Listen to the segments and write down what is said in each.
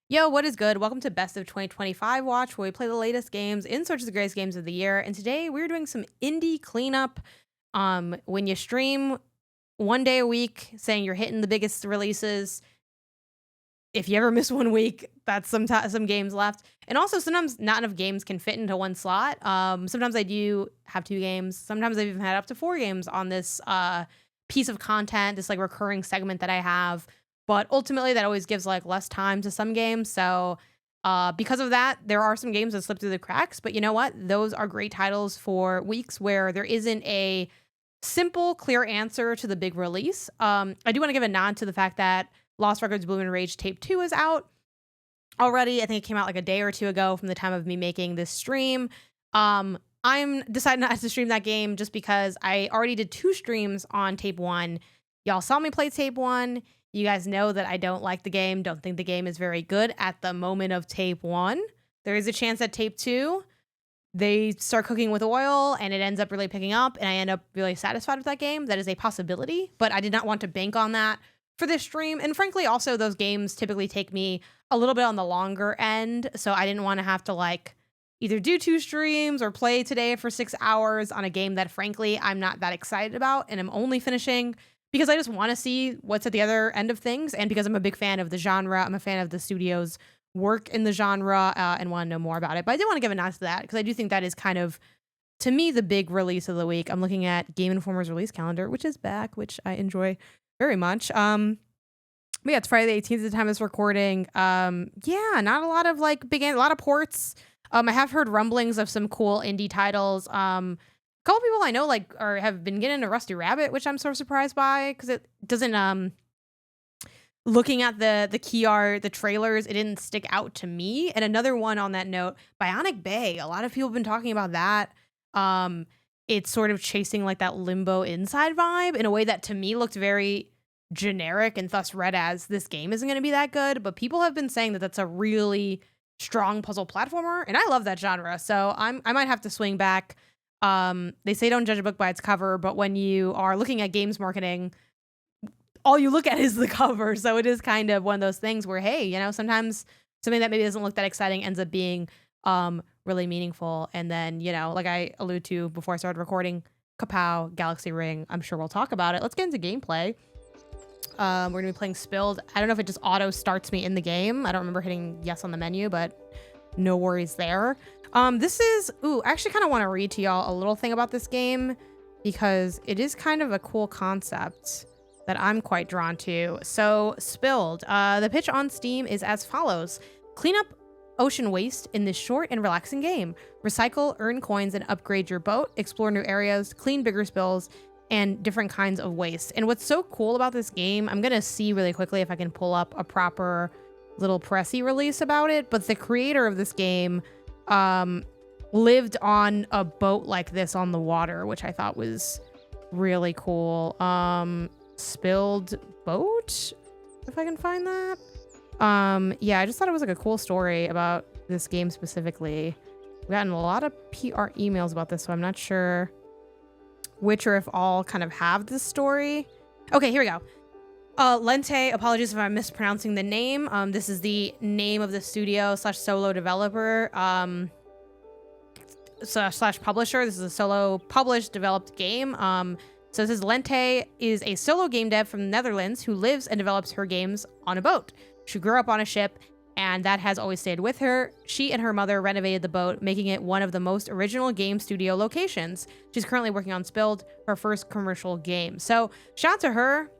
Yo, what is good? Welcome to Best of 2025 Watch, where we play the latest games in search of the greatest games of the year. And today we're doing some indie cleanup. When you stream one day a week, saying you're hitting the biggest releases, if you ever miss 1 week, that's some games left. And also, sometimes not enough games can fit into one slot. Sometimes I do have 2 games. Sometimes I've even had up to 4 games on this piece of content, this like recurring segment that I have. But ultimately, that always gives like less time to some games. So because of that, there are some games that slip through the cracks. But you know what? Those are great titles for weeks where there isn't a simple, clear answer to the big release. I do want to give a nod to the fact that Lost Records Bloom and Rage Tape 2 is out already. I think it came out like a day or two ago from the time of me making this stream. I'm deciding not to stream that game just because I already did 2 streams on Tape 1. Y'all saw me play Tape 1. You guys know that I don't like the game, don't think the game is very good at the moment of Tape 1. There is a chance that Tape 2, they start cooking with oil and it ends up really picking up and I end up really satisfied with that game. That is a possibility, but I did not want to bank on that for this stream. And frankly, also those games typically take me a little bit on the longer end. So I didn't want to have to like either do 2 streams or play today for 6 hours on a game that frankly, I'm not that excited about. And I'm only finishing because I just want to see what's at the other end of things. And because I'm a big fan of the genre, I'm a fan of the studio's work in the genre and want to know more about it. But I do want to give a nod to that because I do think that is kind of, to me, the big release of the week. I'm looking at Game Informer's release calendar, which is back, which I enjoy very much. But yeah, it's Friday the 18th at the time of this recording. Yeah, not a lot of like a lot of ports. I have heard rumblings of some cool indie titles. A couple people I know like have been getting into Rusty Rabbit, which I'm sort of surprised by because it doesn't looking at the key art, the trailers, it didn't stick out to me. And another one on that note, Bionic Bay. A lot of people have been talking about that. It's sort of chasing like that Limbo Inside vibe in a way that to me looked very generic and thus read as this game isn't going to be that good. But people have been saying that that's a really strong puzzle platformer, and I love that genre. So I might have to swing back. They say don't judge a book by its cover, but when you are looking at games marketing, all you look at is the cover. So it is kind of one of those things where, hey, you know, sometimes something that maybe doesn't look that exciting ends up being really meaningful. And then, you know, like I alluded to before I started recording, Kapow, Galaxy Ring, I'm sure we'll talk about it. Let's get into gameplay. We're gonna be playing Spilled. I don't know if it just auto starts me in the game. I don't remember hitting yes on the menu, but no worries there. This is, I actually kind of want to read to y'all a little thing about this game because it is kind of a cool concept that I'm quite drawn to. So Spilled, the pitch on Steam is as follows. Clean up ocean waste in this short and relaxing game. Recycle, earn coins, and upgrade your boat. Explore new areas, clean bigger spills, and different kinds of waste. And what's so cool about this game, I'm gonna see really quickly if I can pull up a proper little pressy release about it, but the creator of this game lived on a boat like this on the water, which I thought was really cool. Spilled boat, if I can find that. Yeah, I just thought it was like a cool story about this game specifically. We've gotten a lot of PR emails about this, so I'm not sure which or if all kind of have this story. Okay, here we go. Lente, apologies if I'm mispronouncing the name. This is the name of the studio / solo developer / publisher. This is a solo published developed game. So this is Lente is a solo game dev from the Netherlands who lives and develops her games on a boat. She grew up on a ship, and that has always stayed with her. She and her mother renovated the boat, making it one of the most original game studio locations. She's currently working on Spilled, her first commercial game. So shout out to her.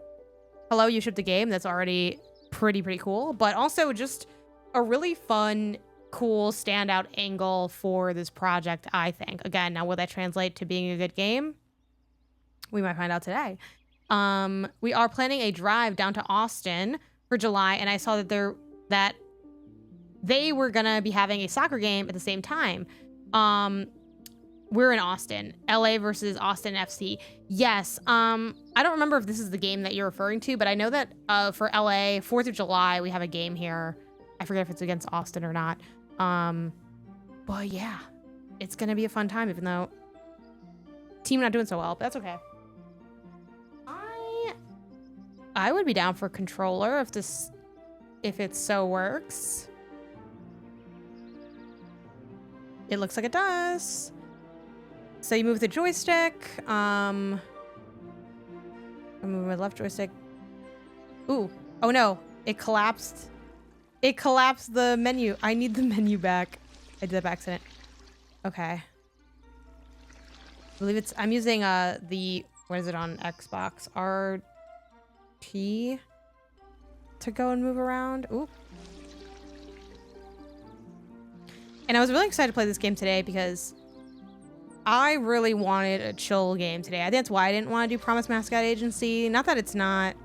Hello, you shipped a game. That's already pretty cool, but also just a really fun, cool standout angle for this project, I think. Again, now will that translate to being a good game? We might find out today. We are planning a drive down to Austin for July, and I saw that they were gonna be having a soccer game at the same time. We're in Austin, LA versus Austin FC. Yes. I don't remember if this is the game that you're referring to, but I know that for LA, 4th of July, we have a game here. I forget if it's against Austin or not. But yeah, it's gonna be a fun time, even though team not doing so well, but that's okay. I would be down for controller if it so works. It looks like it does. So you move the joystick. I move my left joystick. Ooh. Oh no. It collapsed. It collapsed the menu. I need the menu back. I did that by accident. Okay. I believe it's... I'm using the... What is it on Xbox? RT to go and move around. Ooh. And I was really excited to play this game today because I really wanted a chill game today. I think that's why I didn't want to do Promise Mascot Agency. Not that it's not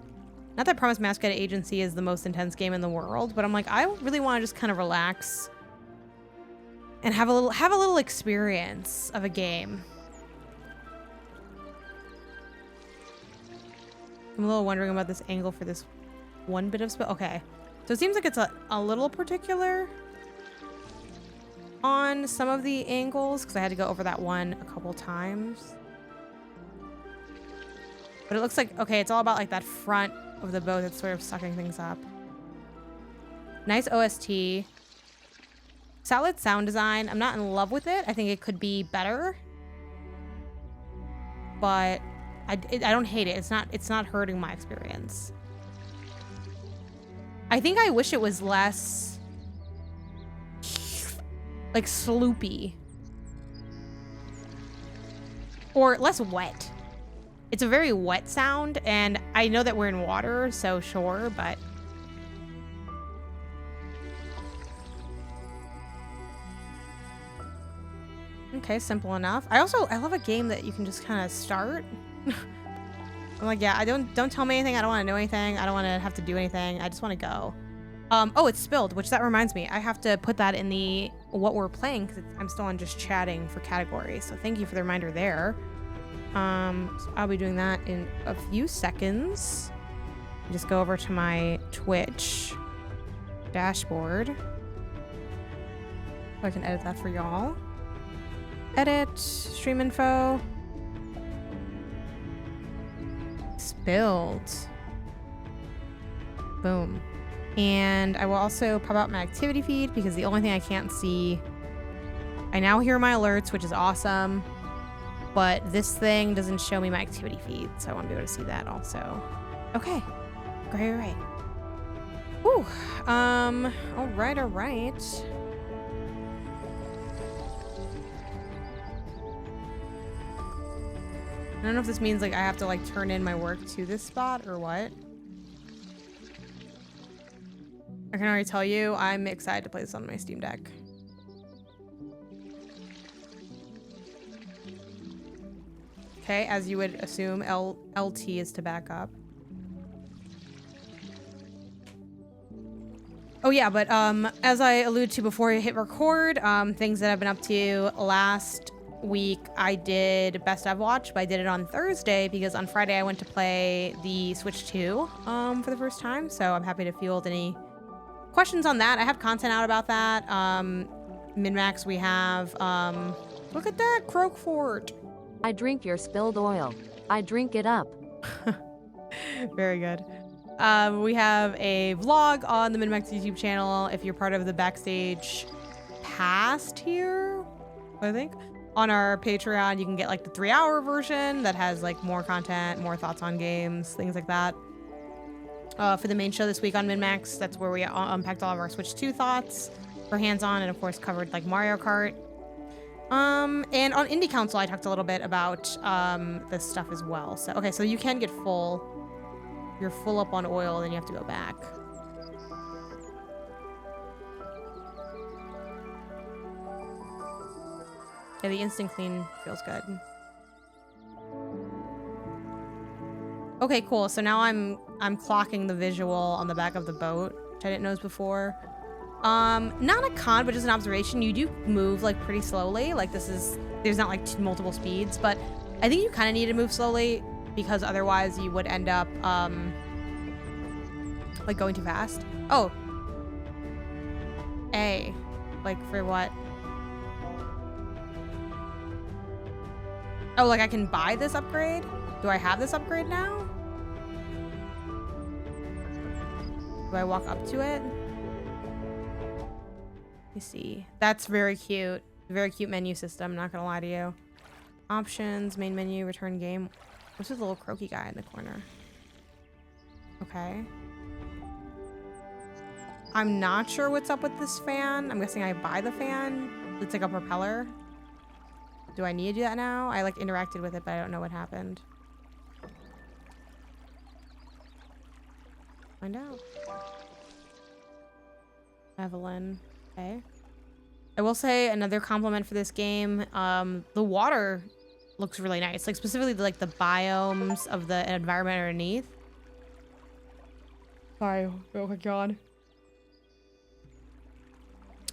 that Promise Mascot Agency is the most intense game in the world, but I'm like, I really want to just kind of relax and have a little experience of a game. I'm a little wondering about this angle for this one bit of spell. Okay. So it seems like it's a little particular on some of the angles because I had to go over that one a couple times. But it looks like, okay, it's all about like that front of the boat that's sort of sucking things up. Nice OST. Solid sound design. I'm not in love with it. I think it could be better. But I don't hate it. It's not hurting my experience. I think I wish it was less like sloopy or less wet. It's a very wet sound, and I know that we're in water, so sure, but okay, simple enough. I love a game that you can just kind of start. I'm like, yeah, don't tell me anything. I don't want to know anything. I don't want to have to do anything. I just want to go. Oh, it's spilled, which that reminds me. I have to put that in the what we're playing because I'm still on just chatting for categories. So thank you for the reminder there. So I'll be doing that in a few seconds. Just go over to my Twitch dashboard. So I can edit that for y'all. Edit, stream info. Spilled. Boom. And I will also pop out my activity feed because the only thing I can't see, I now hear my alerts, which is awesome, but this thing doesn't show me my activity feed, so I want to be able to see that also. Okay, great. Ooh, all right. I don't know if this means like I have to like turn in my work to this spot or what. I can already tell you, I'm excited to play this on my Steam Deck. Okay, as you would assume, LT is to back up. Oh yeah, but as I alluded to before I hit record, things that I've been up to last week, I did Best I've Watched, but I did it on Thursday because on Friday I went to play the Switch 2 for the first time, so I'm happy to field any questions on that. I have content out about that. Min-max we have, look at that, Croakfort. I drink your spilled oil. I drink it up. Very good. We have a vlog on the Min-max YouTube channel. If you're part of the backstage past here, I think, on our Patreon, you can get like the 3-hour version that has like more content, more thoughts on games, things like that. For the main show this week on Min-max, that's where we unpacked all of our Switch 2 thoughts for hands-on, and of course covered like Mario Kart. And on Indie Council, I talked a little bit about this stuff as well. So okay, so you can get full. You're full up on oil, then you have to go back. Yeah, the instant clean feels good. Okay, cool. So now I'm clocking the visual on the back of the boat, which I didn't notice before. Not a con, but just an observation. You do move like pretty slowly. Like there's not like multiple speeds, but I think you kind of need to move slowly because otherwise you would end up like going too fast. Oh, A, like for what? Oh, like I can buy this upgrade? Do I have this upgrade now? Do I walk up to it? Let me see. That's very cute. Very cute menu system, not gonna lie to you. Options, main menu, return game. What's this little croaky guy in the corner? Okay. I'm not sure what's up with this fan. I'm guessing I buy the fan. It's like a propeller. Do I need to do that now? I like interacted with it, but I don't know what happened. Find out. Evelyn. Okay. I will say another compliment for this game. The water looks really nice. Like specifically like the biomes of the environment underneath. Sorry. Oh my god.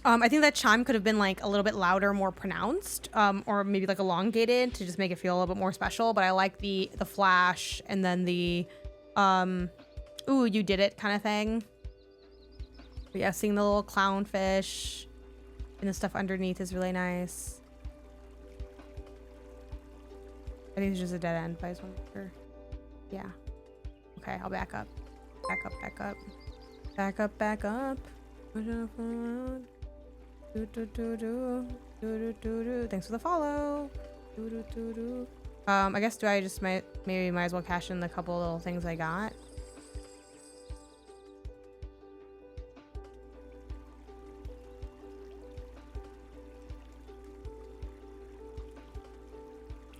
I think that chime could have been like a little bit louder, more pronounced, or maybe like elongated to just make it feel a little bit more special. But I like the flash and then the, ooh, you did it kind of thing. But yeah, seeing the little clownfish and the stuff underneath is really nice. I think it's just a dead end, but I just want to make sure. Yeah. Okay, I'll back up. Back up, back up. Back up, back up. Thanks for the follow. I guess I just maybe might as well cash in the couple little things I got.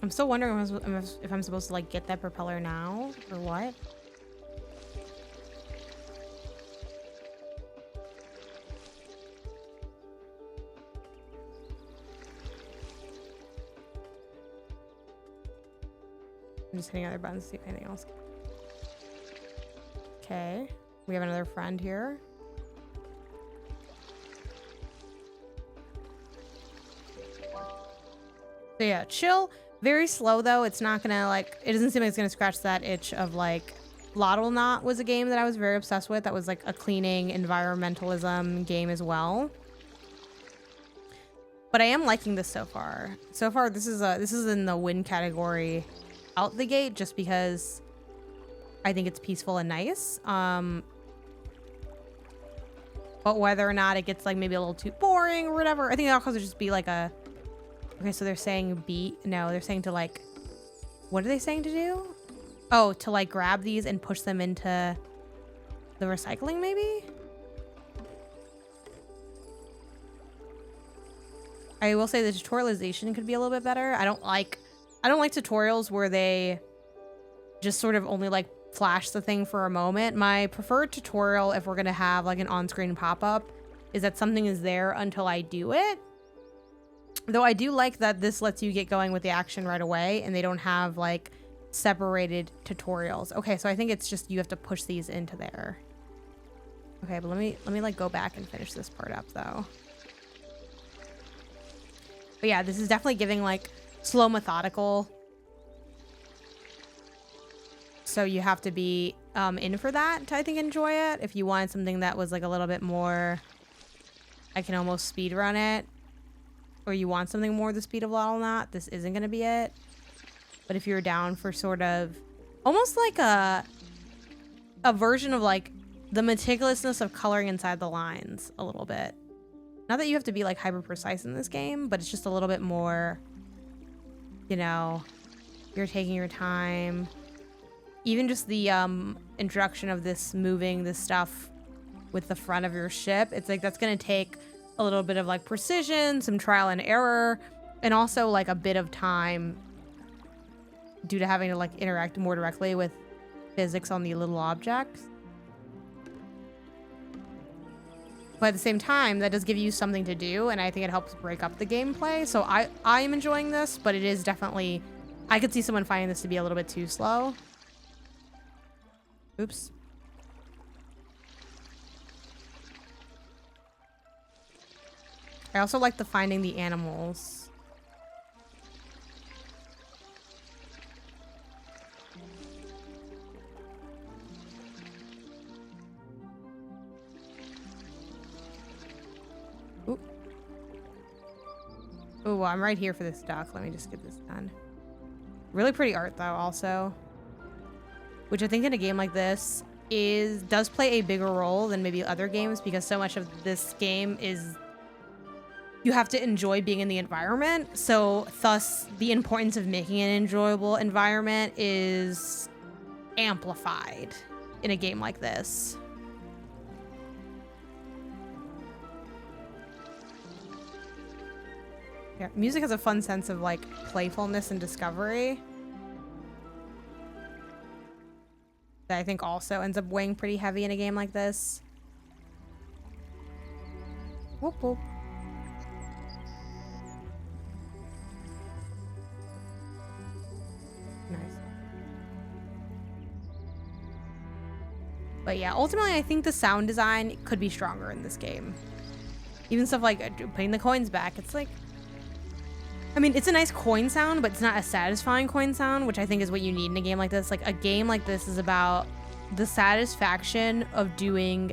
I'm still wondering if I'm supposed to like get that propeller now or what. I'm just hitting other buttons to see if anything else. Okay, we have another friend here. So yeah, chill. Very slow though. It's not gonna like, it doesn't seem like it's gonna scratch that itch of like, Lottle Knot was a game that I was very obsessed with. That was like a cleaning environmentalism game as well. But I am liking this so far. So far, this is in the win category out the gate, just because I think it's peaceful and nice. But whether or not it gets like maybe a little too boring or whatever, I think it'll also just be like a. Okay, so they're saying no, they're saying to like, what are they saying to do? Oh, to like grab these and push them into the recycling maybe? I will say the tutorialization could be a little bit better. I don't like tutorials where they just sort of only like flash the thing for a moment. My preferred tutorial, if we're gonna have like an on-screen pop-up, is that something is there until I do it. Though I do like that this lets you get going with the action right away and they don't have like separated tutorials. Okay, so I think it's just you have to push these into there. Okay, but let me like go back and finish this part up though. But yeah, this is definitely giving like slow, methodical. So you have to be in for that to, I think, enjoy it. If you wanted something that was like a little bit more, I can almost speed run it. Or you want something more the speed of Lottle Knot, this isn't going to be it. But if you're down for sort of almost like a version of like the meticulousness of coloring inside the lines a little bit. Not that you have to be like hyper precise in this game, but it's just a little bit more, you know, you're taking your time. Even just the introduction of this moving this stuff with the front of your ship, it's like that's going to take a little bit of like precision, some trial and error, and also like a bit of time due to having to like interact more directly with physics on the little objects. But at the same time, that does give you something to do, and I think it helps break up the gameplay. So I am enjoying this, but it is definitely, I could see someone finding this to be a little bit too slow. Oops. I also like the finding the animals. Ooh. Oh, well, I'm right here for this duck. Let me just get this done. Really pretty art though, also. Which I think in a game like this does play a bigger role than maybe other games, because so much of this game is you have to enjoy being in the environment. So thus the importance of making an enjoyable environment is amplified in a game like this. Yeah, music has a fun sense of like playfulness and discovery that I think also ends up weighing pretty heavy in a game like this. Whoop whoop. Nice. But yeah, ultimately I think the sound design could be stronger in this game. Even stuff like putting the coins back, it's like, I mean, it's a nice coin sound, but it's not a satisfying coin sound, which I think is what you need in a game like this. Like, a game like this is about the satisfaction of doing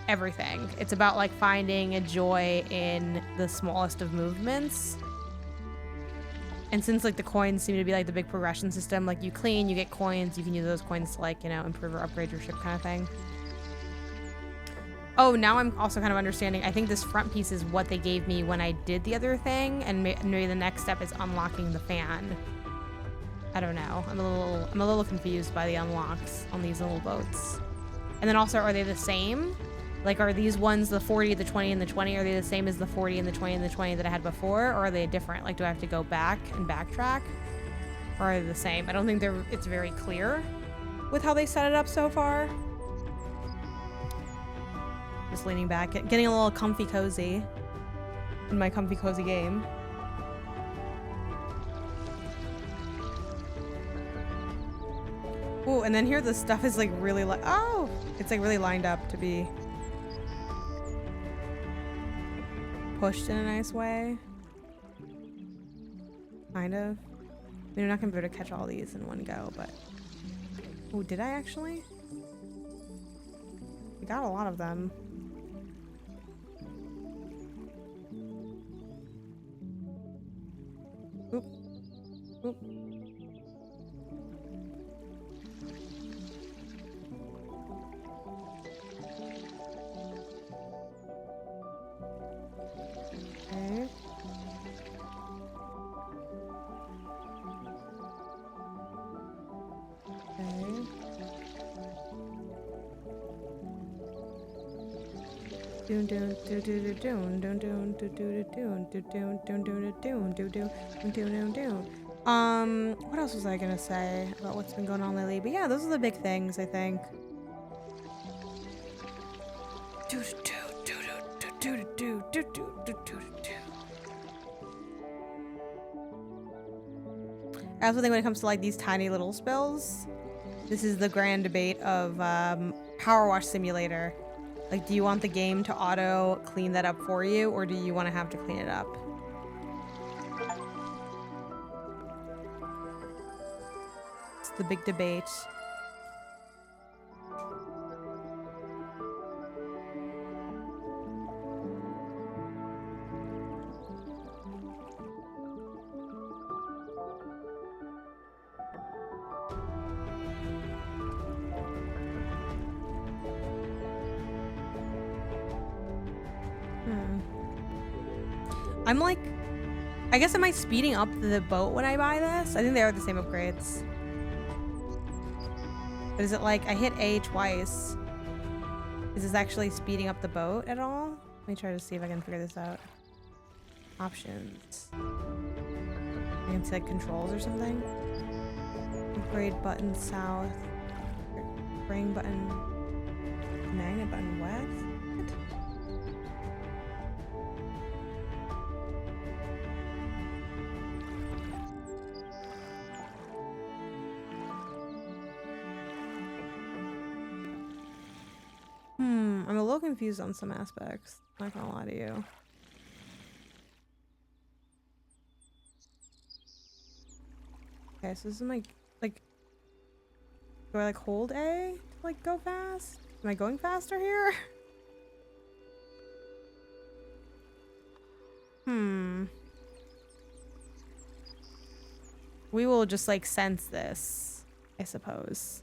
everything. It's about, like, finding a joy in the smallest of movements. And since, like, the coins seem to be, like, the big progression system, like, you clean, you get coins, you can use those coins to, like, you know, improve or upgrade your ship kind of thing. Oh, now I'm also kind of understanding. I think this front piece is what they gave me when I did the other thing, and maybe the next step is unlocking the fan. I don't know. I'm a little confused by the unlocks on these little boats. And then also, are they the same? Like, are these ones the 40, the 20, and the 20? Are they the same as the 40 and the 20 and the 20 that I had before, or are they different? Like, do I have to go back and backtrack, or are they the same? I don't think it's very clear with how they set it up so far. Just leaning back, getting a little comfy cozy in my comfy cozy game. Oh, and then here the stuff is like really it's like really lined up to be pushed in a nice way. Kind of. I mean, you're not gonna be able to catch all these in one go, but oh, did I actually? I got a lot of them. Oop. Oop. Okay. Okay. Doon doon do do do doon doon doon do do do doon do doon doon doon doon do do doon doon doon. What else was I gonna say about what's been going on lately? But yeah, those are the big things, I think. Do do do do do do do do do do do. I also think when it comes to like these tiny little spills, this is the grand debate of Power Wash Simulator. Like, do you want the game to auto clean that up for you, or do you want to have to clean it up? It's the big debate. I'm like, I guess am I speeding up the boat when I buy this? I think they are the same upgrades. But is it like, I hit A twice. Is this actually speeding up the boat at all? Let me try to see if I can figure this out. Options. I can set controls or something. Upgrade button south. Ring button. Magnet button west. I'm a little confused on some aspects. Not gonna lie to you. Okay, so this is my, like, do I like hold A to like go fast? Am I going faster here? We will just like sense this, I suppose.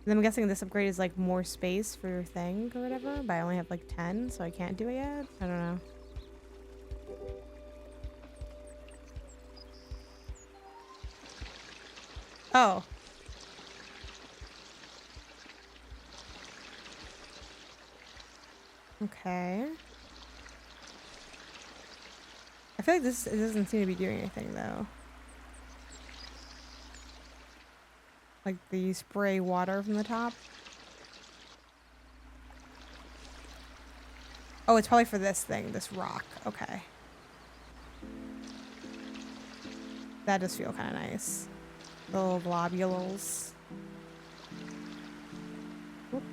Then I'm guessing this upgrade is like more space for your thing or whatever, but I only have like 10, so I can't do it yet. I don't know. Oh. Okay. I feel like it doesn't seem to be doing anything though. Like the spray water from the top. Oh, it's probably for this thing, this rock. Okay. That does feel kind of nice. The little globules. Oop.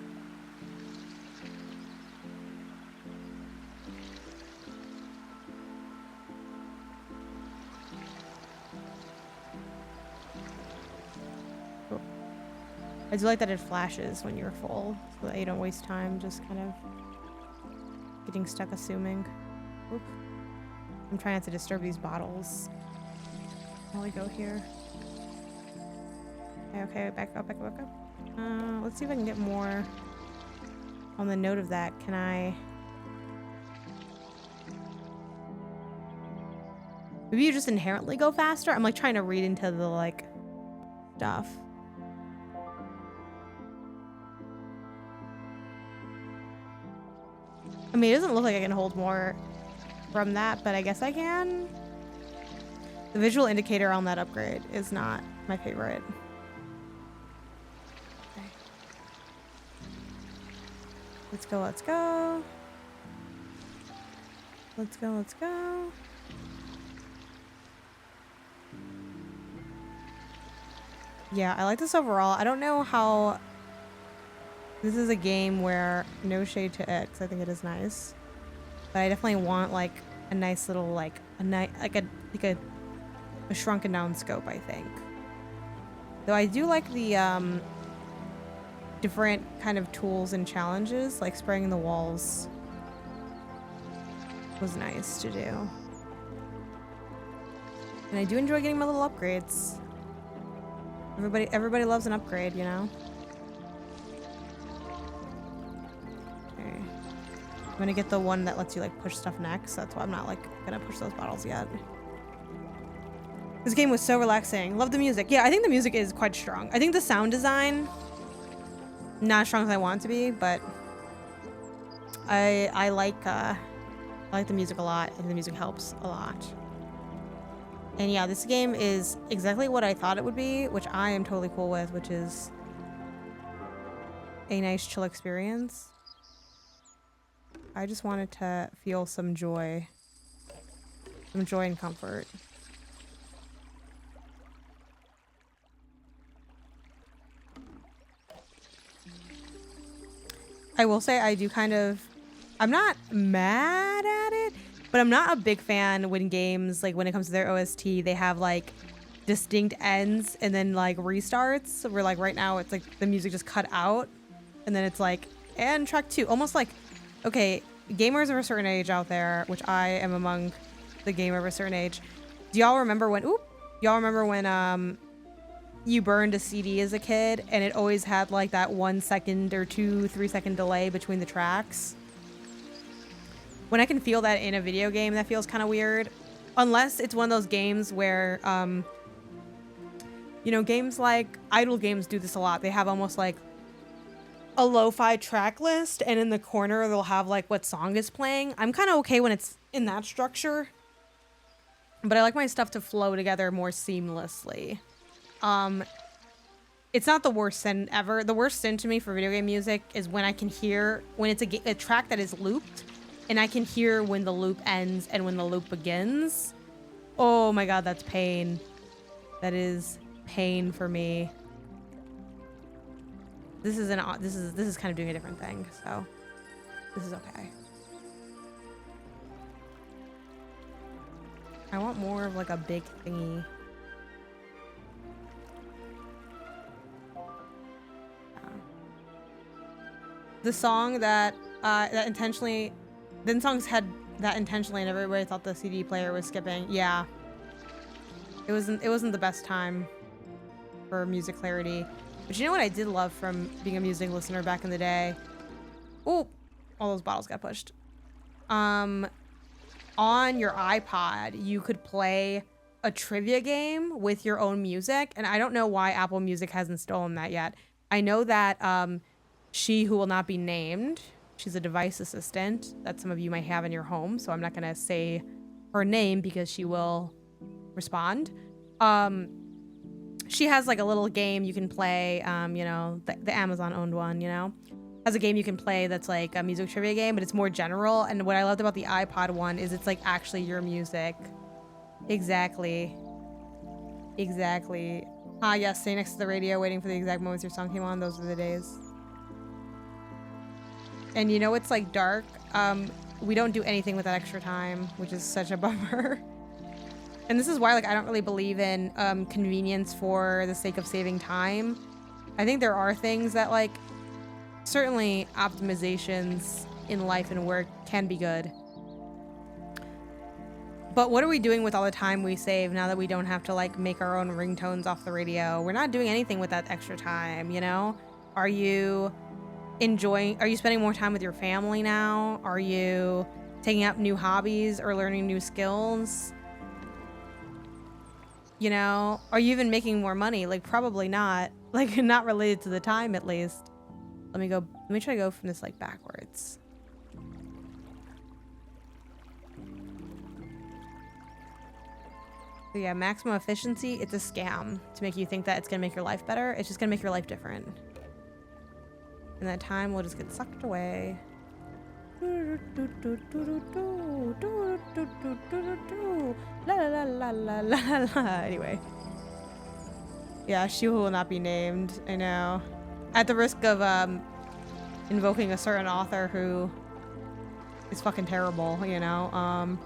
Oop. I do like that it flashes when you're full, so that you don't waste time just kind of getting stuck assuming. Oop. I'm trying not to disturb these bottles while we go here. Okay, back up. Let's see if I can get more on the note of that. Can I... Maybe you just inherently go faster? I'm like trying to read into the like stuff. I mean, it doesn't look like I can hold more from that, but I guess I can. The visual indicator on that upgrade is not my favorite. Okay. Let's go. Let's go. Yeah, I like this overall. I don't know how... This is a game where, no shade to it, because I think it is nice. But I definitely want like a nice little like a shrunken down scope, I think. Though I do like the different kind of tools and challenges, like spraying the walls was nice to do. And I do enjoy getting my little upgrades. Everybody loves an upgrade, you know? Okay. I'm gonna get the one that lets you like push stuff next. That's why I'm not like gonna push those bottles yet. This game was so relaxing. Love the music. Yeah, I think the music is quite strong. I think the sound design, not as strong as I want it to be, but I like the music a lot. I think the music helps a lot. And yeah, this game is exactly what I thought it would be, which I am totally cool with, which is a nice chill experience. I just wanted to feel some joy and comfort. I will say I do kind of, I'm not mad at it, but I'm not a big fan when games, like when it comes to their OST, they have like distinct ends and then like restarts, where like right now it's like the music just cut out and then it's like, and track 2, almost like, okay, gamers of a certain age out there, which I am among the gamer of a certain age. Do y'all remember when, you burned a CD as a kid and it always had like that 1 second or 2-3 second delay between the tracks? When I can feel that in a video game, that feels kind of weird. Unless it's one of those games where, you know, games like idle games do this a lot. They have almost like a lo-fi track list, and in the corner they'll have like what song is playing. I'm kind of okay when it's in that structure, but I like my stuff to flow together more seamlessly. It's not the worst sin ever. The worst sin to me for video game music is when I can hear, when it's a track that is looped and I can hear when the loop ends and when the loop begins. Oh my god, that's pain. That is pain for me. This is kind of doing a different thing, so this is okay. I want more of like a big thingy. The song that intentionally, then songs had that intentionally, and everybody thought the CD player was skipping. Yeah, it wasn't the best time for music clarity. But you know what I did love from being a music listener back in the day? Oh, all those bottles got pushed. On your iPod, you could play a trivia game with your own music. And I don't know why Apple Music hasn't stolen that yet. I know that she who will not be named, she's a device assistant that some of you might have in your home. So I'm not going to say her name because she will respond. She has like a little game you can play, you know, the Amazon owned one, you know, has a game you can play that's like a music trivia game, but it's more general. And what I loved about the iPod one is it's like actually your music. Exactly. Ah, yes, stay next to the radio waiting for the exact moments your song came on. Those were the days. And you know, it's like dark. We don't do anything with that extra time, which is such a bummer. And this is why, like, I don't really believe in convenience for the sake of saving time. I think there are things that, like, certainly optimizations in life and work can be good. But what are we doing with all the time we save now that we don't have to, like, make our own ringtones off the radio? We're not doing anything with that extra time, you know? Are you spending more time with your family now? Are you taking up new hobbies or learning new skills? You know, are you even making more money? Like, probably not. Like, not related to the time, at least. Let me try to go from this, like, backwards. So yeah, maximum efficiency, it's a scam to make you think that it's gonna make your life better. It's just gonna make your life different. And that time will just get sucked away. La la la la la la. Anyway. Yeah, she will not be named. I know. At the risk of invoking a certain author who is fucking terrible, you know.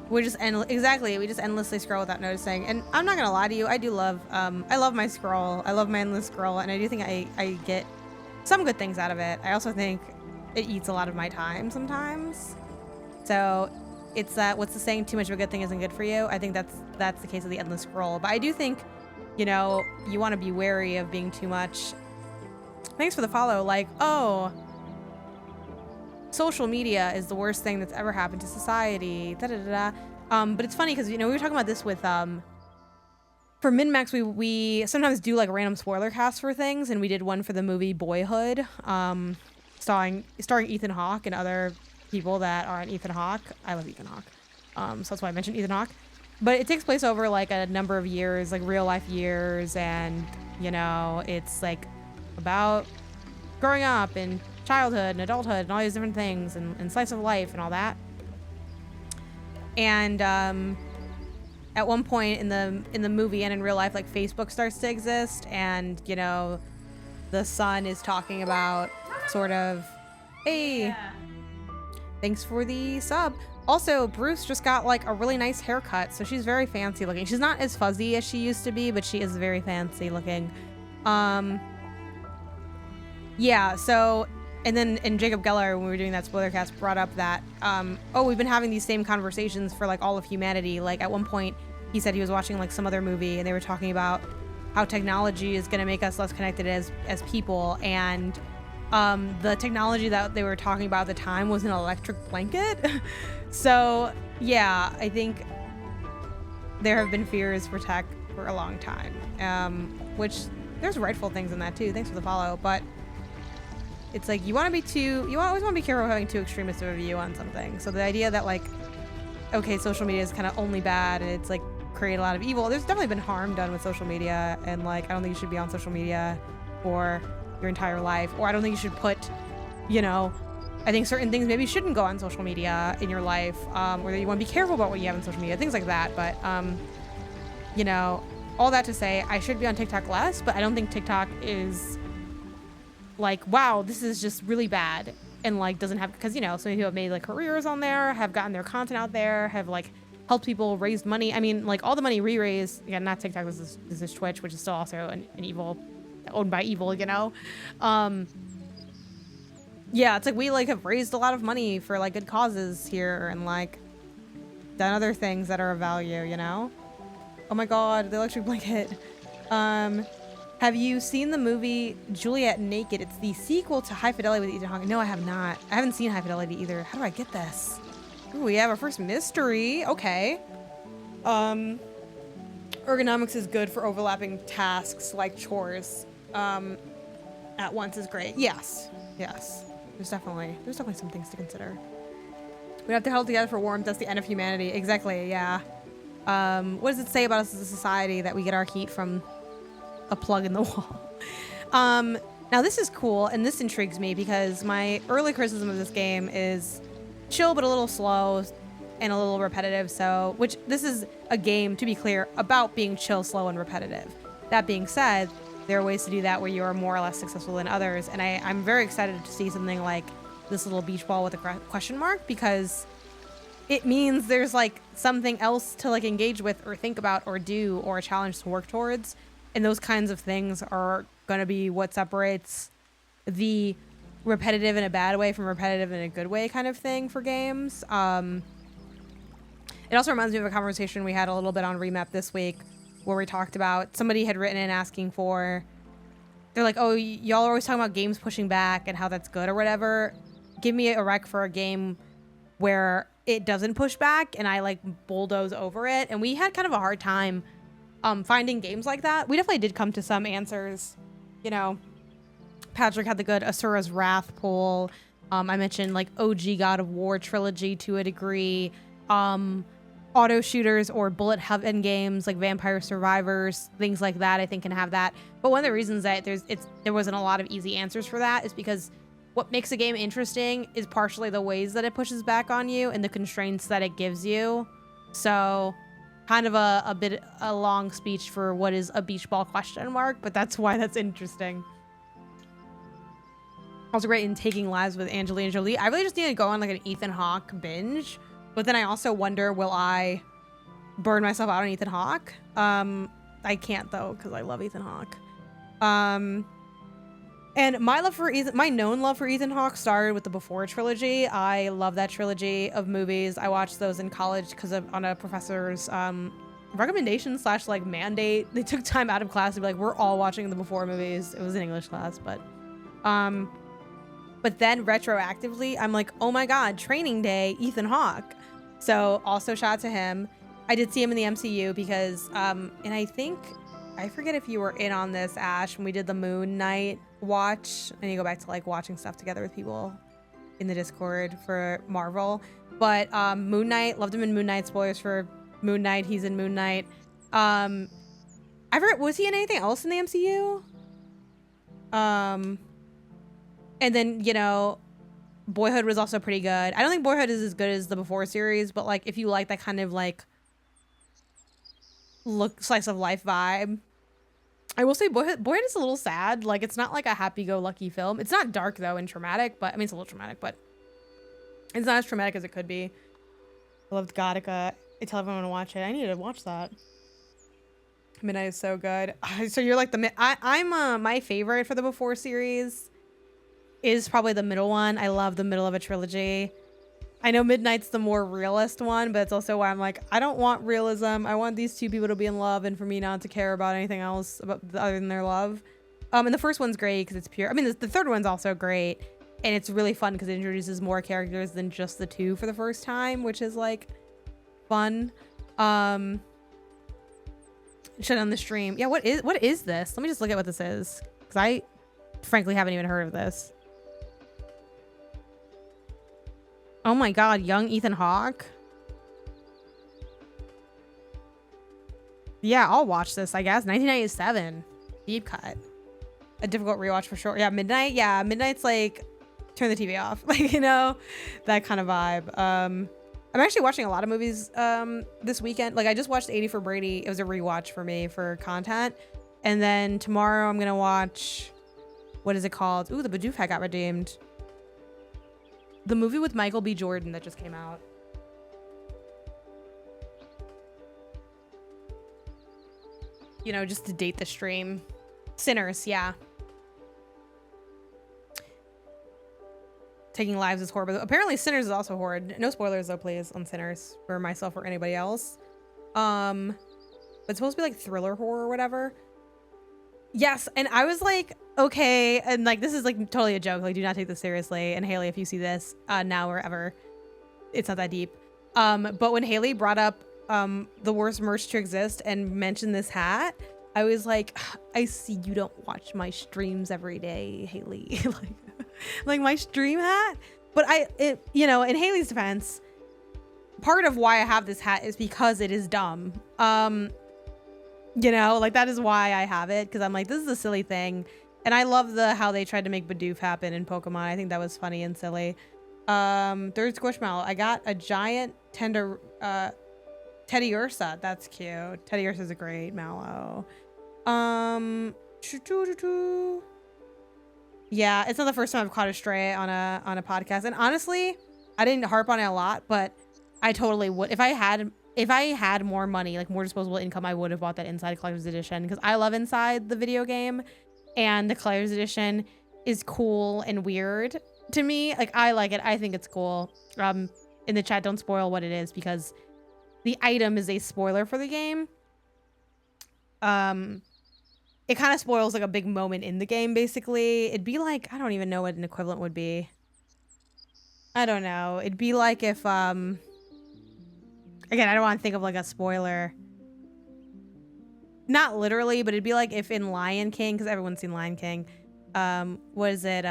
We just endlessly scroll without noticing. And I'm not gonna lie to you, I do love I love my scroll. I love my endless scroll, and I do think I get some good things out of it. I also think it eats a lot of my time sometimes. So it's what's the saying, too much of a good thing isn't good for you? I think that's the case of the endless scroll. But I do think, you know, you want to be wary of being too much. Thanks for the follow. Like, oh, social media is the worst thing that's ever happened to society. Da, da, da, da. But it's funny because, you know, we were talking about this with for Min-Max, we sometimes do like random spoiler casts for things, and we did one for the movie Boyhood, starring Ethan Hawke and other people that aren't Ethan Hawke. I love Ethan Hawke, so that's why I mentioned Ethan Hawke. But it takes place over like a number of years, like real life years, and you know, it's like about growing up and childhood and adulthood and all these different things, and slice of life and all that. And at one point in the movie and in real life, like Facebook starts to exist, and you know, the son is talking about sort of, hey, thanks for the sub. Also, Bruce just got like a really nice haircut, so she's very fancy looking. She's not as fuzzy as she used to be, but she is very fancy looking. Yeah, so, and Jacob Geller, when we were doing that spoiler cast, brought up that, oh, we've been having these same conversations for like all of humanity. Like at one point, he said he was watching like some other movie, and they were talking about how technology is going to make us less connected as people, and the technology that they were talking about at the time was an electric blanket. So yeah, I think there have been fears for tech for a long time, which there's rightful things in that too. Thanks for the follow. But it's like you always want to be careful of having too extremist of a view on something. So the idea that like, okay, social media is kind of only bad and it's like create a lot of evil. There's definitely been harm done with social media, and like I don't think you should be on social media for your entire life, or I don't think you should put, you know, I think certain things maybe shouldn't go on social media in your life, or that you want to be careful about what you have on social media, things like that. But you know, all that to say, I should be on TikTok less, but I don't think TikTok is like, wow, this is just really bad, and like doesn't have, because you know, some people have made like careers on there, have gotten their content out there, have like helped people raise money. I mean, like all the money we raise, again, not TikTok, this is Twitch, which is still also an evil, owned by evil, you know. Yeah, it's like we like have raised a lot of money for like good causes here, and like done other things that are of value, you know. Oh my god, the electric blanket. Have you seen the movie Juliet Naked? It's the sequel to High Fidelity with Ethan Hawke. No, I have not. I haven't seen High Fidelity either. How do I get this? Ooh, we have our first mystery. Okay. Ergonomics is good for overlapping tasks like chores. At once is great. Yes. Yes. There's definitely some things to consider. We have to hold together for warmth. That's the end of humanity. Exactly. Yeah. What does it say about us as a society that we get our heat from a plug in the wall? Now this is cool, and this intrigues me because my early criticism of this game is chill but a little slow and a little repetitive. So, which this is a game, to be clear, about being chill, slow, and repetitive. That being said, there are ways to do that where you are more or less successful than others, and I'm very excited to see something like this little beach ball with a question mark, because it means there's like something else to like engage with or think about or do, or a challenge to work towards. And those kinds of things are going to be what separates the repetitive in a bad way from repetitive in a good way kind of thing for games. It also reminds me of a conversation we had a little bit on Remap this week where we talked about, somebody had written in asking for, they're like, oh, y'all are always talking about games pushing back and how that's good or whatever. Give me a rec for a game where it doesn't push back and I like bulldoze over it. And we had kind of a hard time finding games like that. We definitely did come to some answers. You know, Patrick had the good Asura's Wrath poll. I mentioned like OG God of War trilogy to a degree. Auto shooters or bullet heaven games like Vampire Survivors, things like that, I think can have that. But one of the reasons that there wasn't a lot of easy answers for that is because what makes a game interesting is partially the ways that it pushes back on you and the constraints that it gives you. So kind of a long speech for what is a beach ball question mark, but that's why that's interesting. Also great in Taking Lives with Angelina Jolie. I really just need to go on like an Ethan Hawke binge, but then I also wonder, will I burn myself out on Ethan Hawke? I can't though, because I love Ethan Hawke. And my known love for Ethan Hawke started with the Before trilogy. I love that trilogy of movies. I watched those in college because on a professor's recommendation / like mandate. They took time out of class to be like, we're all watching the Before movies. It was an English class, but then retroactively, I'm like, oh my God, Training Day, Ethan Hawke. So also shout out to him. I did see him in the MCU because, and I forget if you were in on this, Ash, when we did the Moon Knight watch, and you go back to like watching stuff together with people in the Discord for Marvel. But Moon Knight, loved him in Moon Knight. Spoilers for Moon Knight. He's in Moon Knight. I forget, was he in anything else in the MCU? And then, you know, Boyhood was also pretty good. I don't think Boyhood is as good as the Before series, but like if you like that kind of like slice of life vibe, I will say Boyhood is a little sad. Like it's not like a happy-go-lucky film. It's not dark though and traumatic, but I mean it's a little traumatic, but it's not as traumatic as it could be. I loved Gattaca. I tell everyone to watch it. I need to watch that. Midnight is so good. So you're like I'm my favorite for the Before series is probably the middle one. I love the middle of a trilogy. I know Midnight's the more realist one, but it's also why I'm like, I don't want realism. I want these two people to be in love and for me not to care about anything else other than their love. And the first one's great because it's pure. I mean, the third one's also great. And it's really fun because it introduces more characters than just the two for the first time, which is like fun. Shut down the stream. Yeah, what is this? Let me just look at what this is, because I frankly haven't even heard of this. Oh my God, young Ethan Hawke. Yeah, I'll watch this, I guess. 1997. Deep cut. A difficult rewatch for sure. Yeah, Midnight. Yeah, Midnight's like, turn the TV off. Like, you know, that kind of vibe. I'm actually watching a lot of movies this weekend. Like, I just watched 80 for Brady. It was a rewatch for me for content. And then tomorrow I'm going to watch, what is it called? Ooh, the Bidoof hat got redeemed. The movie with Michael B. Jordan that just came out. You know, just to date the stream. Sinners, yeah. Taking Lives is horrible. Apparently Sinners is also horrid. No spoilers though, please, on Sinners for myself or anybody else. It's supposed to be like thriller horror or whatever. Yes, and I was like, okay, and like this is like totally a joke. Like, do not take this seriously. And Haley, if you see this now or ever, it's not that deep. But when Haley brought up the worst merch to exist and mentioned this hat, I was like, I see you don't watch my streams every day, Haley. like my stream hat. But you know, in Haley's defense, part of why I have this hat is because it is dumb. You know, like that is why I have it, because I'm like, this is a silly thing. And I love how they tried to make Bidoof happen in Pokemon. I think that was funny and silly. Third Squishmallow. I got a giant Teddiursa. That's cute. Teddiursa's a great mallow. Yeah, it's not the first time I've caught a stray on a podcast. And honestly, I didn't harp on it a lot, but I totally would. If I had more money, like more disposable income, I would have bought that Inside Collector's Edition, because I love Inside the video game, and the Collector's Edition is cool and weird to me. Like, I like it. I think it's cool. In the chat, don't spoil what it is, because the item is a spoiler for the game. It kind of spoils like a big moment in the game, basically. It'd be like, I don't even know what an equivalent would be. I don't know. It'd be like if, again, I don't want to think of like a spoiler. Not literally, but it'd be like if in Lion King, because everyone's seen Lion King, was it,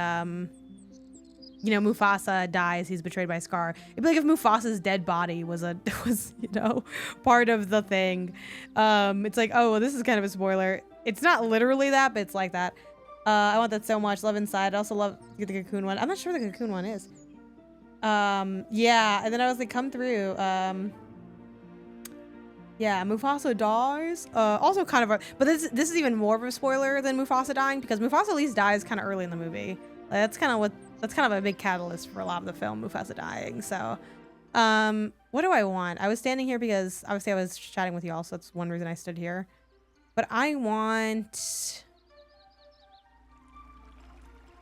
you know, Mufasa dies, he's betrayed by Scar. It'd be like if Mufasa's dead body was you know, part of the thing. It's like, oh, well, this is kind of a spoiler. It's not literally that, but it's like that. I want that so much. Love Inside. I also love the Cocoon one. I'm not sure the Cocoon one is. Yeah, and then I was like, come through. Yeah, Mufasa dies. Also kind of but this is even more of a spoiler than Mufasa dying, because Mufasa at least dies kind of early in the movie. Like, that's kind of a big catalyst for a lot of the film, Mufasa dying. So, what do I want? I was standing here because obviously I was chatting with y'all, so that's one reason I stood here. But I want,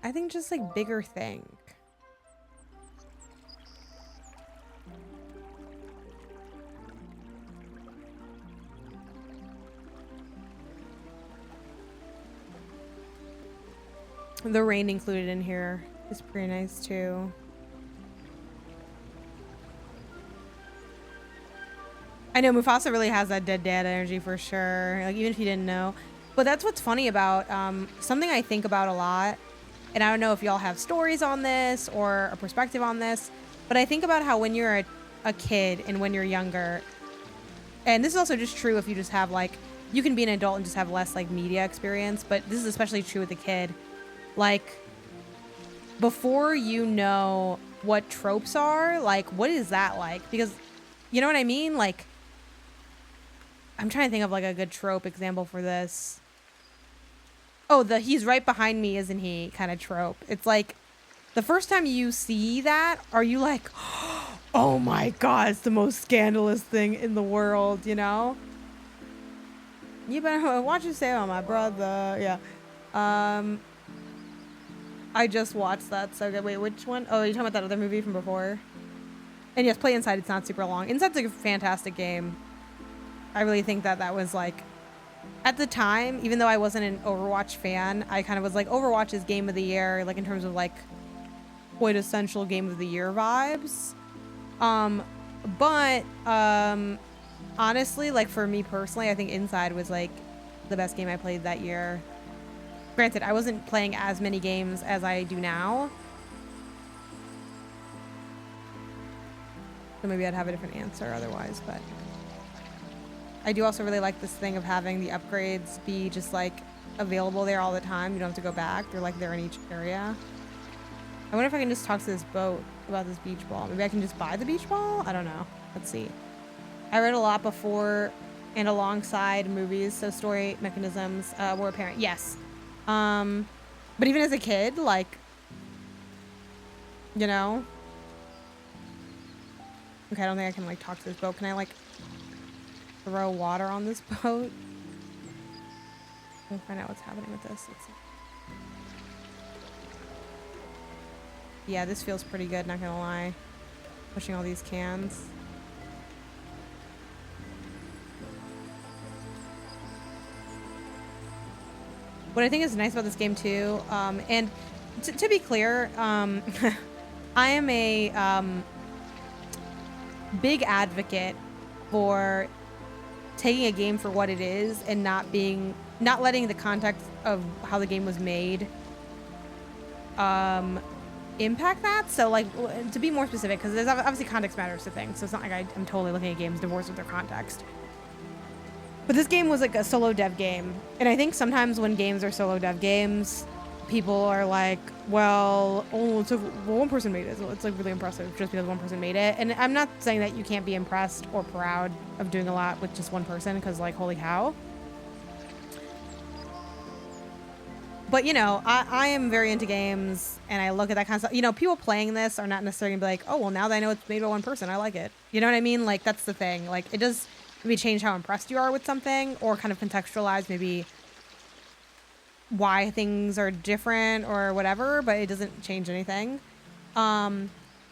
I think, just like bigger thing. The rain included in here is pretty nice too. I know Mufasa really has that dead dad energy for sure, like even if you didn't know. But that's what's funny about something I think about a lot, and I don't know if y'all have stories on this or a perspective on this, but I think about how when you're a kid and when you're younger, and this is also just true if you just have like, you can be an adult and just have less like media experience, but this is especially true with a kid. Like, before you know what tropes are, like, what is that like? Because, you know what I mean? Like, I'm trying to think of like a good trope example for this. Oh, the he's right behind me, isn't he kind of trope. It's like, the first time you see that, are you like, oh my God, it's the most scandalous thing in the world, you know? You better watch your say on my brother. Yeah. I just watched that, so good. Wait, which one? Oh, you're talking about that other movie from before? And yes, play Inside. It's not super long. Inside's like a fantastic game. I really think that was like, at the time, even though I wasn't an Overwatch fan, I kind of was like, Overwatch is game of the year, like in terms of like quintessential game of the year vibes. But honestly, like for me personally, I think Inside was like the best game I played that year. Granted, I wasn't playing as many games as I do now, so maybe I'd have a different answer otherwise, but I do also really like this thing of having the upgrades be just like available there all the time. You don't have to go back. They're like there in each area. I wonder if I can just talk to this boat about this beach ball. Maybe I can just buy the beach ball? I don't know. Let's see. I read a lot before and alongside movies, so story mechanisms were apparent. Yes. But even as a kid, like, you know. Okay, I don't think I can like talk to this boat. Can I like throw water on this boat? We'll find out what's happening with this. Let's see. Yeah, this feels pretty good, not gonna lie. Pushing all these cans. what I think is nice about this game too, and to be clear, I am a big advocate for taking a game for what it is and not letting the context of how the game was made impact that. So like, to be more specific, because there's obviously context matters to things, so it's not like I'm totally looking at games divorced with their context. But this game was like a solo dev game, and I think sometimes when games are solo dev games, people are like, well, one person made it, so it's like really impressive just because one person made it. And I'm not saying that you can't be impressed or proud of doing a lot with just one person, because like, holy cow. But you know, I am very into games, and I look at that kind of stuff. You know, people playing this are not necessarily gonna be like, oh, well, now that I know it's made by one person, I like it. You know what I mean? Like, that's the thing. Like, it does maybe change how impressed you are with something, or kind of contextualize maybe why things are different or whatever, but it doesn't change anything. Yeah,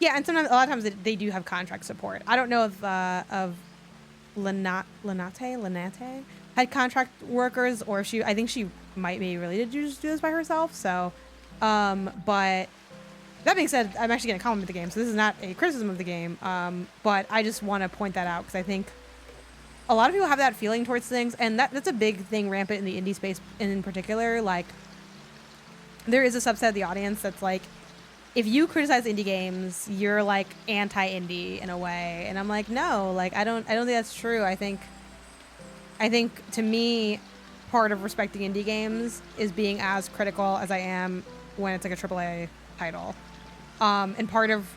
and sometimes, a lot of times they do have contract support. I don't know if Lenate had contract workers, or I think she might be related to just do this by herself. So, but that being said, I'm actually going to compliment the game. So this is not a criticism of the game, but I just want to point that out, because I think a lot of people have that feeling towards things, and that's a big thing rampant in the indie space in particular. Like, there is a subset of the audience that's like, if you criticize indie games, you're like anti-indie in a way. And I'm like, no, like, I don't think that's true. I think to me, part of respecting indie games is being as critical as I am when it's like a AAA title. And part of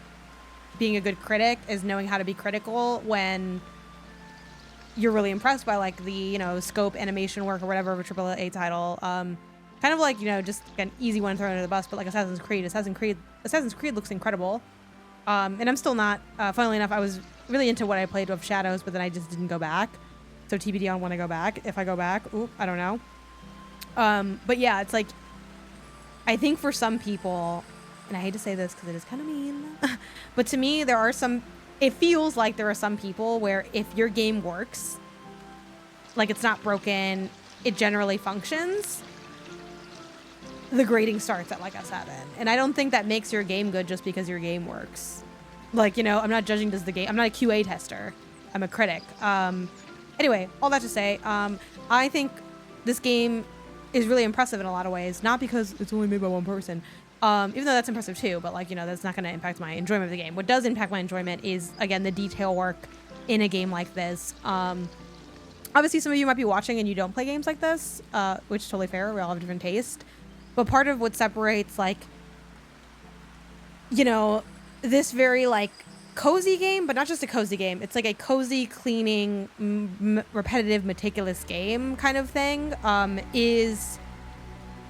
being a good critic is knowing how to be critical when you're really impressed by like the, you know, scope, animation work, or whatever of a AAA title. Kind of like, you know, just an easy one thrown under the bus, but like Assassin's Creed looks incredible. And I'm still not, funnily enough, I was really into what I played with Shadows, but then I just didn't go back. So TBD on when I go back. If I go back, I don't know. But yeah, it's like, I think for some people, and I hate to say this because it is kind of mean, but to me, it feels like there are some people where if your game works, like it's not broken, it generally functions, the grading starts at like a 7. And I don't think that makes your game good just because your game works. Like, you know, I'm not judging the game. I'm not a QA tester. I'm a critic. Anyway, all that to say, I think this game is really impressive in a lot of ways, not because it's only made by one person. Even though that's impressive too, but like, you know, that's not going to impact my enjoyment of the game. What does impact my enjoyment is, again, the detail work in a game like this. Obviously, some of you might be watching and you don't play games like this, which is totally fair. We all have different taste. But part of what separates, like, you know, this very, like, cozy game, but not just a cozy game. It's like a cozy, cleaning, repetitive, meticulous game kind of thing, is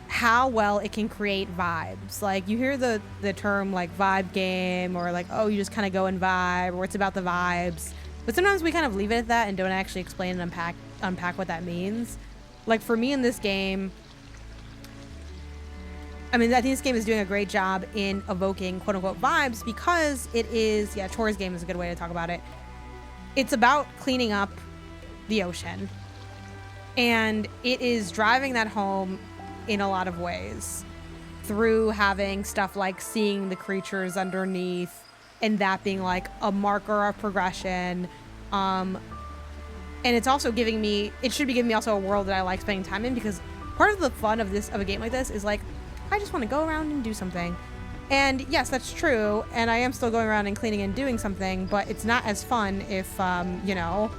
how well it can create vibes. Like, you hear the term like vibe game, or like, oh, you just kind of go and vibe, or it's about the vibes. But sometimes we kind of leave it at that and don't actually explain and unpack what that means. Like, for me in this game, I mean, I think this game is doing a great job in evoking quote unquote vibes, because it is, yeah, chores game is a good way to talk about it. It's about cleaning up the ocean, and it is driving that home in a lot of ways through having stuff like seeing the creatures underneath, and that being like a marker of progression. And it's also it should be giving me also a world that I like spending time in, because part of the fun of a game like this is like, I just want to go around and do something. And yes, that's true, and I am still going around and cleaning and doing something, but it's not as fun if you know,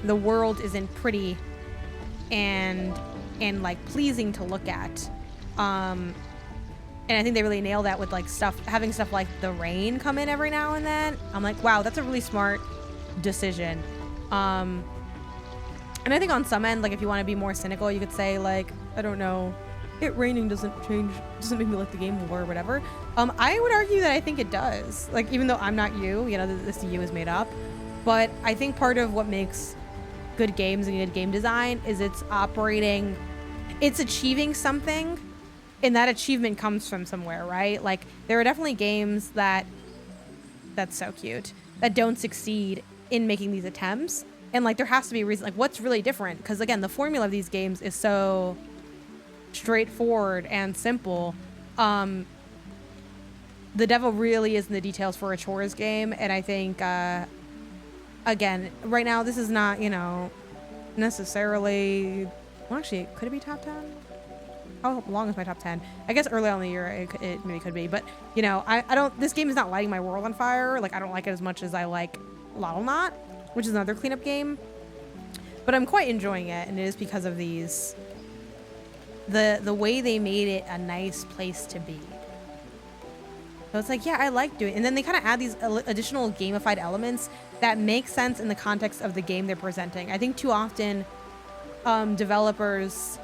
the world isn't pretty and like pleasing to look at. And I think they really nail that with like having stuff like the rain come in every now and then. I'm like, wow, that's a really smart decision. And I think on some end, like if you want to be more cynical, you could say like, I don't know, it raining doesn't make me like the game more or whatever. I would argue that I think it does. Like, even though I'm not you know, this you is made up, but I think part of what makes good games and good game design is it's achieving something, and that achievement comes from somewhere, right? Like, there are definitely games that's so cute, that don't succeed in making these attempts. And like, there has to be a reason, like what's really different? Because again, the formula of these games is so straightforward and simple. The devil really is in the details for a chores game, and I think again, right now this is not, you know, necessarily, well, actually, could it be top 10? How long is my top 10? I guess early on in the year it maybe could be, but you know, I don't, this game is not lighting my world on fire. Like, I don't like it as much as I like Lottle Knot, which is another cleanup game, but I'm quite enjoying it, and it is because of these, the way they made it a nice place to be. So it's like, yeah, I like doing it. And then they kind of add these additional gamified elements that make sense in the context of the game they're presenting. I think too often developers,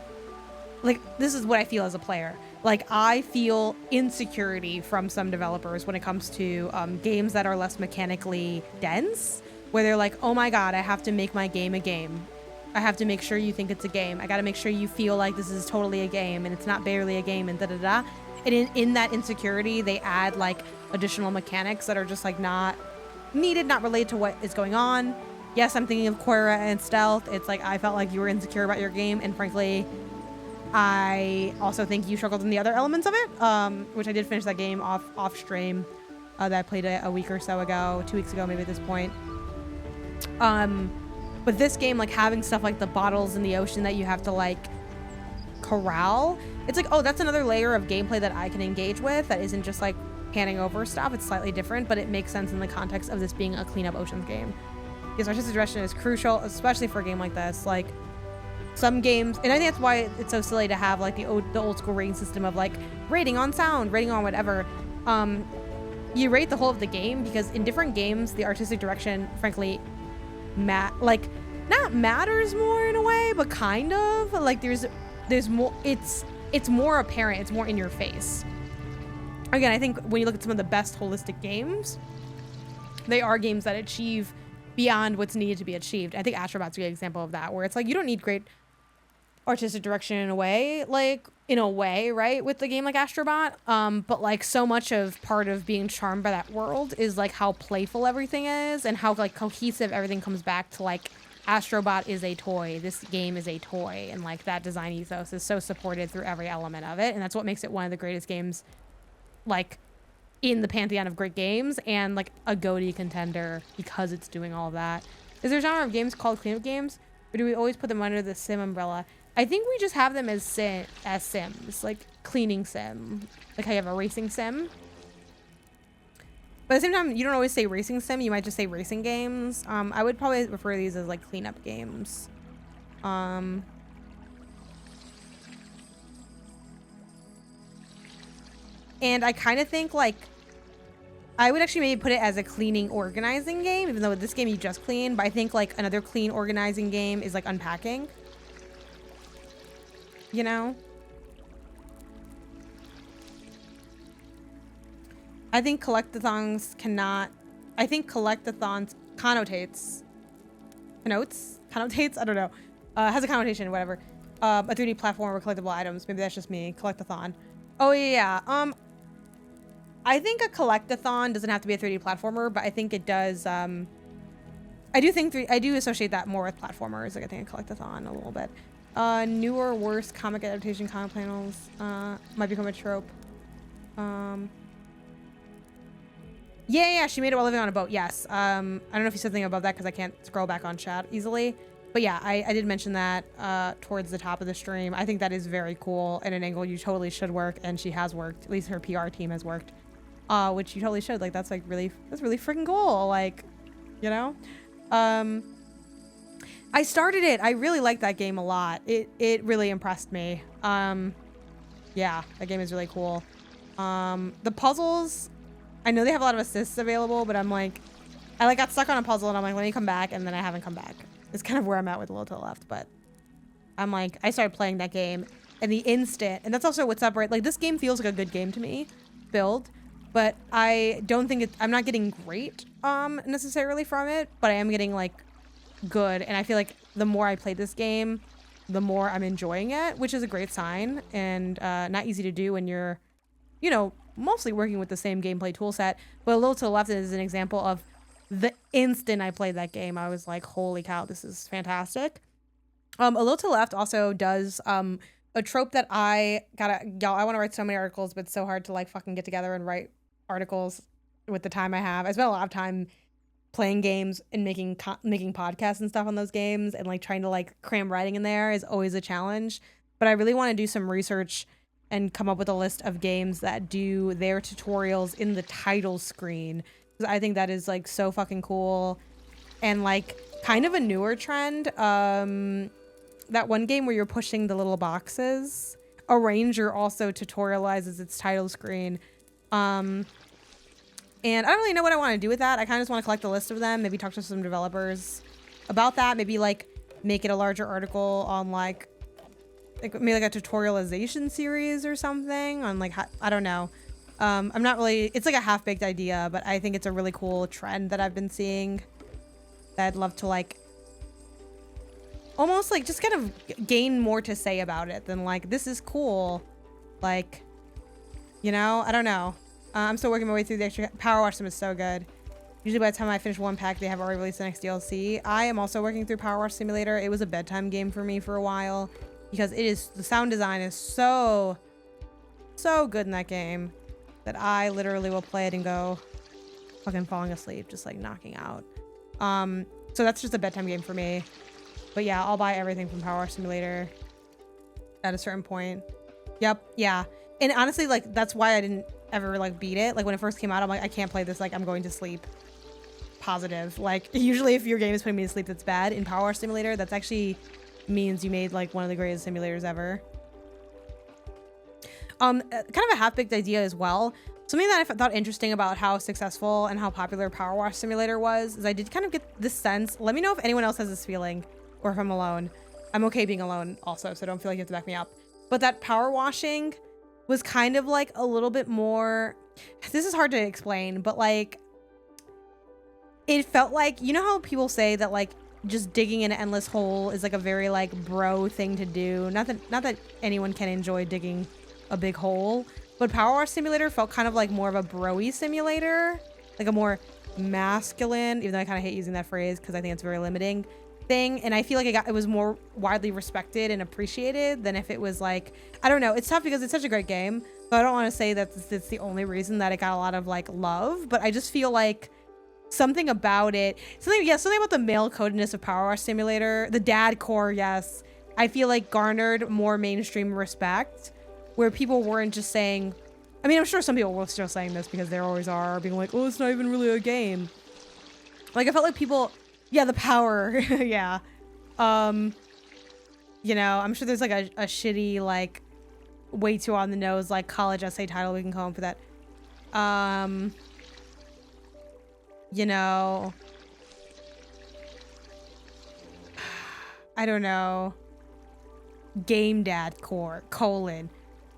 like, this is what I feel as a player. Like, I feel insecurity from some developers when it comes to games that are less mechanically dense, where they're like, oh my God, I have to make my game a game. I have to make sure you think it's a game. I got to make sure you feel like this is totally a game and it's not barely a game and da-da-da. And in that insecurity, they add like additional mechanics that are just like not needed, not related to what is going on. Yes, I'm thinking of Quora and Stealth. It's like, I felt like you were insecure about your game, and frankly, I also think you struggled in the other elements of it, which I did finish that game off stream that I played a week or so ago, 2 weeks ago maybe at this point. But this game, like having stuff like the bottles in the ocean that you have to like corral, it's like, oh, that's another layer of gameplay that I can engage with that isn't just like panning over stuff. It's slightly different, but it makes sense in the context of this being a cleanup oceans game. Yes, artistic direction is crucial, especially for a game like this. Like, some games, and I think that's why it's so silly to have like the old school rating system of like rating on sound, rating on whatever. You rate the whole of the game, because in different games the artistic direction, frankly, not matters more in a way, but kind of like there's more. It's more apparent. It's more in your face. Again, I think when you look at some of the best holistic games, they are games that achieve beyond what's needed to be achieved. I think Astrobot's a good example of that, where it's like, you don't need great artistic direction in a way, right, with the game like Astrobot, but like so much of part of being charmed by that world is like how playful everything is and how like cohesive everything comes back to. Like, Astrobot is a toy, this game is a toy, and like that design ethos is so supported through every element of it, and that's what makes it one of the greatest games, like in the pantheon of great games, and like a GOTY contender because it's doing all of that. Is there a genre of games called cleanup games, or do we always put them under the sim umbrella? I think we just have them as sims, like cleaning sim, like how you have a racing sim. But at the same time, you don't always say racing sim, you might just say racing games. I would probably refer to these as like cleanup games. And I kind of think like, I would actually maybe put it as a cleaning organizing game, even though with this game you just clean, but I think like another clean organizing game is like unpacking. You know? I think collectathons connotates, I don't know, has a connotation, whatever, a 3D platform or collectible items. Maybe that's just me. Collectathon. Oh yeah, I think a collectathon doesn't have to be a 3D platformer, but I think it does, I do associate that more with platformers. Like, I think a collectathon a little bit. Newer, worse comic adaptation comic panels, might become a trope. Yeah, she made it while living on a boat. Yes. I don't know if you said something about that because I can't scroll back on chat easily. But yeah, I did mention that towards the top of the stream. I think that is very cool and an angle you totally should work, and she has worked. At least her PR team has worked, which you totally should. Like, that's really freaking cool. Like, you know. I started it. I really liked that game a lot. It really impressed me. Yeah, that game is really cool. The puzzles, I know they have a lot of assists available, but I'm like, I like got stuck on a puzzle and I'm like, let me come back, and then I haven't come back. It's kind of where I'm at with a little to the left, but I'm like, I started playing that game and the instant, and that's also what separates, like, this game feels like a good game to me, build, but I don't think I'm not getting great necessarily from it, but I am getting like good, and I feel like the more I play this game, the more I'm enjoying it, which is a great sign, and not easy to do when you're, you know, mostly working with the same gameplay tool set. But a little to the left is an example of the instant I played that game, I was like, holy cow, this is fantastic. A little to the left also does a a trope that y'all, I want to write so many articles, but it's so hard to like fucking get together and write articles with the time I have. I spend a lot of time playing games and making podcasts and stuff on those games, and like trying to like cram writing in there is always a challenge. But I really want to do some research and come up with a list of games that do their tutorials in the title screen, because I think that is like so fucking cool and like kind of a newer trend. That one game where you're pushing the little boxes, a ranger also tutorializes its title screen. And I don't really know what I want to do with that. I kind of just want to collect a list of them, maybe talk to some developers about that, maybe like make it a larger article on like maybe like a tutorialization series or something on like, I don't know. I'm not really, it's like a half-baked idea, but I think it's a really cool trend that I've been seeing that I'd love to like almost like just kind of gain more to say about it than like, this is cool. Like, you know, I don't know. I'm still working my way through the extra. Power Wash Sim is so good. Usually by the time I finish one pack, they have already released the next DLC. I am also working through Power Wash Simulator. It was a bedtime game for me for a while because it is, the sound design is so good in that game that I literally will play it and go fucking falling asleep, just like knocking out. So that's just a bedtime game for me. But yeah, I'll buy everything from Power Wash Simulator at a certain point. Yep, yeah. And honestly, like, that's why I didn't ever, like, beat it. Like, when it first came out, I'm like, I can't play this. Like, I'm going to sleep. Positive. Like, usually if your game is putting me to sleep that's bad, in Power Wash Simulator, that's actually means you made, like, one of the greatest simulators ever. Kind of a half-baked idea as well. Something that I thought interesting about how successful and how popular Power Wash Simulator was is I did kind of get this sense. Let me know if anyone else has this feeling or if I'm alone. I'm okay being alone also, so don't feel like you have to back me up. But that power washing was kind of like a little bit more, this is hard to explain, but like it felt like, you know how people say that like just digging an endless hole is like a very like bro thing to do. Not that anyone can enjoy digging a big hole, but Power Wash Simulator felt kind of like more of a bro-y simulator, like a more masculine, even though I kind of hate using that phrase because I think it's very limiting thing. And I feel like it was more widely respected and appreciated than if it was like, I don't know, it's tough because it's such a great game, so I don't want to say that it's the only reason that it got a lot of like love, but I just feel like something about it, something about the male codedness of Power Wash Simulator, the dad core, yes, I feel like garnered more mainstream respect, where people weren't just saying, I mean, I'm sure some people were still saying this because there always are, being like, oh, it's not even really a game. Like, I felt like people, yeah, the power, yeah. You know, I'm sure there's like a shitty, like, way too on the nose, like, college essay title we can call them for that. You know, I don't know. Game Dad Core,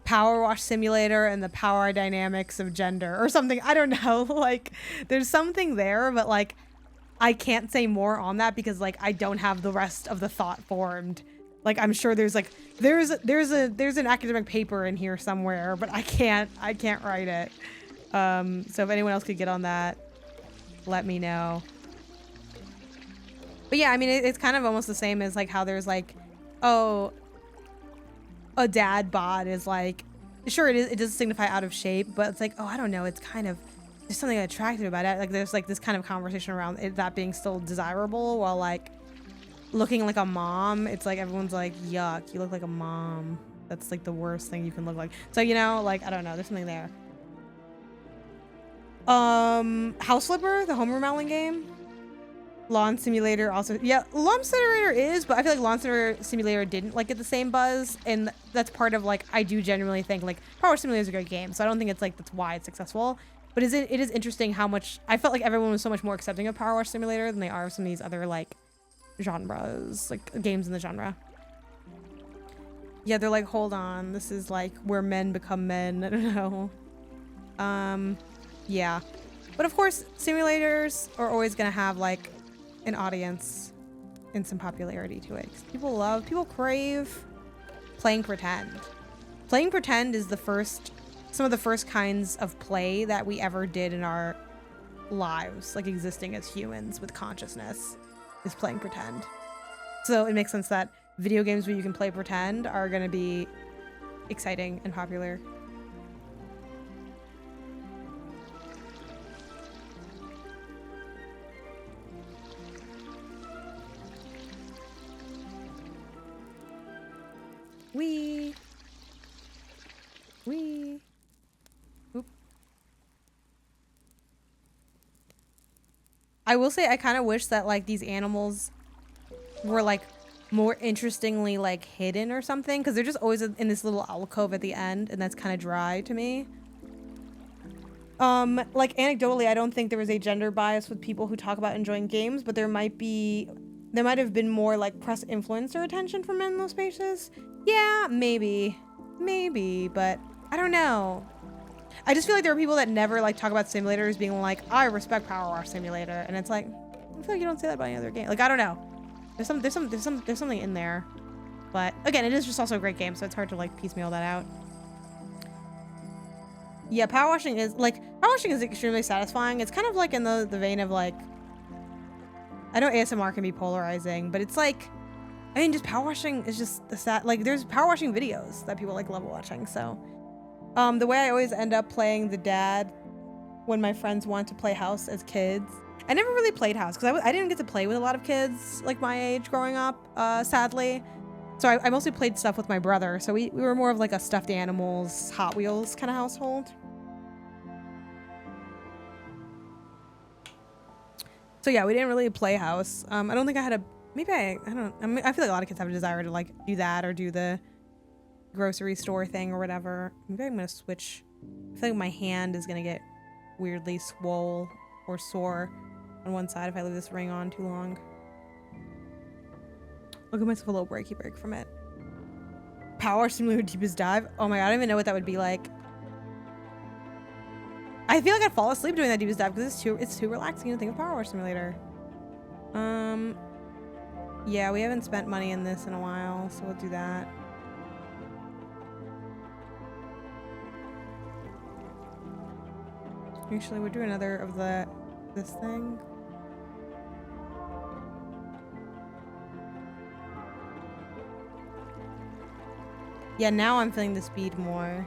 Power Wash Simulator and the power dynamics of gender or something. I don't know. Like, there's something there, but like, I can't say more on that because like, I don't have the rest of the thought formed. Like, I'm sure there's like, there's an academic paper in here somewhere, but I can't write it. So if anyone else could get on that, let me know. But yeah, I mean, it's kind of almost the same as like how there's like, oh, a dad bod is like, sure, it does signify out of shape, but it's like, oh, I don't know, it's kind of, there's something attractive about it. Like there's like this kind of conversation around it, that being still desirable while like looking like a mom. It's like everyone's like, yuck, you look like a mom. That's like the worst thing you can look like. So, you know, like, I don't know, there's something there. House Flipper, the home remodeling game. Lawn Simulator also, yeah, Lawn Simulator is, but I feel like Lawn Simulator didn't like get the same buzz, and that's part of like, I do genuinely think like Power Simulator is a great game, so I don't think it's like that's why it's successful. But it is interesting how much I felt like everyone was so much more accepting of Power Wash Simulator than they are of some of these other like genres, like games in the genre. Yeah, they're like, hold on, this is like where men become men. I don't know. Yeah, but of course simulators are always gonna have like an audience and some popularity to it. People crave playing pretend. Playing pretend is some of the first kinds of play that we ever did in our lives, like existing as humans with consciousness, is playing pretend. So it makes sense that video games where you can play pretend are going to be exciting and popular. Wee. Oop. I will say I kind of wish that like these animals were like more interestingly like hidden or something, because they're just always in this little alcove at the end, and that's kind of dry to me. Like anecdotally, I don't think there was a gender bias with people who talk about enjoying games, but there might have been more like press influencer attention from men in those spaces. Yeah, maybe, but I don't know. I just feel like there are people that never like talk about simulators being like, I respect Power Wash Simulator, and it's like, I feel like you don't say that about any other game. Like, I don't know. There's something in there, but again, it is just also a great game, so it's hard to like piecemeal that out. Yeah, power washing is extremely satisfying. It's kind of like in the vein of like, I know ASMR can be polarizing, but it's like, I mean, just power washing is just like there's power washing videos that people like love watching. So, the way I always end up playing the dad when my friends want to play house as kids. I never really played house because I didn't get to play with a lot of kids like my age growing up, sadly. So I mostly played stuff with my brother. So we were more of like a stuffed animals, Hot Wheels kind of household. So yeah, we didn't really play house. I don't think I had I don't. I mean, I feel like a lot of kids have a desire to like do that or do the grocery store thing or whatever. Maybe I'm gonna switch. I feel like my hand is gonna get weirdly swole or sore on one side if I leave this ring on too long. I'll give myself a little break from it. Power Simulator Deepest Dive. Oh my god, I don't even know what that would be like. I feel like I'd fall asleep doing that Deepest Dive because it's too relaxing to think of Power Wash Simulator. Yeah, we haven't spent money in this in a while, so we'll do that. Actually, we'll do another of this thing. Yeah, now I'm feeling the speed more.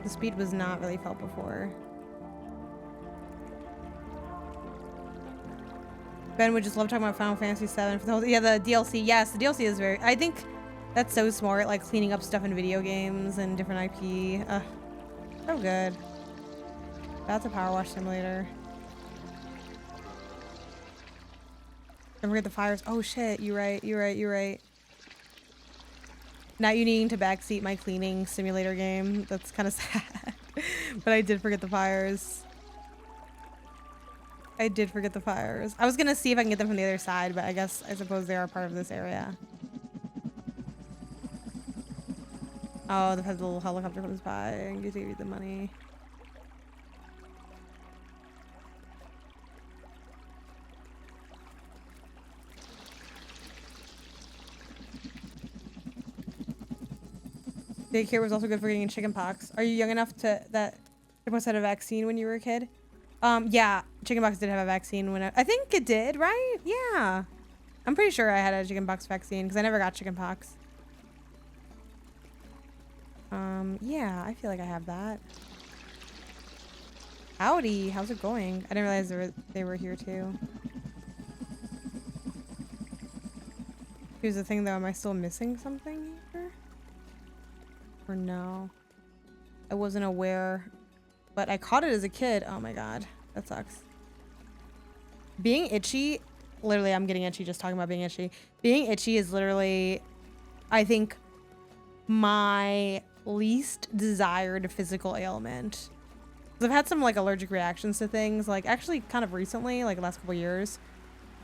The speed was not really felt before. Ben would just love talking about Final Fantasy VII for the whole, yeah, the DLC. Yes, the DLC is very, I think that's so smart, like cleaning up stuff in video games and different IP. So good. That's a Power Wash Simulator. Don't forget the fires. Oh shit, you're right. Not you needing to backseat my cleaning simulator game. That's kind of sad. But I did forget the fires. I was gonna see if I can get them from the other side, but I suppose they are part of this area. Oh, the little helicopter comes by and gives you the money. Daycare was also good for getting chickenpox. Are you young enough that chickenpox had a vaccine when you were a kid? Yeah, chickenpox did have a vaccine when I think it did, right? Yeah. I'm pretty sure I had a chickenpox vaccine because I never got chickenpox. Yeah, I feel like I have that. Howdy, how's it going? I didn't realize they were here too. Here's the thing though, am I still missing something here? Or no? I wasn't aware, but I caught it as a kid. Oh my god, that sucks. Being itchy, literally I'm getting itchy just talking about being itchy. Being itchy is literally, I think, my least desired physical ailment. 'Cause I've had some like allergic reactions to things, like actually kind of recently, like the last couple years.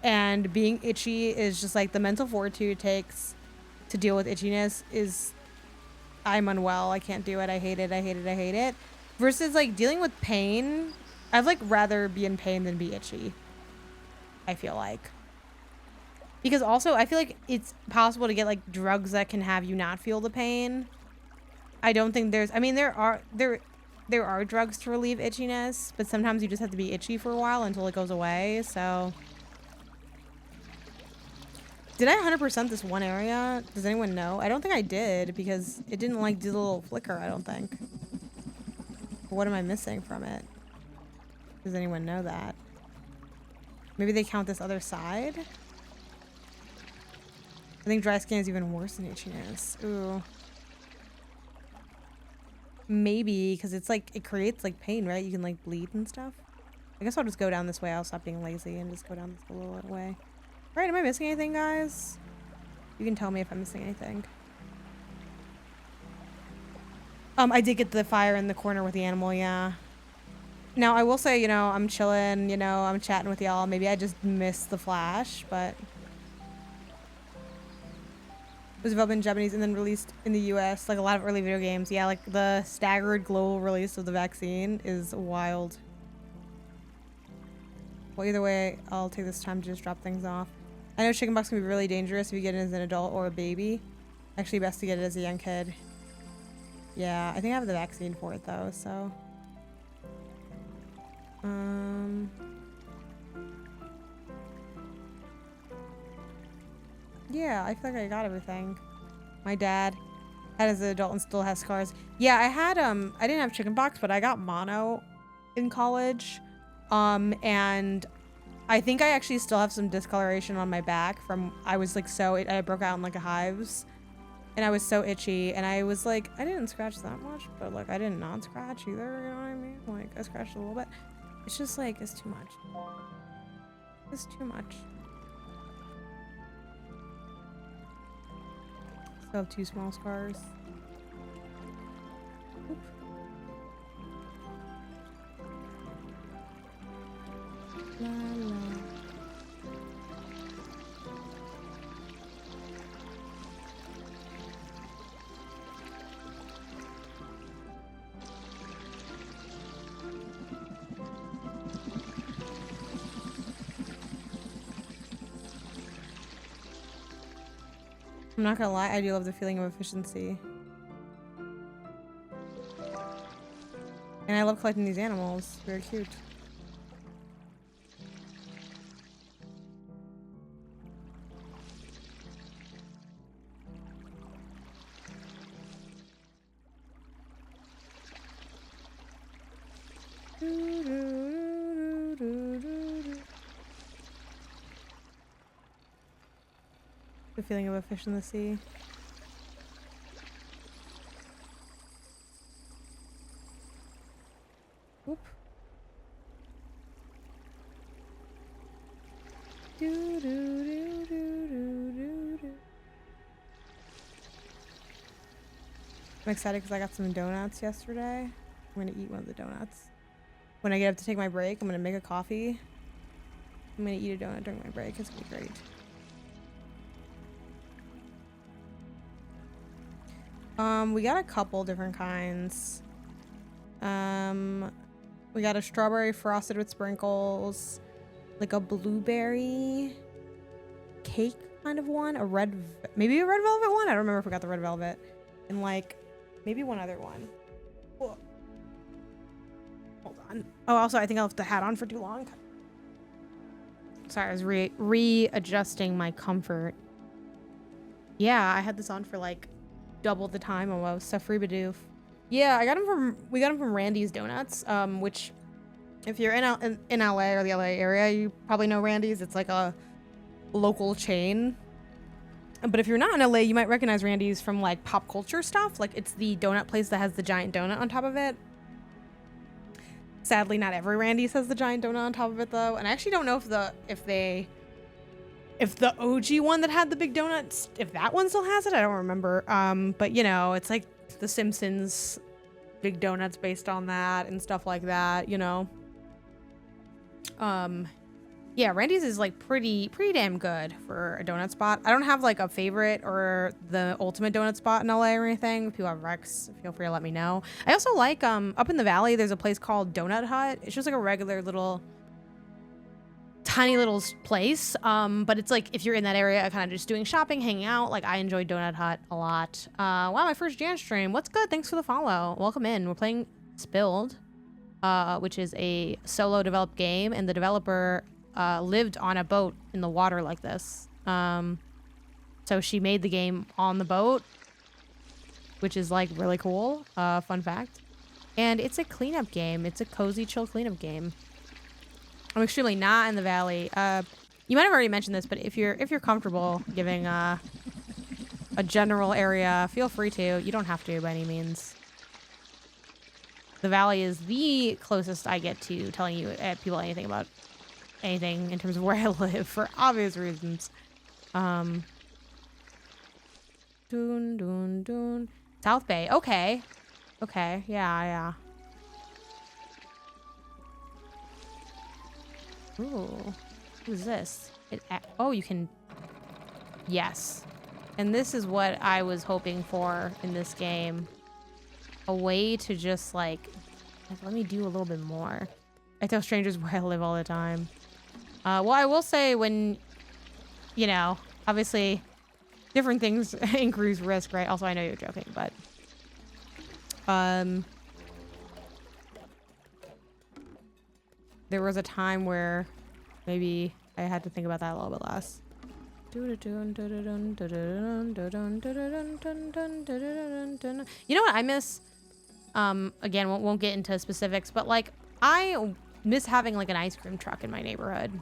And being itchy is just like the mental fortitude it takes to deal with itchiness is, I'm unwell. I can't do it. I hate it. Versus like dealing with pain, I'd like rather be in pain than be itchy. I feel like. Because also I feel like it's possible to get like drugs that can have you not feel the pain. I don't think I mean there are drugs to relieve itchiness, but sometimes you just have to be itchy for a while until it goes away. So Did I 100% this one area? Does anyone know? I don't think I did because it didn't like do the little flicker, I don't think. What am I missing from it? Does anyone know that? Maybe they count this other side? I think dry skin is even worse than itchiness. Ooh. Maybe, because it's like, it creates like pain, right? You can like bleed and stuff. I guess I'll just go down this way. I'll stop being lazy and just go down this little way. Right, am I missing anything, guys? You can tell me if I'm missing anything. I did get the fire in the corner with the animal, yeah. Now, I will say, you know, I'm chilling, you know, I'm chatting with y'all. Maybe I just missed the flash, but... It was developed in Japanese and then released in the US, like a lot of early video games. Yeah, like the staggered global release of the vaccine is wild. Well, either way, I'll take this time to just drop things off. I know chickenpox can be really dangerous if you get it as an adult or a baby. Actually, best to get it as a young kid. Yeah, I think I have the vaccine for it though, so... Yeah, I feel like I got everything. My dad had as an adult and still has scars. Yeah, I had, I didn't have chickenpox, but I got mono in college. And I think I actually still have some discoloration on my back from, I was like I broke out in like a hives. And I was so itchy, and I was like, I didn't scratch that much, but like I did not scratch either, you know what I mean? Like I scratched a little bit. It's just like, it's too much. It's too much. Still have 2 small scars. Oop. La, la. I'm not gonna lie, I do love the feeling of efficiency. And I love collecting these animals. Very cute. The feeling of a fish in the sea. Whoop. I'm excited because I got some donuts yesterday. I'm gonna eat one of the donuts. When I get up to take my break, I'm gonna make a coffee. I'm gonna eat a donut during my break. It's gonna be great. We got a couple different kinds. We got a strawberry frosted with sprinkles, like a blueberry cake kind of one, maybe a red velvet one. I don't remember if we got the red velvet, and like maybe one other one. Whoa. Hold on. Oh, also I think I left the hat on for too long. Sorry, I was readjusting my comfort. Yeah, I had this on for like double the time almost. Safri-badoof. Yeah, we got them from Randy's Donuts, which if you're in LA or the LA area, you probably know Randy's. It's like a local chain. But if you're not in LA, you might recognize Randy's from like pop culture stuff. Like it's the donut place that has the giant donut on top of it. Sadly, not every Randy's has the giant donut on top of it though. And I actually don't know if the OG one that had the big donuts, if that one still has it, I don't remember. But you know, it's like The Simpsons big donuts based on that and stuff like that, you know. Yeah, Randy's is like pretty damn good for a donut spot. I don't have like a favorite or the ultimate donut spot in LA or anything. If you have Rex, feel free to let me know. I also like up in the valley, there's a place called Donut Hut. It's just like a regular little tiny little place, but it's like if you're in that area kind of just doing shopping, hanging out, like I enjoy Donut Hut a lot. Wow, my first Jan stream. What's good? Thanks for the follow. Welcome in. We're playing Spilled, which is a solo developed game, and the developer lived on a boat in the water like this. So she made the game on the boat, which is like really cool. Fun fact. And it's a cleanup game. It's a cozy, chill cleanup game. I'm extremely not in the valley. You might have already mentioned this, but if you're comfortable giving a general area, feel free to. You don't have to by any means. The valley is the closest I get to telling you people anything about anything in terms of where I live for obvious reasons. Dun, dun, dun. South Bay. Okay. Okay. Yeah. Ooh. Who's this? Oh, you can... Yes. And this is what I was hoping for in this game. A way to just, like, let me do a little bit more. I tell strangers where I live all the time. Well, I will say when, you know, obviously different things increase risk, right? Also, I know you're joking, but... There was a time where maybe I had to think about that a little bit less. You know what I miss? Again, won't get into specifics, but like I miss having like an ice cream truck in my neighborhood.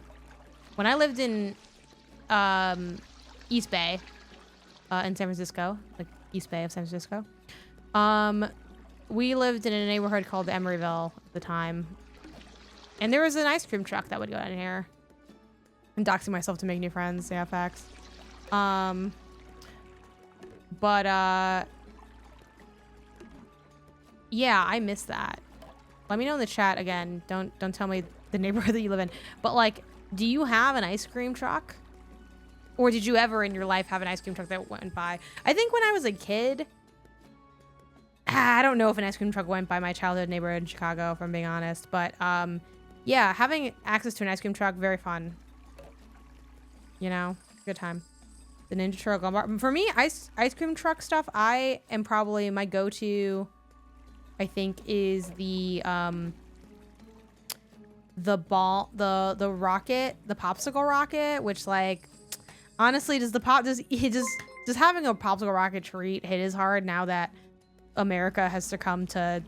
When I lived in East Bay in San Francisco, like East Bay of San Francisco, we lived in a neighborhood called Emeryville at the time. And there was an ice cream truck that would go in here. I'm doxing myself to make new friends. Yeah, facts. Yeah, I miss that. Let me know in the chat again. Don't tell me the neighborhood that you live in. But like, do you have an ice cream truck? Or did you ever in your life have an ice cream truck that went by? I think when I was a kid, I don't know if an ice cream truck went by my childhood neighborhood in Chicago, if I'm being honest. But yeah, having access to an ice cream truck, very fun. You know, good time. The Ninja Turtle bar. For me, ice cream truck stuff, I am probably my go-to, I think, is the rocket, the popsicle rocket, which like honestly does having a popsicle rocket treat hit as hard now that America has succumbed to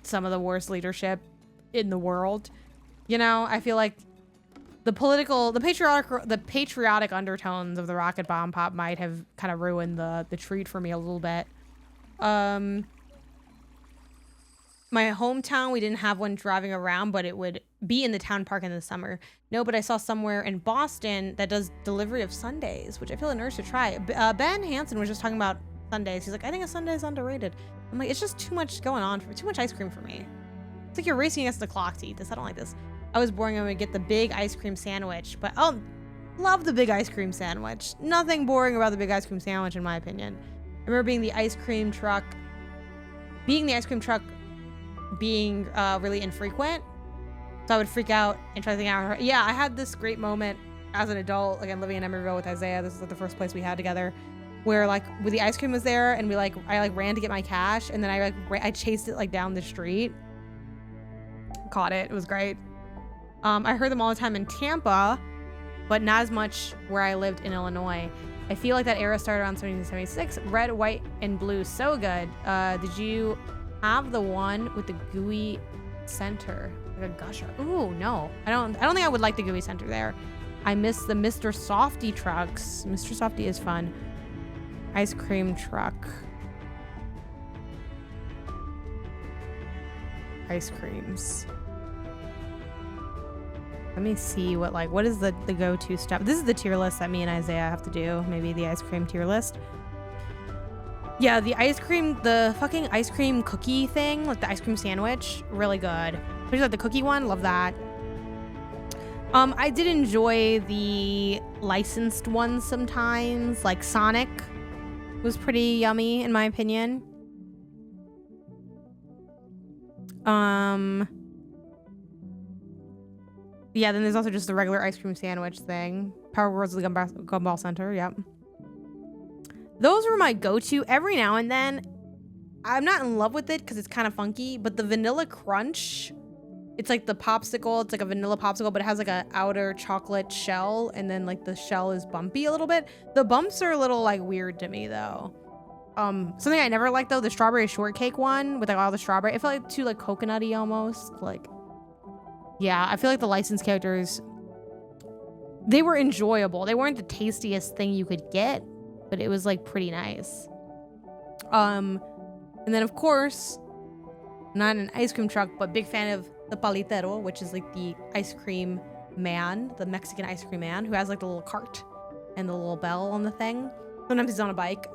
some of the worst leadership in the world. You know, I feel like the patriotic undertones of the rocket bomb pop might have kind of ruined the treat for me a little bit. My hometown, we didn't have one driving around, but it would be in the town park in the summer. No, but I saw somewhere in Boston that does delivery of sundaes, which I feel an urge to try. Ben Hansen was just talking about sundaes. He's like, I think a sundae is underrated. I'm like, it's just too much going on too much ice cream for me. It's like you're racing against the clock to eat this. I don't like this. I was boring. I would get the big ice cream sandwich, but oh, love the big ice cream sandwich. Nothing boring about the big ice cream sandwich, in my opinion. I remember being the ice cream truck being really infrequent. So I would freak out and try to think out. Yeah, I had this great moment as an adult, again, living in Emeryville with Isaiah. This is like the first place we had together, where like when the ice cream was there and I ran to get my cash, and then I chased it like down the street. Caught it. It was great. I heard them all the time in Tampa, but not as much where I lived in Illinois. I feel like that era started around 1776. Red, white, and blue. So good. Did you have the one with the gooey center? Like a gusher. Ooh, no. I don't think I would like the gooey center there. I miss the Mr. Softy trucks. Mr. Softy is fun. Ice cream truck. Ice creams. Let me see what is the go-to stuff. This is the tier list that me and Isaiah have to do. Maybe the ice cream tier list. Yeah, the fucking ice cream cookie thing, like the ice cream sandwich, really good. Especially like the cookie one, love that. I did enjoy the licensed ones sometimes, like Sonic was pretty yummy in my opinion. Yeah, then there's also just the regular ice cream sandwich thing. Power World's the Gumball Center, yep. Those were my go-to. Every now and then, I'm not in love with it because it's kind of funky, but the Vanilla Crunch It's like the popsicle. It's like a vanilla popsicle, but it has like a outer chocolate shell, and then like the shell is bumpy a little bit. The bumps are a little like weird to me though. Something I never liked though, the strawberry shortcake one with like all the strawberry. It felt like too like coconutty almost. Like, yeah, I feel like the licensed characters, they were enjoyable. They weren't the tastiest thing you could get, but it was like pretty nice. And then of course, not an ice cream truck, but big fan of the palitero, which is like the ice cream man, the Mexican ice cream man who has like the little cart and the little bell on the thing. Sometimes he's on a bike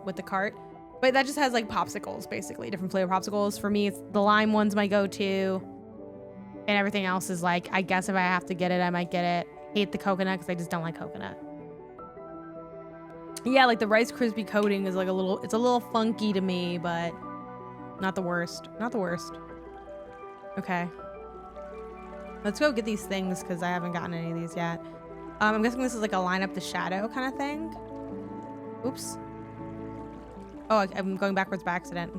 with the cart, but that just has like popsicles, basically different flavor popsicles. For me, it's the lime one's my go-to, and everything else is like, I guess if I have to get it, I might get it. Hate the coconut because I just don't like coconut. Yeah, like the Rice Krispie coating is like it's a little funky to me, but not the worst. Not the worst. Okay. Let's go get these things because I haven't gotten any of these yet. I'm guessing this is like a line up the shadow kind of thing. Oops. Oh, I'm going backwards by accident.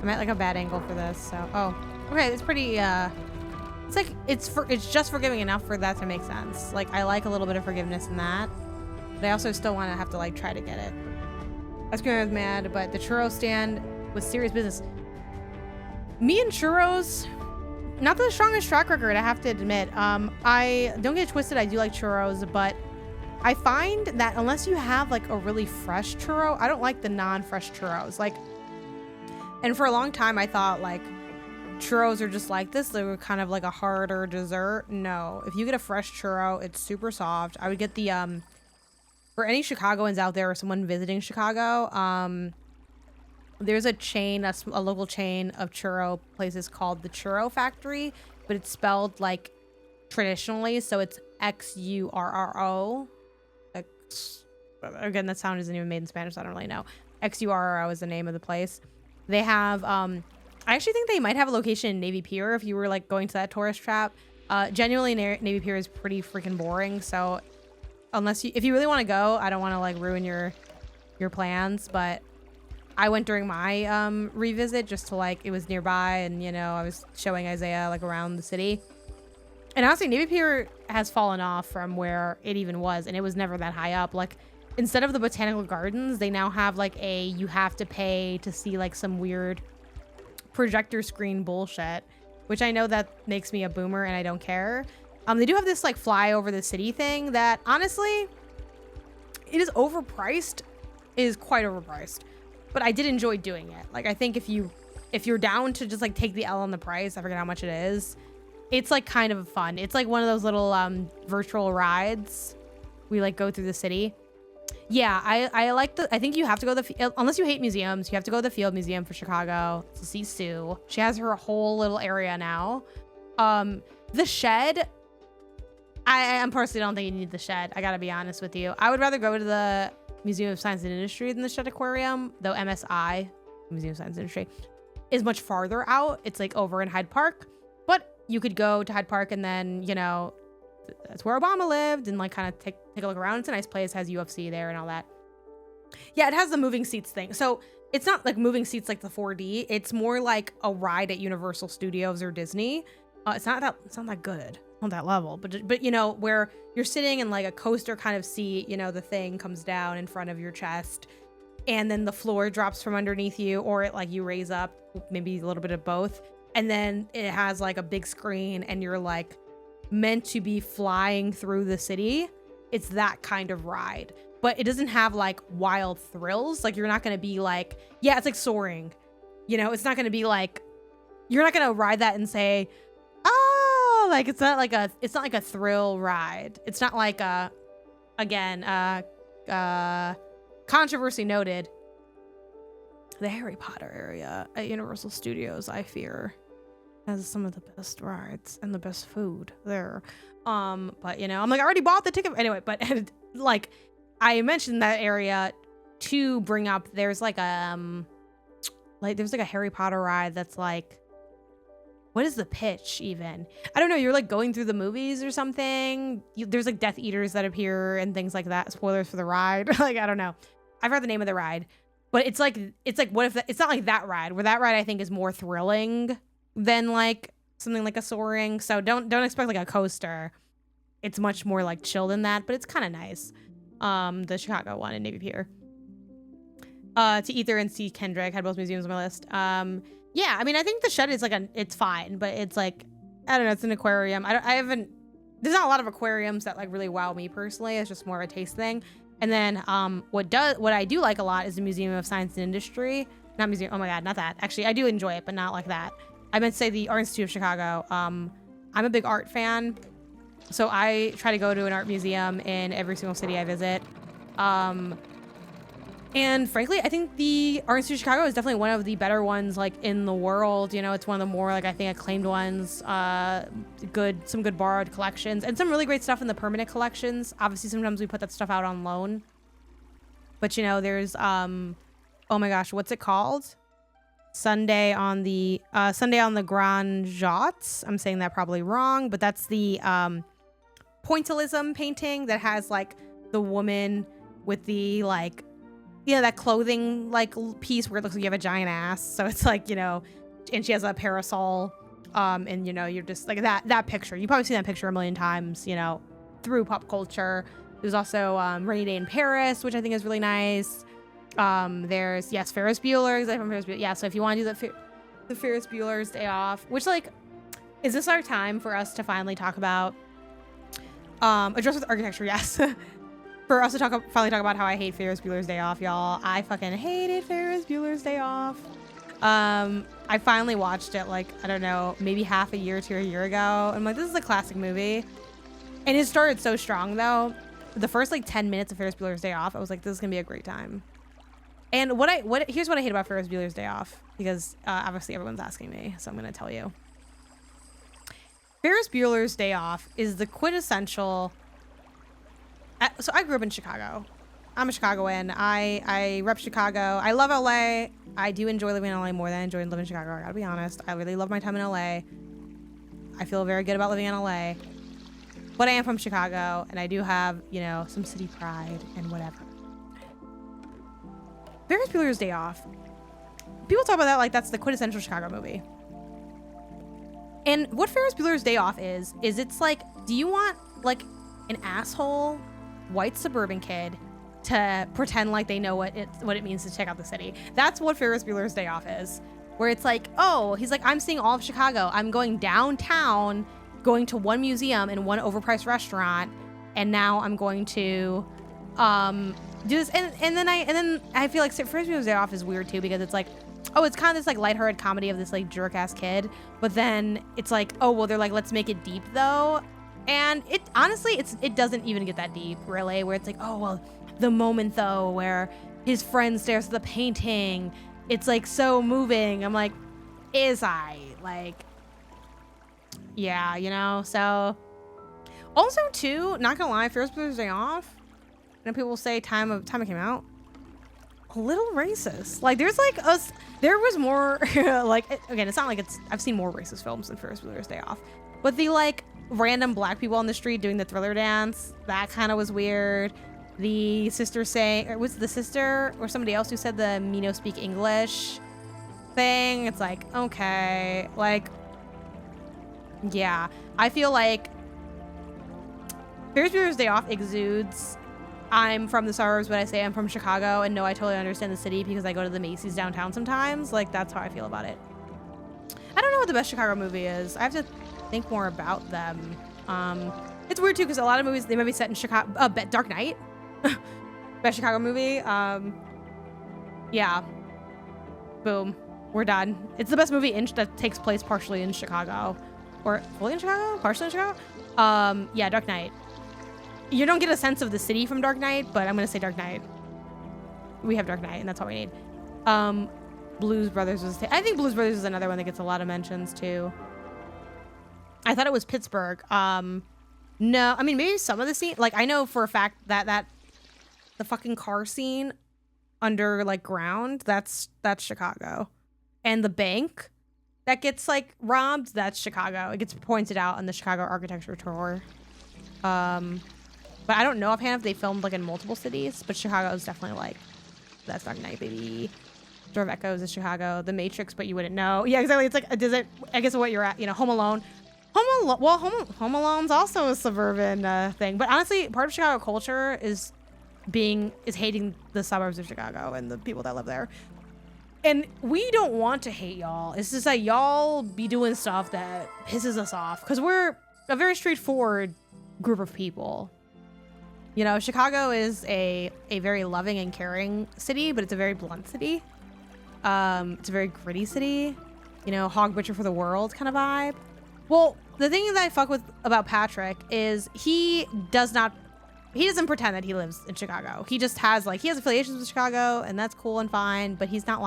I'm at like a bad angle for this, so okay, it's pretty it's like it's just forgiving enough for that to make sense. Like I like a little bit of forgiveness in that, but I also still want to have to like try to get it. Ice cream was mad, but the churro stand was serious business. Me and churros, not the strongest track record, I have to admit. I don't get it twisted, I do like churros, but I find that unless you have like a really fresh churro, I don't like the non-fresh churros. Like, and for a long time, I thought like churros are just like this. They were kind of like a harder dessert. No, if you get a fresh churro, it's super soft. I would get the, for any Chicagoans out there or someone visiting Chicago, there's a chain, a local chain of churro places called the Churro Factory, but it's spelled like traditionally. So it's Xurro. Again, that sound isn't even made in Spanish, so I don't really know. Xurro is the name of the place. They have, I actually think they might have a location in Navy Pier if you were like going to that tourist trap. Genuinely, Navy Pier is pretty freaking boring. So if you really want to go, I don't want to like ruin your plans, but I went during my revisit just to like, it was nearby, and you know, I was showing Isaiah like around the city. And honestly, Navy Pier has fallen off from where it even was, and it was never that high up. Like, instead of the botanical gardens, they now have like you have to pay to see like some weird projector screen bullshit, which I know that makes me a boomer and I don't care. They do have this like fly over the city thing that honestly, it is overpriced. It is quite overpriced, but I did enjoy doing it. Like, I think if you're down to just like take the L on the price, I forget how much it is. It's like kind of fun. It's like one of those little virtual rides. We like go through the city. Yeah, I like I think you have to go unless you hate museums, you have to go to the Field Museum for Chicago to see Sue. She has her whole little area now. The shed, I personally don't think you need the shed. I gotta be honest with you. I would rather go to the Museum of Science and Industry than the Shed Aquarium, though MSI, Museum of Science and Industry, is much farther out. It's like over in Hyde Park, but you could go to Hyde Park and then, you know, that's where Obama lived, and like kind of take a look around. It's a nice place, has UFC there and all that. Yeah, it has the moving seats thing. So it's not like moving seats like the 4D. It's more like a ride at Universal Studios or Disney. It's not that good on that level, but you know, where you're sitting in like a coaster kind of seat, you know, the thing comes down in front of your chest and then the floor drops from underneath you, or it like you raise up, maybe a little bit of both. And then it has like a big screen and you're like meant to be flying through the city. It's that kind of ride, but it doesn't have like wild thrills. Like, you're not going to be like, yeah, it's like soaring, you know, it's not going to be like, you're not going to ride that and say, oh, like, it's not like a thrill ride. It's not like controversy noted, the Harry Potter area at Universal Studios, I fear, has some of the best rides and the best food there. But you know, I'm like, I already bought the ticket anyway, but like, I mentioned that area to bring up, there's like like there's like a Harry Potter ride that's like, what is the pitch even? I don't know. You're like going through the movies or something. There's like Death Eaters that appear and things like that. Spoilers for the ride. Like, I don't know. I forgot the name of the ride, but it's like what if it's not like that ride, where that ride I think is more thrilling than like something like a soaring. So don't expect like a coaster. It's much more like chill than that, but it's kind of nice. The Chicago one in Navy Pier. To Ether and see Kendrick had both museums on my list. Yeah, I mean, I think the shed is like it's fine, but it's like, I don't know, it's an aquarium. There's not a lot of aquariums that like really wow me personally. It's just more of a taste thing. And then what I do like a lot is the Museum of Science and Industry. Not museum, oh my God, not that. Actually, I do enjoy it, but not like that. I meant to say the Art Institute of Chicago. I'm a big art fan, so I try to go to an art museum in every single city I visit. And frankly, I think the Art Institute of Chicago is definitely one of the better ones like in the world. You know, it's one of the more like I think acclaimed ones. Some good borrowed collections and some really great stuff in the permanent collections. Obviously, sometimes we put that stuff out on loan. But you know, there's oh my gosh, what's it called? Sunday on the Grand Jattes. I'm saying that probably wrong, but that's the pointillism painting that has like the woman with the like, yeah, that clothing like piece where it looks like you have a giant ass. So it's like, you know, and she has a parasol. And you know, you're just like that picture. You've probably seen that picture a million times, you know, through pop culture. There's also Rainy Day in Paris, which I think is really nice. There's Ferris Bueller's Day from Ferris Bueller. Yeah, so if you want to do the Ferris Bueller's Day Off, which like, is this our time for us to finally talk about Address with Architecture? Yes. For us to finally talk about how I hate Ferris Bueller's Day Off, y'all. I fucking hated Ferris Bueller's Day Off. I finally watched it like, I don't know, maybe half a year to a year ago. I'm like, this is a classic movie. And it started so strong though. The first like 10 minutes of Ferris Bueller's Day Off, I was like, this is gonna be a great time. And here's what I hate about Ferris Bueller's Day Off, because obviously everyone's asking me, so I'm gonna tell you. Ferris Bueller's Day Off is the quintessential. So I grew up in Chicago. I'm a Chicagoan. I rep Chicago. I love LA. I do enjoy living in LA more than I enjoy living in Chicago. I gotta be honest. I really love my time in LA. I feel very good about living in LA. But I am from Chicago, and I do have, you know, some city pride and whatever. Ferris Bueller's Day Off. People talk about that like that's the quintessential Chicago movie. And what Ferris Bueller's Day Off is it's like, do you want like an asshole white suburban kid to pretend like they know what it means to check out the city? That's what Ferris Bueller's Day Off is. Where it's like, oh, he's like, I'm seeing all of Chicago. I'm going downtown, going to one museum and one overpriced restaurant, and now I'm going to do this. And then I feel like Ferris Bueller's Day Off is weird too, because it's like, oh, it's kind of this like lighthearted comedy of this like jerk ass kid, but then it's like, oh well, they're like, let's make it deep though. And it honestly, it doesn't even get that deep, really, where it's like, oh, well, the moment, though, where his friend stares at the painting, it's, like, so moving. I'm like, like, yeah, you know? So, also, too, not gonna lie, Ferris Bueller's Day Off, and people say time it came out, a little racist. Like, there was more, like, again, it's not like I've seen more racist films than Ferris Bueller's Day Off, but the, like, random black people on the street doing the Thriller dance, that kind of was weird. The sister saying, or was it the sister or somebody else who said the "me no speak English" thing? It's like, okay, like, yeah, I feel like Ferris Bueller's Day Off exudes, I'm from the suburbs, but I say I'm from Chicago, and no, I totally understand the city because I go to the Macy's downtown sometimes. Like, that's how I feel about it. I don't know what the best Chicago movie is. I have to think more about them. It's weird too, because a lot of movies, they might be set in Chicago. Dark Knight, best Chicago movie. Yeah, boom, we're done. It's the best movie that takes place partially in Chicago, or fully in Chicago, partially in Chicago. Yeah, Dark Knight. You don't get a sense of the city from Dark Knight, but I'm gonna say Dark Knight. We have Dark Knight, and that's all we need. Blues Brothers was. I think Blues Brothers is another one that gets a lot of mentions too. I thought it was Pittsburgh. No, I mean, maybe some of the scene, like, I know for a fact that the fucking car scene under like ground, that's Chicago. and the bank that gets like robbed, that's Chicago. It gets pointed out on the Chicago architecture tour. But I don't know offhand if they filmed like in multiple cities, but Chicago is definitely like, that's Dark Knight, baby. Door of Echoes is Chicago. The Matrix, but you wouldn't know. Yeah, exactly. It's like, I guess what you're at, Home Alone. Home Alone's also a suburban thing. But honestly, part of Chicago culture is hating the suburbs of Chicago and the people that live there. And we don't want to hate y'all. It's just that y'all be doing stuff that pisses us off because we're a very straightforward group of people. Chicago is a very loving and caring city, but it's a very blunt city. It's a very gritty city, hog butcher for the world kind of vibe. Well, the thing that I fuck with about Patrick is he doesn't pretend that he lives in Chicago. He just has he has affiliations with Chicago, and that's cool and fine, but he's not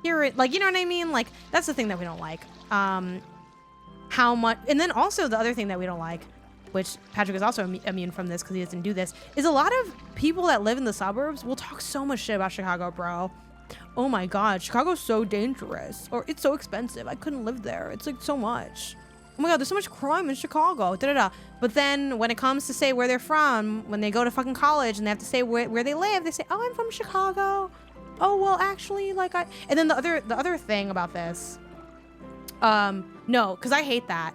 you know what I mean? That's the thing that we don't like. How much, and then also the other thing that we don't like, which Patrick is also immune from this because he doesn't do this, is a lot of people that live in the suburbs will talk so much shit about Chicago, bro. Oh my God, Chicago's so dangerous, or it's so expensive. I couldn't live there. It's so much. Oh my God, there's so much crime in Chicago. But then when it comes to say where they're from, when they go to fucking college and they have to say where they live, they say, "Oh, I'm from Chicago." Oh well, actually, And then the other thing about this, no, because I hate that.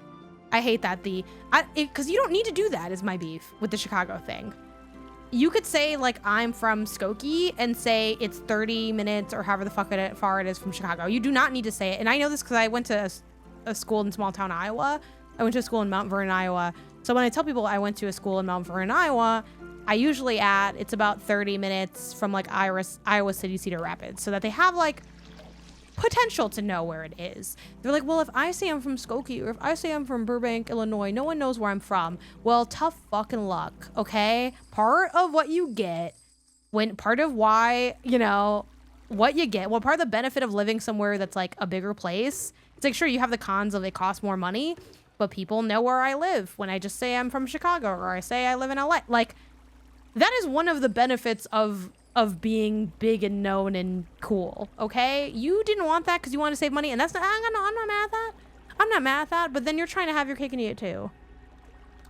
I hate that because you don't need to do that. Is my beef with the Chicago thing. You could say I'm from Skokie and say it's 30 minutes or however the fuck far it is from Chicago. You do not need to say it. And I know this because I went to a school in small town Iowa. I went to a school in Mount Vernon, Iowa. So when I tell people I went to a school in Mount Vernon, Iowa, I usually add it's about 30 minutes from Iowa City, Cedar Rapids, so that they have potential to know where it is. They're like, well, if I say I'm from Skokie or if I say I'm from Burbank, Illinois, no one knows where I'm from. Well, tough fucking luck, okay? Part of what you get, part of why, what you get, part of the benefit of living somewhere that's a bigger place, it's sure, you have the cons of it costs more money, but people know where I live when I just say I'm from Chicago or I say I live in LA. That is one of the benefits of being big and known and cool, okay? You didn't want that because you want to save money, and I'm not mad at that. I'm not mad at that, but then you're trying to have your cake and eat it too.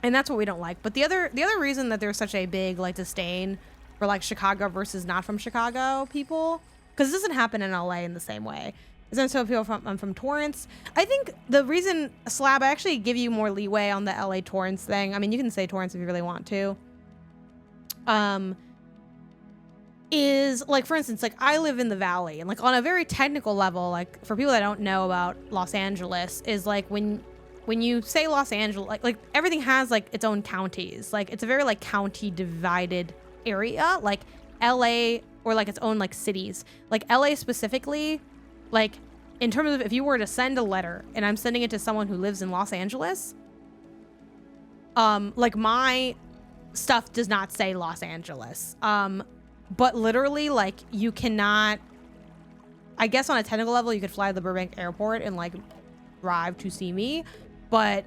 And that's what we don't like. But the other reason that there's such a big disdain for Chicago versus not from Chicago people, because this doesn't happen in LA in the same way. Is there some people I'm from Torrance? I think the reason, Slab, I actually give you more leeway on the LA Torrance thing. I mean, you can say Torrance if you really want to. Is for instance, I live in the Valley, and on a very technical level, for people that don't know about Los Angeles, is when you say Los Angeles, everything has its own counties. It's a very county divided area, LA, or its own cities. LA specifically, in terms of if you were to send a letter and I'm sending it to someone who lives in Los Angeles, my stuff does not say Los Angeles. But literally, you cannot, I guess on a technical level, you could fly to the Burbank airport and drive to see me. But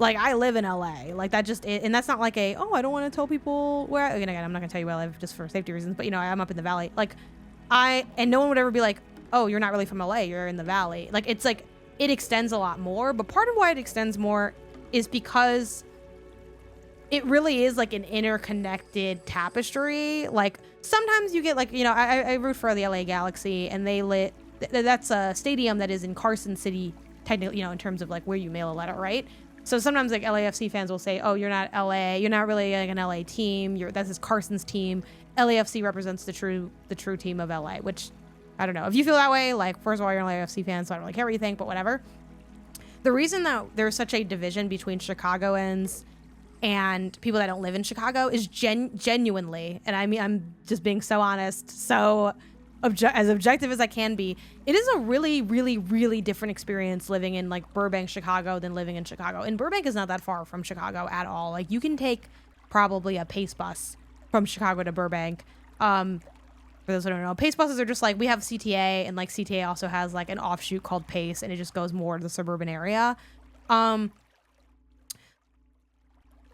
I live in LA, that just, and that's not I don't want to tell people where, again, I'm not gonna tell you where I live just for safety reasons, but I'm up in the Valley. And no one would ever be oh, you're not really from LA, you're in the Valley. It's it extends a lot more, but part of why it extends more is because it really is an interconnected tapestry. Sometimes you get I root for the LA Galaxy, and that's a stadium that is in Carson City, technically, in terms of where you mail a letter, right? So sometimes LAFC fans will say, oh, you're not LA, you're not really an LA team, that's Carson's team. LAFC represents the true team of LA, which I don't know. If you feel that way, first of all, you're an LAFC fan, so I don't really care what you think, but whatever. The reason that there's such a division between Chicagoans and people that don't live in Chicago is genuinely, and I mean, I'm just being so honest, so as objective as I can be, it is a really, really, really different experience living in Burbank, Chicago than living in Chicago. And Burbank is not that far from Chicago at all. You can take probably a Pace bus from Chicago to Burbank. For those who don't know, Pace buses are just we have CTA, and CTA also has an offshoot called Pace, and it just goes more to the suburban area.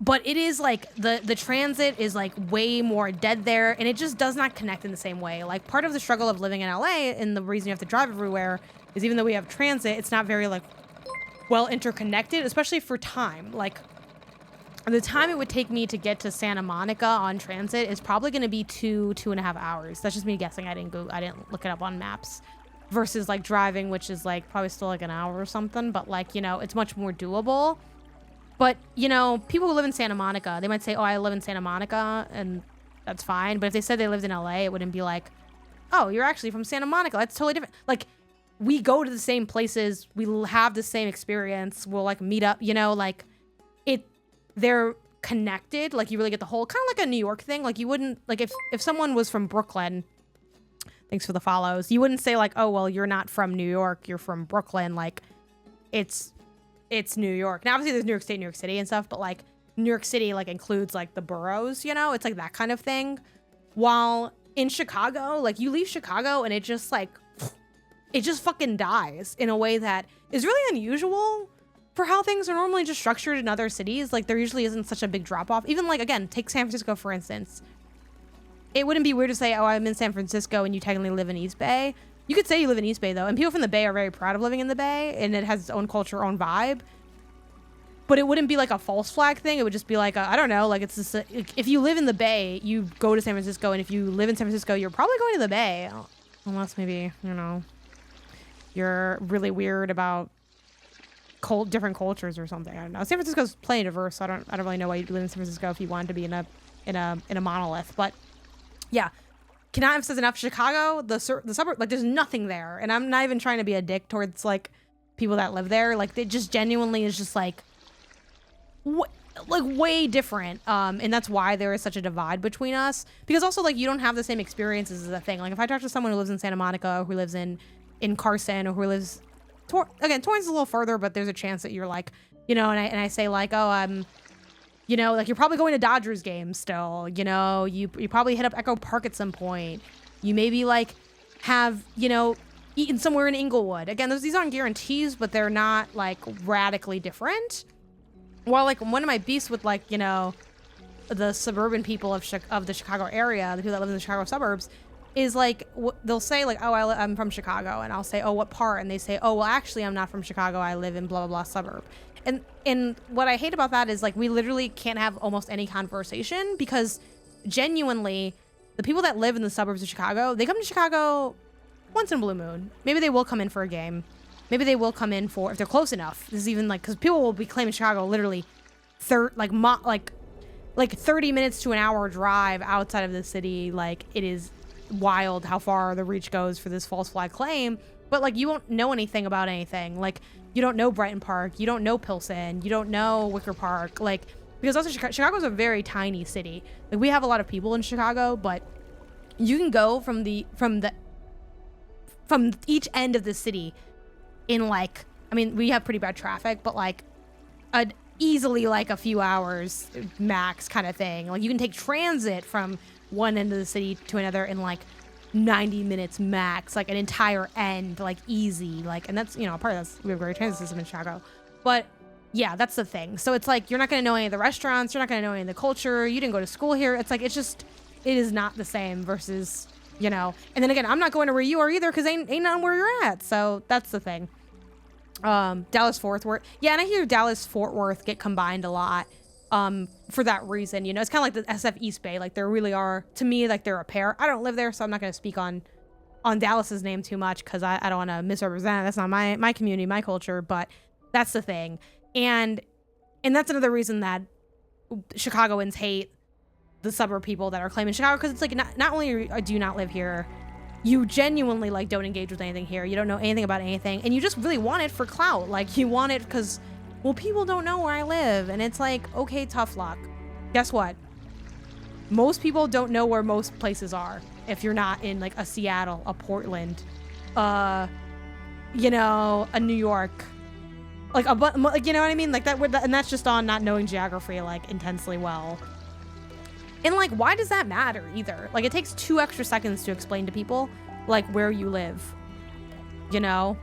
But it is the transit is way more dead there, and it just does not connect in the same way. Part of the struggle of living in LA, and the reason you have to drive everywhere, is even though we have transit, it's not very like well interconnected, especially for time. Like the time it would take me to get to Santa Monica on transit is probably going to be 2.5 hours. That's just me guessing. I didn't look it up on maps, versus like driving, which is like probably still like an hour or something, but like, you know, it's much more doable. But, you know, people who live in Santa Monica, they might say, oh, I live in Santa Monica, and that's fine. But if they said they lived in LA, it wouldn't be like, oh, you're actually from Santa Monica. That's totally different. Like, we go to the same places. We have the same experience. We'll like meet up, you know, like they're connected. Like you really get the whole, kind of like a New York thing. Like you wouldn't, like if someone was from Brooklyn, thanks for the follows, you wouldn't say like, oh, well, you're not from New York, you're from Brooklyn. Like it's New York. Now, obviously there's New York State, New York City and stuff, but like New York City like includes like the boroughs, you know, it's like that kind of thing. While in Chicago, like you leave Chicago and it just fucking dies in a way that is really unusual for how things are normally just structured in other cities. Like there usually isn't such a big drop off. Even like, again, take San Francisco, for instance. It wouldn't be weird to say, oh, I'm in San Francisco and you technically live in East Bay. You could say you live in East Bay though. And people from the Bay are very proud of living in the Bay, and it has its own culture, own vibe. But it wouldn't be like a false flag thing. It would just be like, I don't know, like it's just, if you live in the Bay, you go to San Francisco. And if you live in San Francisco, you're probably going to the Bay. Unless maybe, you know, you're really weird about different cultures or something. I don't know. San Francisco's plenty diverse, so I don't really know why you'd live in San Francisco if you wanted to be in a monolith. But yeah, cannot emphasize enough. Chicago, the suburb, like there's nothing there, and I'm not even trying to be a dick towards like people that live there. Like they just genuinely is just like way different, and that's why there is such a divide between us. Because also like you don't have the same experiences as a thing. Like if I talk to someone who lives in Santa Monica, or who lives in Carson, or who lives Torrance is a little further, but there's a chance that you're like, you know, and I say like, oh, I'm, you know, like you're probably going to Dodgers games still, you know, you probably hit up Echo Park at some point. You maybe like have, you know, eaten somewhere in Inglewood. Again, these aren't guarantees, but they're not like radically different. While like one of my beefs with like, you know, the suburban people of the Chicago area, the people that live in the Chicago suburbs, is like they'll say like, oh, I'm from Chicago, and I'll say, oh, what part? And they say, oh, well, actually, I'm not from Chicago. I live in blah blah blah suburb. And what I hate about that is like we literally can't have almost any conversation, because genuinely, the people that live in the suburbs of Chicago, they come to Chicago once in a blue moon. Maybe they will come in for a game. Maybe they will come in for, if they're close enough. This is even like, because people will be claiming Chicago literally 30 minutes to an hour drive outside of the city. Like it is wild how far the reach goes for this false flag claim. But like you won't know anything about anything. Like you don't know Brighton Park, you don't know Pilsen, you don't know Wicker Park. Like, because also Chicago's a very tiny city. Like we have a lot of people in Chicago, but you can go from each end of the city in like, I mean, we have pretty bad traffic, but like easily like a few hours max kind of thing. Like you can take transit from one end of the city to another in like 90 minutes max, like an entire end, like easy. Like, and that's, you know, part of that's, we have a great transit system in Chicago. But yeah, that's the thing. So it's like, you're not going to know any of the restaurants. You're not going to know any of the culture. You didn't go to school here. It's like, it is not the same versus, you know, and then again, I'm not going to where you are either, because ain't nothing where you're at. So that's the thing. Dallas Fort Worth. Yeah. And I hear Dallas Fort Worth get combined a lot. For that reason, you know, it's kind of like the SF East Bay. Like there really are, to me, like they're a pair. I don't live there, so I'm not going to speak on Dallas's name too much, because I don't want to misrepresent. That's not my community, my culture, but that's the thing. And that's another reason that Chicagoans hate the suburb people that are claiming Chicago, because it's like not only do you not live here, you genuinely like don't engage with anything here. You don't know anything about anything, and you just really want it for clout. Like you want it because, well, people don't know where I live, and it's like, okay, tough luck. Guess what? Most people don't know where most places are if you're not in like a Seattle, a Portland, you know, a New York, like you know what I mean? Like that, and that's just on not knowing geography like intensely well. And like, why does that matter either? Like it takes 2 extra seconds to explain to people like where you live, you know?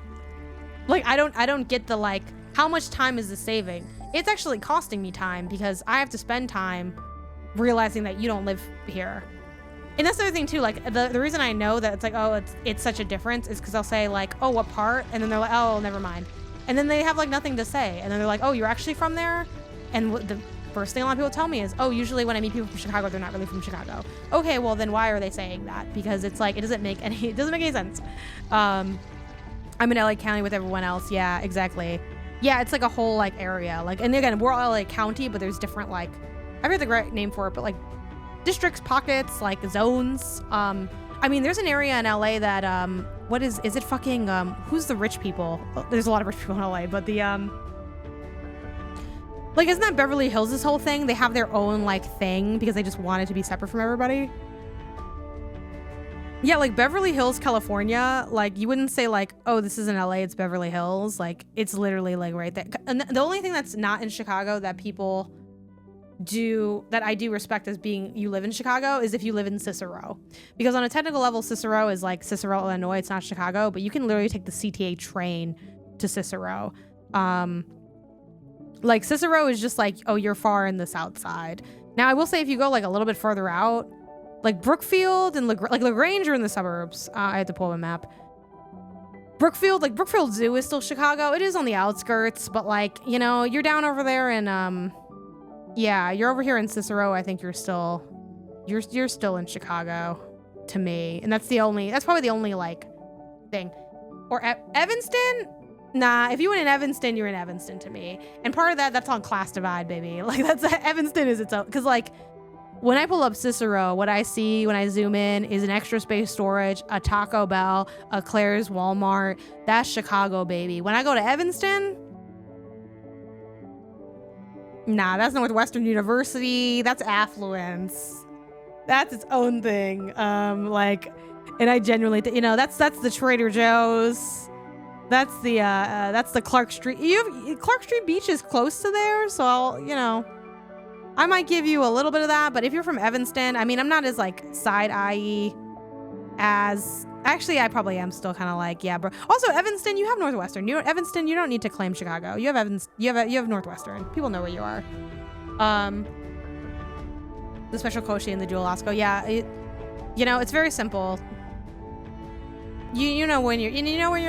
Like I don't get the like, how much time is this saving? It's actually costing me time, because I have to spend time realizing that you don't live here. And that's the other thing too, like the reason I know that it's like, oh, it's such a difference is because I'll say like, oh, what part? And then they're like, oh, never mind. And then they have like nothing to say. And then they're like, oh, you're actually from there? And the first thing a lot of people tell me is, oh, usually when I meet people from Chicago, they're not really from Chicago. Okay, well then why are they saying that? Because it's like, it doesn't make any sense. I'm in LA County with everyone else. Yeah, exactly. Yeah, it's like a whole like area. Like, and again, we're all LA County, but there's different like, I forget the right name for it, but like districts, pockets, like zones. I mean, there's an area in LA that, what is it fucking, who's the rich people? Oh, there's a lot of rich people in LA, but the, like, isn't that Beverly Hills, this whole thing? They have their own, like, thing because they just want it to be separate from everybody. Yeah, like, Beverly Hills, California, like, you wouldn't say, like, oh, this isn't LA, it's Beverly Hills. Like, it's literally, like, right there. And the only thing that's not in Chicago that people do, that I do respect as being, you live in Chicago, is if you live in Cicero. Because on a technical level, Cicero is, like, Cicero, Illinois. It's not Chicago, but you can literally take the CTA train to Cicero. Like, Cicero is just like, oh, you're far in the south side. Now, I will say if you go, like, a little bit further out, like, Brookfield and, LaGrange are in the suburbs. I had to pull up a map. Brookfield Zoo is still Chicago. It is on the outskirts, but, like, you know, you're down over there in, yeah, you're over here in Cicero. I think you're still in Chicago to me. And that's probably the only, like, thing. Or Evanston? Nah, if you went in Evanston, you're in Evanston to me. And part of that's on class divide, baby. Like, Evanston is its own. Because, like, when I pull up Cicero, what I see when I zoom in is an extra space storage, a Taco Bell, a Claire's Walmart. That's Chicago, baby. When I go to Evanston, nah, that's Northwestern University. That's affluence. That's its own thing. Like, and I genuinely, that's the Trader Joe's. That's the Clark Street. Clark Street Beach is close to there, so I might give you a little bit of that. But if you're from Evanston, I mean, I'm not as like side-eye as. Actually, I probably am still kind of like, yeah, bro. Also, Evanston, you have Northwestern. Evanston, you don't need to claim Chicago. You have you have Northwestern. People know where you are. The Special Koshi and the Dual Osco. Yeah, it's very simple. You know when you're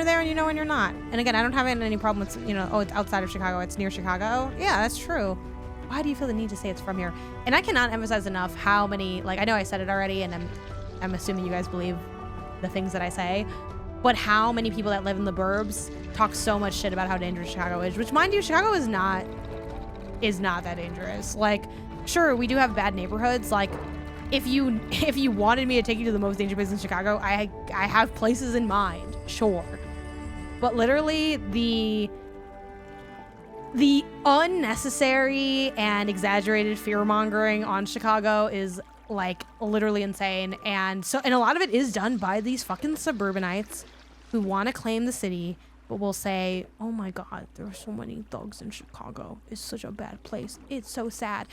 there and you know when you're not. And again, I don't have any problem with, oh, it's outside of Chicago, it's near Chicago. Yeah, that's true. Why do you feel the need to say it's from here? And I cannot emphasize enough how many, like, I know I said it already, and I'm assuming you guys believe the things that I say, but how many people that live in the burbs talk so much shit about how dangerous Chicago is, which, mind you, Chicago is not that dangerous. Like, sure, we do have bad neighborhoods. Like, if you wanted me to take you to the most dangerous place in Chicago, I have places in mind, sure. But literally the unnecessary and exaggerated fear-mongering on Chicago is like literally insane. And a lot of it is done by these fucking suburbanites who want to claim the city, but will say, oh my God, there are so many thugs in Chicago. It's such a bad place. It's so sad.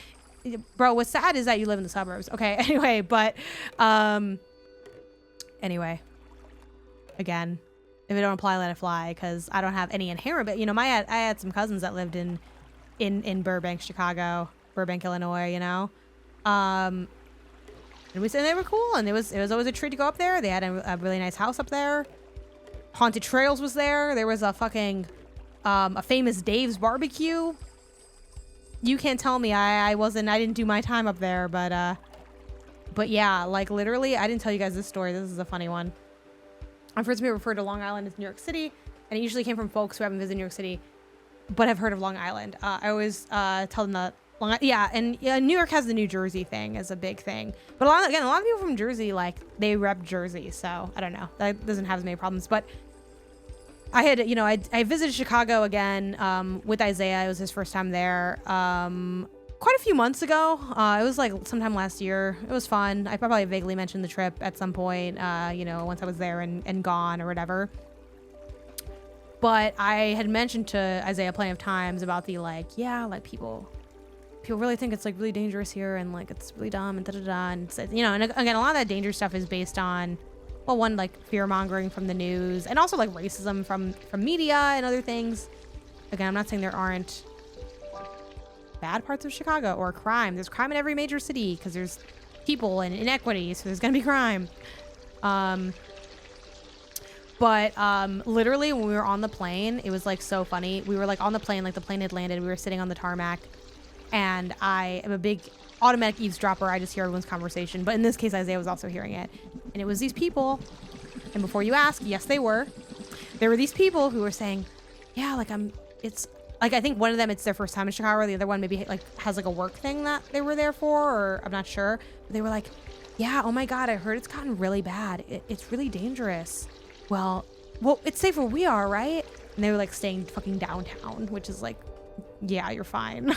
Bro, what's sad is that you live in the suburbs. Okay, anyway, but anyway, again, if it don't apply, let it fly, because I don't have any inherent, but I had some cousins that lived in Burbank, Chicago, Burbank, Illinois, and we said they were cool, and it was always a treat to go up there. They had a really nice house up there. Haunted Trails was there. There was a fucking a famous Dave's barbecue. You can't tell me I didn't do my time up there, but yeah, like literally, I didn't tell you guys this story. This is a funny one. I've heard me refer to Long Island as New York City, and it usually came from folks who haven't visited New York City, but have heard of Long Island. I always tell them that New York has the New Jersey thing as a big thing, but a lot of people from Jersey, like, they rep Jersey, so I don't know. That doesn't have as many problems, but I had, I visited Chicago again with Isaiah. It was his first time there quite a few months ago. It was like sometime last year. It was fun. I probably vaguely mentioned the trip at some point, once I was there and gone or whatever. But I had mentioned to Isaiah plenty of times about the, like, yeah, like people really think it's like really dangerous here, and like it's really dumb and da-da-da. And, and again, a lot of that danger stuff is based on, well, one, like fear mongering from the news, and also like racism from media and other things. Again, I'm not saying there aren't bad parts of Chicago or crime. There's crime in every major city because there's people and inequity, so there's gonna be crime. But literally when we were on the plane, it was like so funny. We were like on the plane, like the plane had landed. We were sitting on the tarmac, and I am a big automatic eavesdropper. I just hear everyone's conversation. But in this case, Isaiah was also hearing it. And it was these people. And before you ask, yes, they were. There were these people who were saying, yeah, like it's like, I think one of them, it's their first time in Chicago. The other one maybe like has like a work thing that they were there for, or I'm not sure. But they were like, yeah, oh my God, I heard it's gotten really bad. It's really dangerous. Well, it's safe where we are, right? And they were like staying fucking downtown, which is like, yeah, you're fine.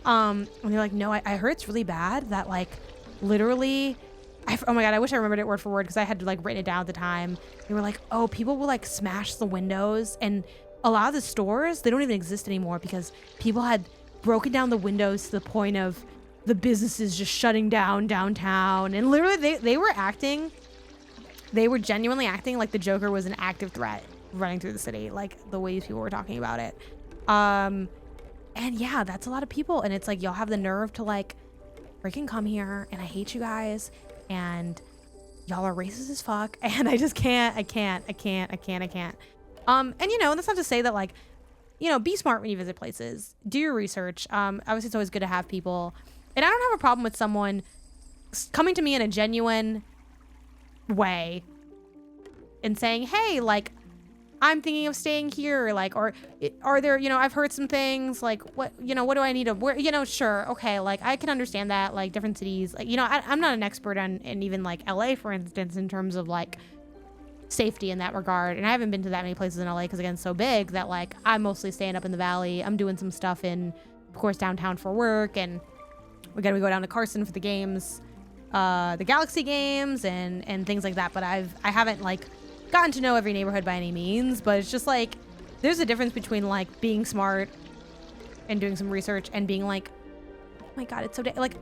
And they're like, no, I heard it's really bad that like literally, oh my God, I wish I remembered it word for word because I had to like written it down at the time. They were like, oh, people will like smash the windows, and a lot of the stores, they don't even exist anymore because people had broken down the windows to the point of the businesses just shutting down downtown. And literally they were genuinely acting like the Joker was an active threat running through the city, like the way people were talking about it. And yeah, that's a lot of people. And it's like, y'all have the nerve to like freaking come here, and I hate you guys, and y'all are racist as fuck. And I just can't. And you know, that's not to say that like, you know, be smart when you visit places, do your research. Obviously it's always good to have people, and I don't have a problem with someone coming to me in a genuine way and saying, hey, like, I'm thinking of staying here, like, or are there, you know, I've heard some things, like, what, you know, what do I need to, where, you know, sure, okay, like, I can understand that, like, different cities, like, you know, I'm not an expert on, in even, like, LA, for instance, in terms of, like, safety in that regard, and I haven't been to that many places in LA, because, again, it's so big that, like, I'm mostly staying up in the valley. I'm doing some stuff in, of course, downtown for work, and we go down to Carson for the games, the Galaxy games, and things like that, but I haven't, like, gotten to know every neighborhood by any means, but it's just like there's a difference between like being smart and doing some research and being like, oh my God, it's so like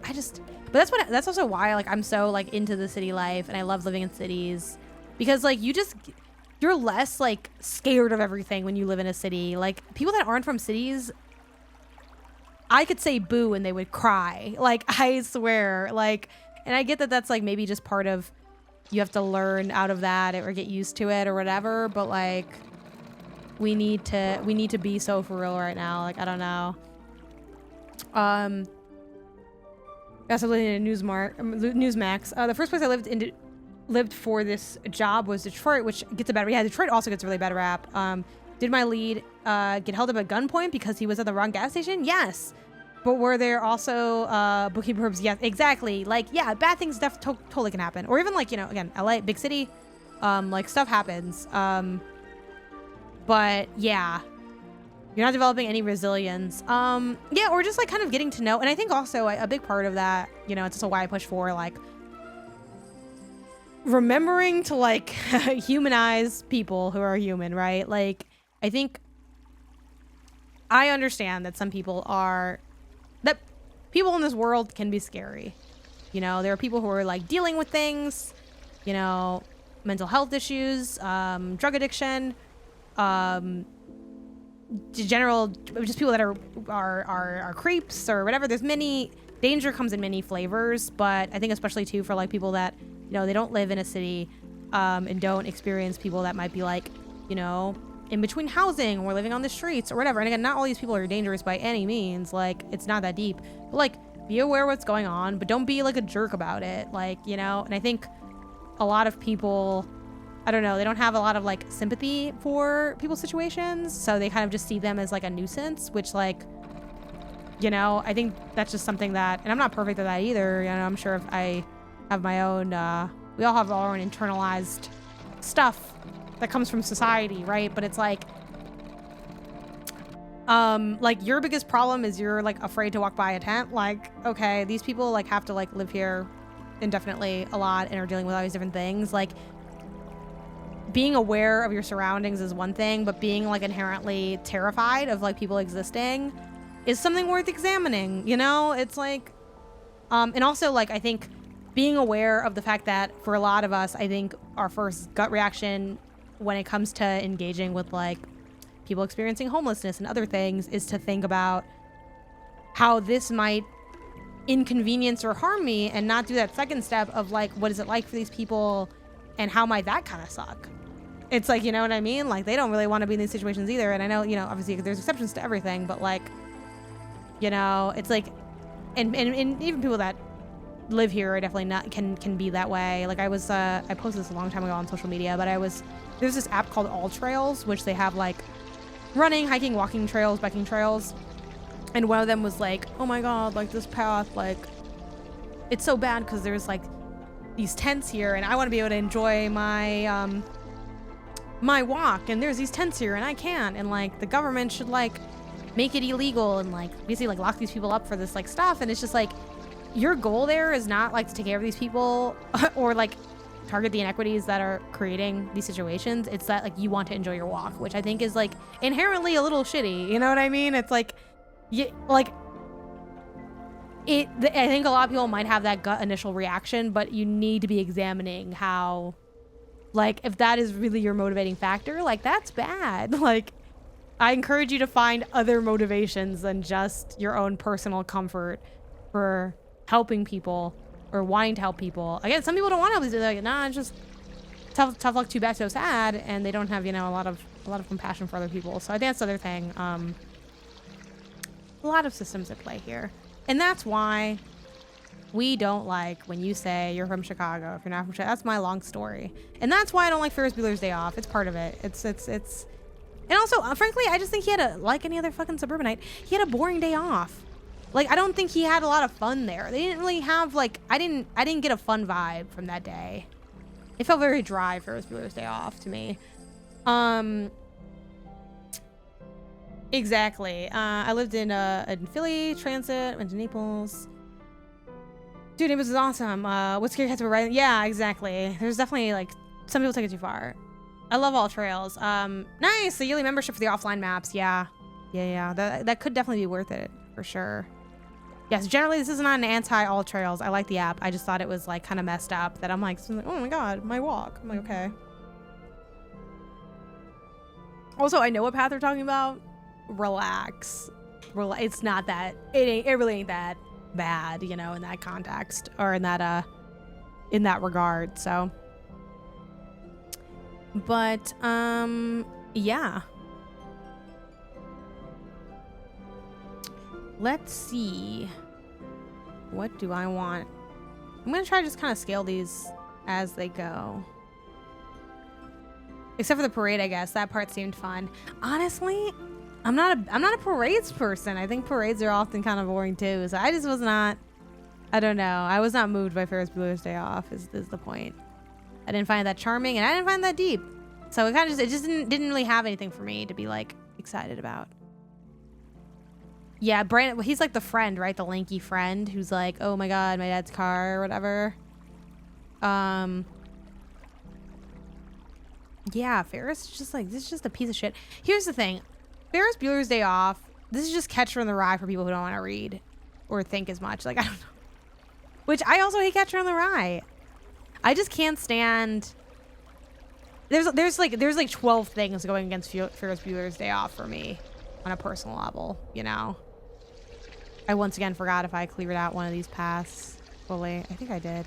but that's also why like I'm so like into the city life, and I love living in cities, because like you're less like scared of everything when you live in a city. Like people that aren't from cities, I could say boo and they would cry, like I swear, like, and I get that that's like maybe just part of, you have to learn out of that or get used to it or whatever, but like we need to be so for real right now. Like, I don't know. Guess I'm living in a Newsmax. The first place I lived for this job was Detroit, which gets a bad rap. Yeah, Detroit also gets a really bad rap. Did my lead get held up at gunpoint because he was at the wrong gas station? Yes. But were there also bookkeeper herbs? Yes, exactly. Like, yeah, bad things totally can happen. Or even like, you know, again, LA, big city, like stuff happens. But yeah, you're not developing any resilience. Yeah, or just like kind of getting to know. And I think also a big part of that, you know, it's also why I push for like remembering to like humanize people who are human, right? Like, I think I understand that some people that people in this world can be scary. You know, there are people who are like dealing with things, you know, mental health issues, drug addiction, general, just people that are creeps or whatever. There's danger comes in many flavors, but I think especially too for like people that, you know, they don't live in a city, and don't experience people that might be like, you know, in between housing or living on the streets or whatever. And again, not all these people are dangerous by any means. Like, it's not that deep. But like, be aware of what's going on, but don't be like a jerk about it. Like, you know, and I think a lot of people, I don't know, they don't have a lot of like sympathy for people's situations. So they kind of just see them as like a nuisance, which like, you know, I think that's just something that, and I'm not perfect at that either. You know, I'm sure if I have my own, we all have our own internalized stuff that comes from society, right? But it's like your biggest problem is you're like afraid to walk by a tent. Like, okay, these people like have to like live here indefinitely a lot and are dealing with all these different things. Like, being aware of your surroundings is one thing, but being like inherently terrified of like people existing is something worth examining, you know? It's like, and also like, I think being aware of the fact that for a lot of us, I think our first gut reaction when it comes to engaging with like people experiencing homelessness and other things is to think about how this might inconvenience or harm me and not do that second step of like, what is it like for these people and how might that kind of suck? It's like, you know what I mean? Like, they don't really want to be in these situations either. And I know, you know, obviously there's exceptions to everything, but like, you know, it's like, and even people that live here are definitely not, can be that way. Like I posted this a long time ago on social media, but there's this app called All Trails, which they have like running, hiking, walking trails, biking trails. And one of them was like, oh my God, like this path, like it's so bad because there's like these tents here and I want to be able to enjoy my, my walk, and there's these tents here and I can't, and like the government should like make it illegal and like basically like lock these people up for this like stuff. And it's just like, your goal there is not like to take care of these people or like target the inequities that are creating these situations. It's that like you want to enjoy your walk, which I think is like inherently a little shitty, you know what I mean? It's like, I think a lot of people might have that gut initial reaction, but you need to be examining how, like, if that is really your motivating factor, like that's bad. Like, I encourage you to find other motivations than just your own personal comfort for helping people or wanting to help people. Again, some people don't want to help. They're like, nah, it's just tough luck, too bad, so sad, and they don't have, you know, a lot of compassion for other people. So I think that's the other thing. A lot of systems at play here, and that's why we don't like when you say you're from Chicago. If you're not from Chicago, that's my long story, and that's why I don't like Ferris Bueller's Day Off. It's part of it. It's, and also, frankly, I just think he had like any other fucking suburbanite, he had a boring day off. Like, I don't think he had a lot of fun there. They didn't really have like, I didn't get a fun vibe from that day. It felt very dry, Ferris Bueller's Day Off to me. Exactly. I lived in Philly, transit, went to Naples. Dude, Naples is awesome. What's Scary Cats were right? Yeah, exactly. There's definitely like, some people take it too far. I love All Trails. Nice, the yearly membership for the offline maps. Yeah. That could definitely be worth it for sure. Yes, generally this is not an anti-All Trails. I like the app. I just thought it was like kind of messed up that I'm like, oh my God, my walk. I'm like, okay. Also, I know what path they're talking about. Relax. It's not that, it really ain't that bad, you know, in that context or in that regard. So, but yeah, let's see, what do I want? I'm gonna try to just kind of scale these as they go, except for the parade. I guess that part seemed fun. Honestly, I'm not a parades person. I think parades are often kind of boring too. So I just was not, I don't know. I was not moved by Ferris Bueller's Day Off is the point. I didn't find that charming and I didn't find that deep. So it kind of just didn't really have anything for me to be like excited about. Yeah, Brandon, he's like the friend, right? The lanky friend who's like, oh my God, my dad's car or whatever. Yeah, Ferris is just like, this is just a piece of shit. Here's the thing. Ferris Bueller's Day Off, this is just Catcher in the Rye for people who don't want to read or think as much. Like, I don't know. Which I also hate Catcher in the Rye. I just can't stand. There's like 12 things going against Ferris Bueller's Day Off for me on a personal level, you know. I once again forgot if I cleared out one of these paths fully. I think I did.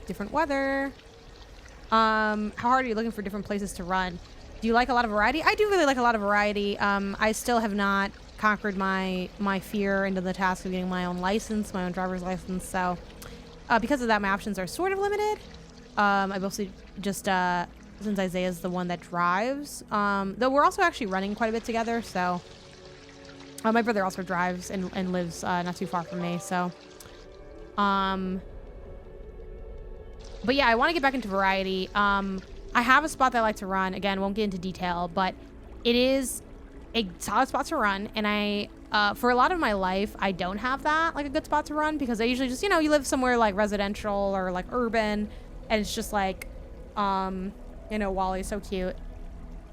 Different weather. How hard are you looking for different places to run? Do you like a lot of variety? I do really like a lot of variety. I still have not conquered my fear into the task of getting my own license, my own driver's license. So because of that, my options are sort of limited. I mostly just, since Isaiah's the one that drives, though we're also actually running quite a bit together. So my brother also drives and lives not too far from me. So, but yeah, I want to get back into variety. I have a spot that I like to run. Again, won't get into detail, but it is a solid spot to run. And I, for a lot of my life, I don't have that, like a good spot to run because I usually just, you know, you live somewhere like residential or like urban and it's just like, you know, Wally's so cute.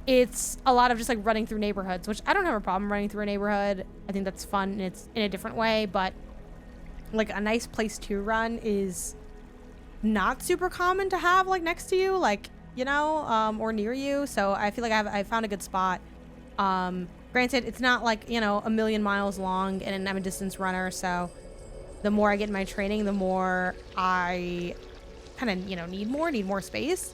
It's a lot of just like running through neighborhoods, which I don't have a problem running through a neighborhood. I think that's fun and it's in a different way, but like a nice place to run is not super common to have like next to you, like, you know, or near you. So I feel like I found a good spot Granted, it's not like, you know, a million miles long, and I'm a distance runner, so the more I get in my training, the more I kind of, you know, need more space.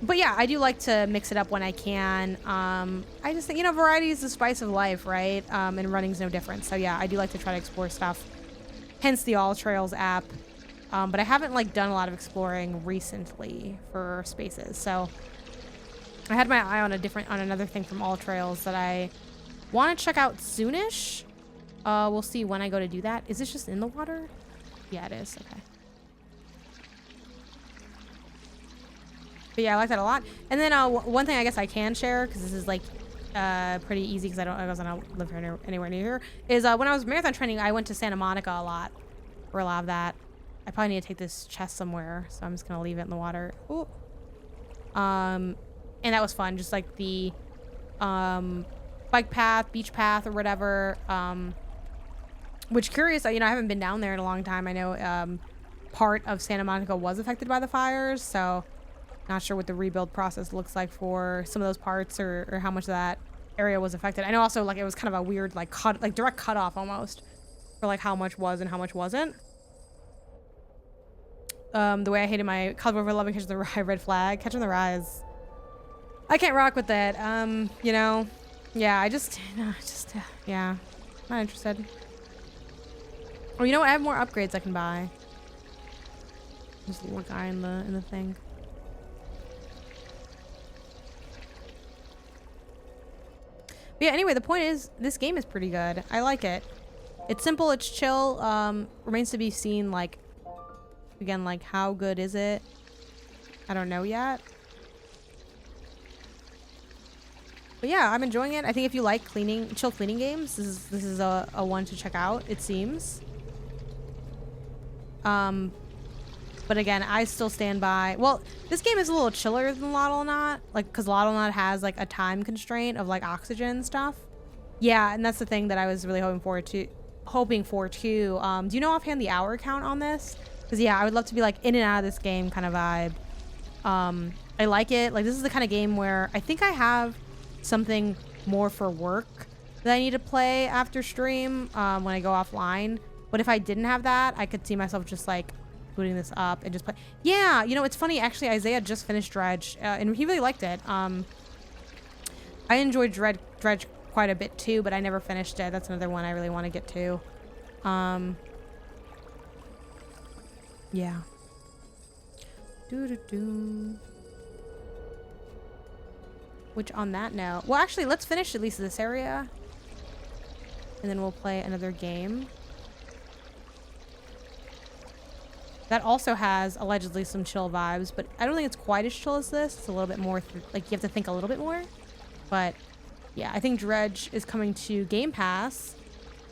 But yeah, I do like to mix it up when I can. I just think, you know, variety is the spice of life, right? And running's no different. So yeah, I do like to try to explore stuff. Hence the All Trails app. But I haven't like done a lot of exploring recently for spaces. So I had my eye on another thing from All Trails that I want to check out soonish. We'll see when I go to do that. Is this just in the water? Yeah, it is. Okay. But yeah, I like that a lot. And then one thing I guess I can share, because this is like pretty easy because I don't live here anywhere near here, is when I was marathon training, I went to Santa Monica a lot for a lot of that. I probably need to take this chest somewhere, so I'm just gonna leave it in the water. Ooh. And that was fun, just like the bike path, beach path, or whatever. Which, curious, you know, I haven't been down there in a long time. I know part of Santa Monica was affected by the fires, so not sure what the rebuild process looks like for some of those parts, or how much of that area was affected. I know also like it was kind of a weird like direct cutoff almost for like how much was and how much wasn't. The way I hated my Cosmo over 11 catching the rye red flag. Catching the rye is... I can't rock with that. You know, yeah, I just yeah, not interested. Oh, you know what? I have more upgrades I can buy. There's a little guy in the thing. But yeah, anyway, the point is, this game is pretty good. I like it. It's simple, it's chill. Remains to be seen, like, again, like, how good is it? I don't know yet. But yeah, I'm enjoying it. I think if you like chill cleaning games, this is a one to check out, it seems. But again, I still stand by... Well, this game is a little chiller than Lottlonot. Like, because Lottlonot has, like, a time constraint of, like, oxygen stuff. Yeah, and that's the thing that I was really hoping for, too. Do you know offhand the hour count on this? Because, yeah, I would love to be, like, in and out of this game kind of vibe. I like it. Like, this is the kind of game where I think I have something more for work that I need to play after stream when I go offline. But if I didn't have that, I could see myself just, like, booting this up and just play. Yeah, you know, it's funny, actually, Isaiah just finished Dredge, and he really liked it. I enjoyed Dredge quite a bit too, but I never finished it. That's another one I really want to get to. Yeah. Which, on that note, well, actually, let's finish at least this area, and then we'll play another game. That also has allegedly some chill vibes, but I don't think it's quite as chill as this. It's a little bit more, like, you have to think a little bit more. But yeah, I think Dredge is coming to Game Pass.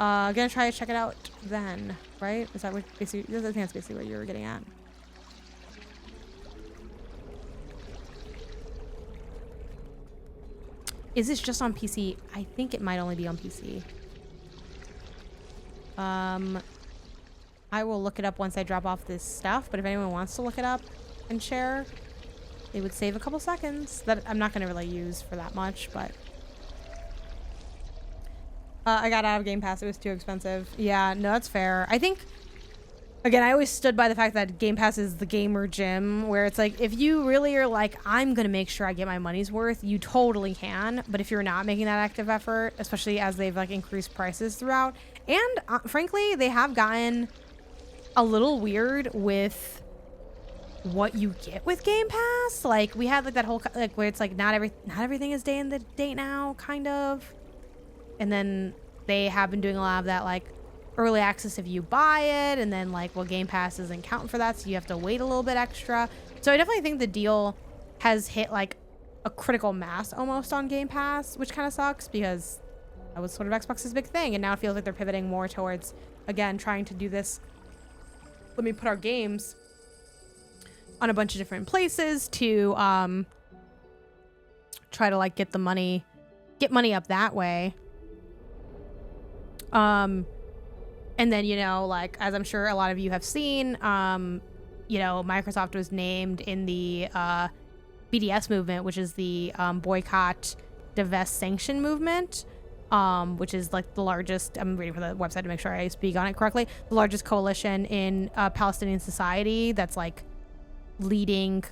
Gonna try to check it out then, right? Is that what basically, I think that's basically what you were getting at. Is this just on PC? I think it might only be on PC. I will look it up once I drop off this stuff, but if anyone wants to look it up and share, it would save a couple seconds that I'm not going to really use for that much, but I got out of Game Pass. It was too expensive. Yeah, no, that's fair. I think, again, I always stood by the fact that Game Pass is the gamer gym, where it's like, if you really are like, I'm going to make sure I get my money's worth, you totally can. But if you're not making that active effort, especially as they've like increased prices throughout, and frankly, they have gotten a little weird with what you get with Game Pass. Like, we had like that whole like where it's like not everything is day and the date now, kind of. And then they have been doing a lot of that, like early access if you buy it, and then like, well, Game Pass isn't counting for that, so you have to wait a little bit extra. So I definitely think the deal has hit like a critical mass almost on Game Pass, which kind of sucks because that was sort of Xbox's big thing, and now it feels like they're pivoting more towards, again, trying to do this. Let me put our games on a bunch of different places to try to like get money up that way. And then, you know, like, as I'm sure a lot of you have seen, you know, Microsoft was named in the BDS movement, which is the boycott, Divest Sanction movement, which is like the largest, I'm reading from the website to make sure I speak on it correctly, the largest coalition in Palestinian society that's like leading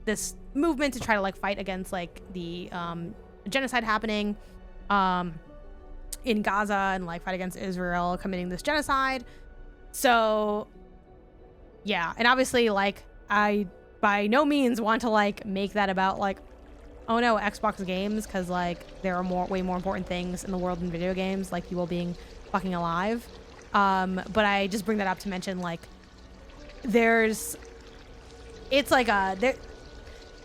this movement to try to like fight against like the genocide happening in Gaza and like fight against Israel committing this genocide. So yeah, and obviously like I by no means want to like make that about like, oh no, Xbox games, because like there are way more important things in the world than video games, like people being fucking alive. But I just bring that up to mention like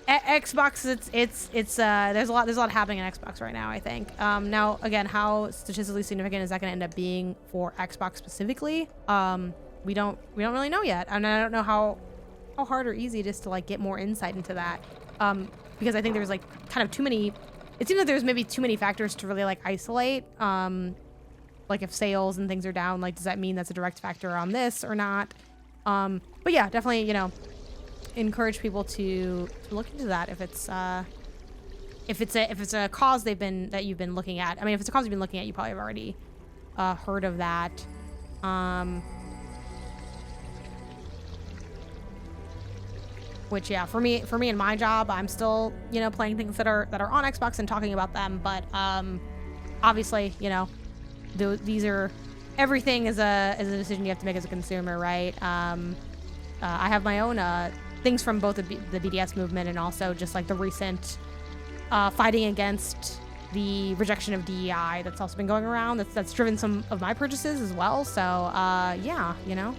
Xbox, it's there's a lot happening in Xbox right now, I think. Now again, how statistically significant is that going to end up being for Xbox specifically? We don't really know yet, and I don't know how hard or easy it is to like get more insight into that. Because I think there's like kind of too many, it seems like there's maybe too many factors to really like isolate. Like if sales and things are down, like does that mean that's a direct factor on this or not? But yeah, definitely, you know, encourage people to look into that if it's a cause that you've been looking at. I mean, if it's a cause you've been looking at, you probably have already heard of that. Which yeah, for me in my job, I'm still, you know, playing things that are on Xbox and talking about them. But obviously, you know, these are, everything is a decision you have to make as a consumer, right? I have my own things from both the BDS movement and also just like the recent fighting against the rejection of DEI that's also been going around. That's driven some of my purchases as well. So yeah, you know,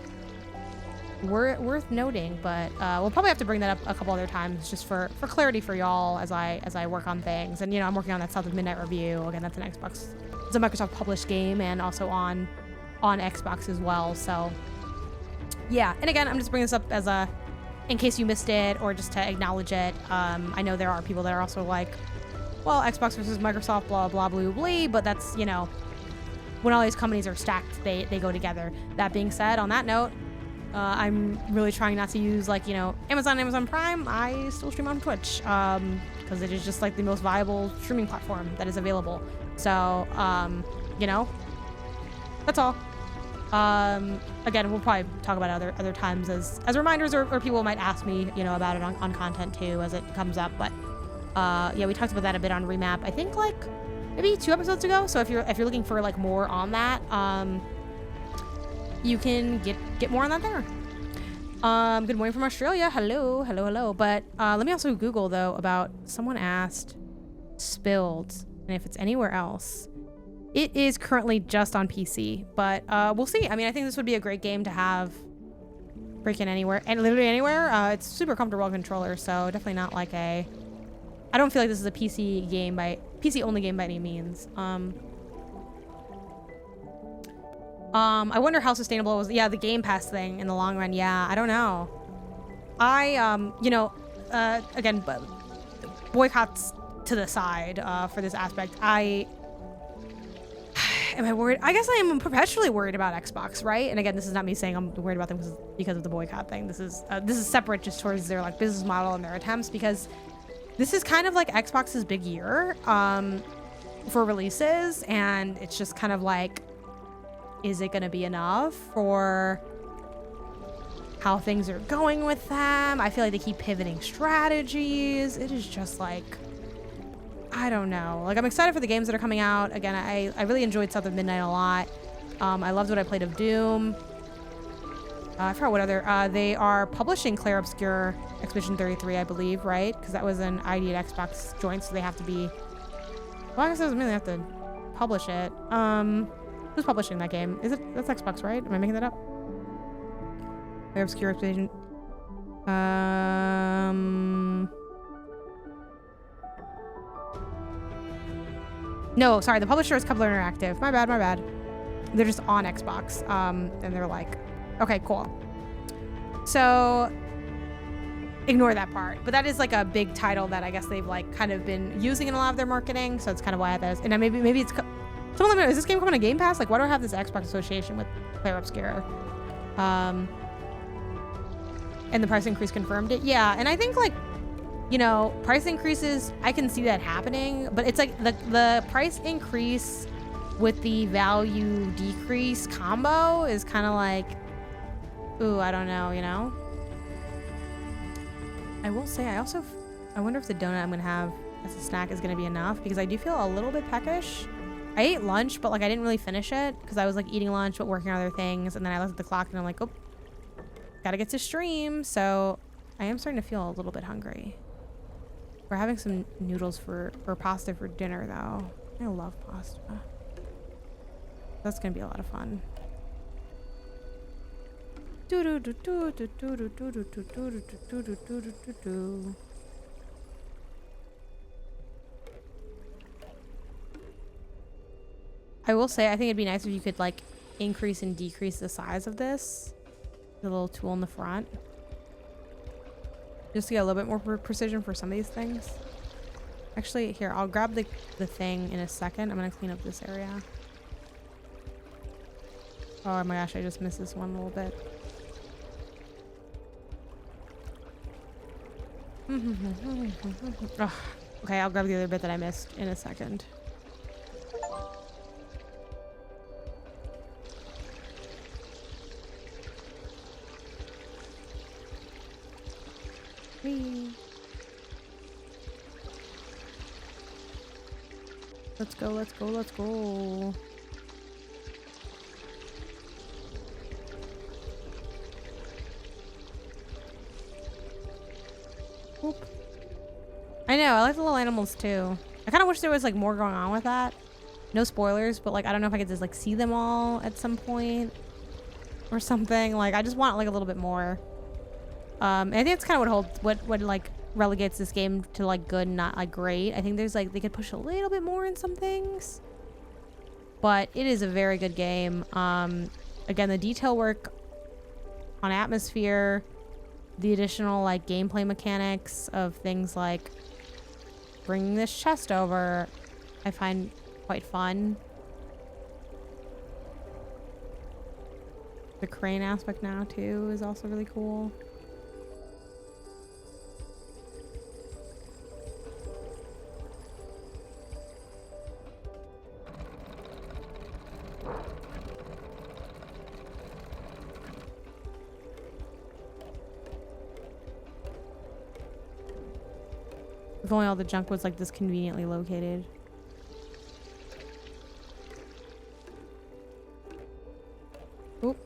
worth noting. But we'll probably have to bring that up a couple other times just for clarity for y'all as I work on things. And you know, I'm working on that South of Midnight review. Again, that's an Xbox, it's a Microsoft published game and also on Xbox as well. So yeah, and again, I'm just bringing this up as a, in case you missed it or just to acknowledge it. I know there are people that are also like, well, Xbox versus Microsoft, blah, blah, blah, blah, but that's, you know, when all these companies are stacked, they go together. That being said, on that note, I'm really trying not to use like, you know, Amazon Prime. I still stream on Twitch because it is just like the most viable streaming platform that is available. So, you know, that's all. Again, we'll probably talk about other times as reminders or people might ask me, you know, about it on content too as it comes up. But yeah, we talked about that a bit on Remap, I think like maybe 2 episodes ago. So if you're looking for like more on that, you can get more on that there. Good morning from Australia. Hello. But let me also Google though about, someone asked Spilled and if it's anywhere else. It is currently just on PC, but we'll see. I mean, I think this would be a great game to have freaking anywhere and literally anywhere. It's super comfortable controller, so definitely not like a, I don't feel like this is a PC only game by any means. I wonder how sustainable it was. Yeah, the Game Pass thing in the long run. Yeah, I don't know. You know, again, but boycotts to the side for this aspect. Am I worried? I guess I am perpetually worried about Xbox, right? And again, this is not me saying I'm worried about them because of the boycott thing. This is separate just towards their like business model and their attempts, because this is kind of like Xbox's big year for releases, and it's just kind of like, is it going to be enough for how things are going with them? I feel like they keep pivoting strategies. It is just like, I don't know. Like, I'm excited for the games that are coming out. Again, I really enjoyed South of Midnight a lot. I loved what I played of Doom. I forgot what other. They are publishing Clair Obscur Expedition 33, I believe, right? Because that was an ID at Xbox joint, so they have to be. Well, I guess it doesn't mean they have to publish it. Who's publishing that game? That's Xbox, right? Am I making that up? Clair Obscur Expedition. No, sorry, the publisher is Coupler Interactive. My bad. They're just on Xbox. And they're like, okay, cool. So ignore that part. But that is like a big title that I guess they've like kind of been using in a lot of their marketing. So it's kind of why that is. And then maybe it's, someone let me know, is this game coming to Game Pass? Like, why do I have this Xbox association with Clair Obscur? And the price increase confirmed it. Yeah, and I think like, you know, price increases, I can see that happening, but it's like the price increase with the value decrease combo is kind of like, ooh, I don't know, you know? I will say, I wonder if the donut I'm gonna have as a snack is gonna be enough, because I do feel a little bit peckish. I ate lunch, but like I didn't really finish it because I was like eating lunch but working on other things, and then I looked at the clock and I'm like, oh, gotta get to stream. So I am starting to feel a little bit hungry. We're having some noodles or pasta for dinner though. I love pasta. That's gonna be a lot of fun. I will say, I think it'd be nice if you could like increase and decrease the size of this. The little tool in the front. Just to get a little bit more precision for some of these things. Actually, here, I'll grab the thing in a second. I'm gonna clean up this area. Oh my gosh, I just missed this one little bit. Ugh. Okay, I'll grab the other bit that I missed in a second. Whee. Let's go, let's go, let's go. Oop. I know, I like the little animals too. I kind of wish there was like more going on with that. No spoilers, but like I don't know if I could just like see them all at some point or something. Like I just want like a little bit more. And I think that's kind of what like relegates this game to like good, not like great. I think there's like they could push a little bit more in some things, but it is a very good game. Again, the detail work on atmosphere, the additional like gameplay mechanics of things like bringing this chest over, I find quite fun. The crane aspect now too is also really cool. If only all the junk was like this conveniently located. Oop.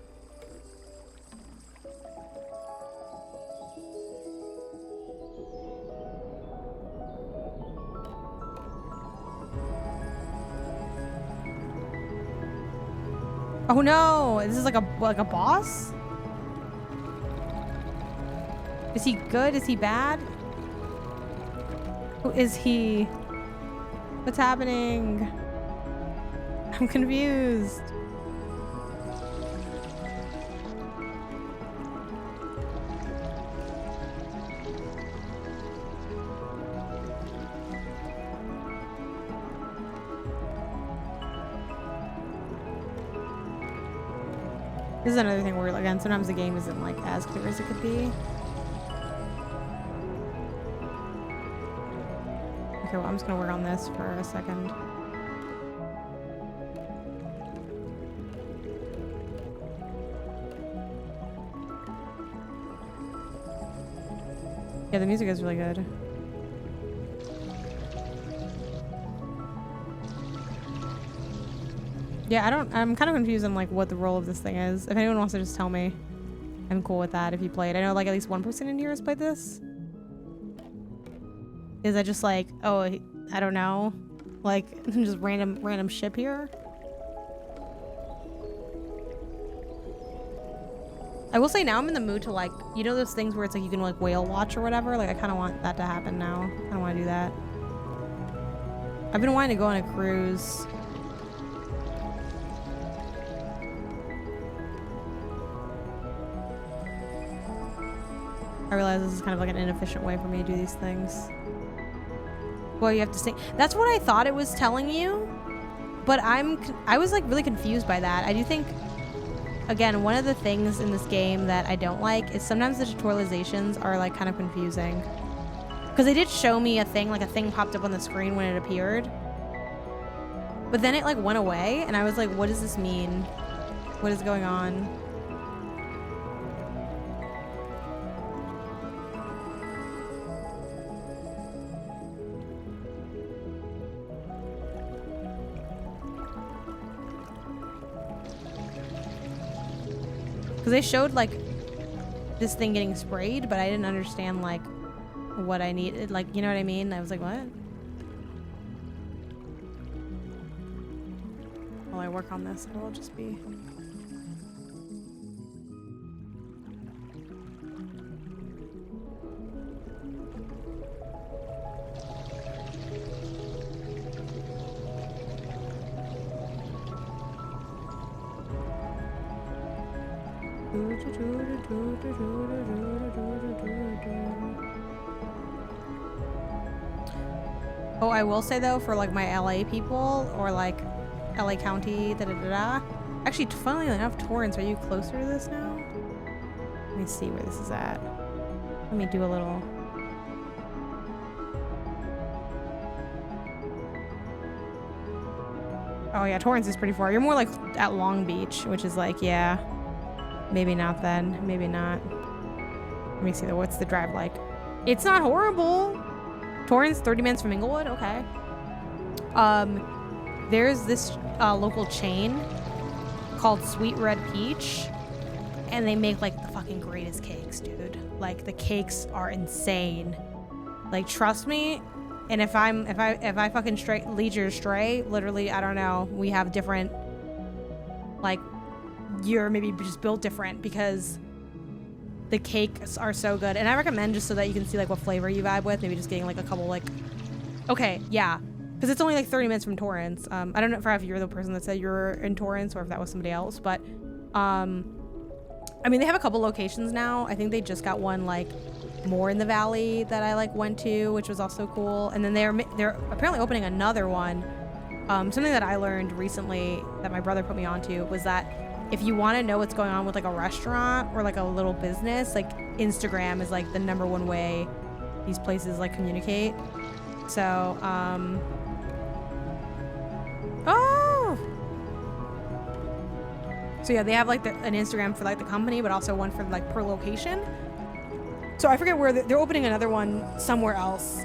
Oh no! This is like a boss? Is he good? Is he bad? Who is he? What's happening? I'm confused. This is another thing where, again, sometimes the game isn't like as clear as it could be. Okay, well, I'm just gonna work on this for a second. Yeah, the music is really good. Yeah, I'm kind of confused on like what the role of this thing is. If anyone wants to just tell me, I'm cool with that if you play it. I know like at least one person in here has played this. Is that just like, oh, I don't know, like just random ship here? I will say now I'm in the mood to like, you know those things where it's like you can like whale watch or whatever? Like I kind of want that to happen now. I don't want to do that. I've been wanting to go on a cruise. I realize this is kind of like an inefficient way for me to do these things. Well, you have to sing. That's what I thought it was telling you, but I was like really confused by that. I do think, again, one of the things in this game that I don't like is sometimes the tutorializations are like kind of confusing. Because they did show me a thing, like a thing popped up on the screen when it appeared. But then it like went away and I was like, what does this mean? What is going on? Because they showed like this thing getting sprayed, but I didn't understand like what I needed. Like, you know what I mean? I was like, what? While I work on this, I will just be... Oh, I will say though, for like my LA people or like LA County, Actually, funnily enough, Torrance, are you closer to this now? Let me see where this is at. Let me do a little. Oh yeah, Torrance is pretty far. You're more like at Long Beach, which is like, yeah. Maybe not then. Maybe not. Let me see though. What's the drive like? It's not horrible. Torrance, 30 minutes from Inglewood. Okay. There's this local chain called Sweet Red Peach, and they make like the fucking greatest cakes, dude. Like the cakes are insane. Like trust me. And if I fucking lead you astray, literally, I don't know. We have different, like, you're maybe just built different because the cakes are so good. And I recommend, just so that you can see like what flavor you vibe with, maybe just getting like a couple like, okay, yeah. Because it's only like 30 minutes from Torrance. I don't know if you're the person that said you're in Torrance or if that was somebody else, but I mean, they have a couple locations now. I think they just got one like more in the valley that I like went to, which was also cool. And then they're apparently opening another one. Something that I learned recently that my brother put me onto was that if you want to know what's going on with like a restaurant or like a little business, like Instagram is like the #1 way these places like communicate. So so yeah, they have like an Instagram for like the company, but also one for like per location. So I forget where they're opening another one somewhere else.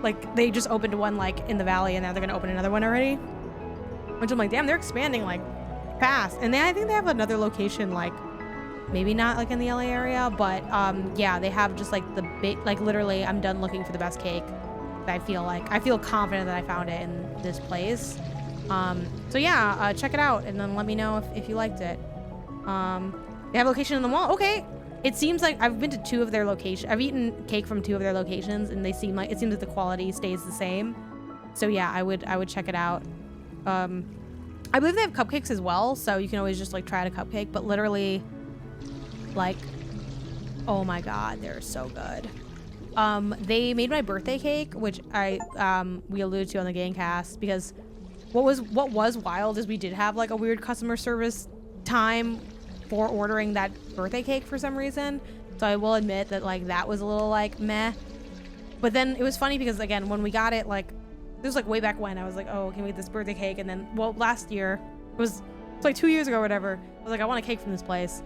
Like they just opened one like in the valley, and now they're gonna open another one already. Which I'm like, damn, they're expanding like fast. And then I think they have another location, like maybe not like in the LA area, but yeah, they have just like the big, like literally, I'm done looking for the best cake. I feel confident that I found it in this place. So yeah, check it out and then let me know if you liked it. They have a location in the mall. Okay. It seems like I've been to 2 of their locations. I've eaten cake from 2 of their locations, and it seems like the quality stays the same. So yeah, I would check it out. I believe they have cupcakes as well, so you can always just like try a cupcake. But literally, like, oh my god, they're so good. They made my birthday cake, which we alluded to on the Gamecast, because what was wild is we did have like a weird customer service time for ordering that birthday cake for some reason. So I will admit that like that was a little like meh. But then it was funny because again, when we got it, like this was like way back when I was like, oh, can we get this birthday cake? And then, well, last year it's like 2 years ago or whatever. I was like, I want a cake from this place.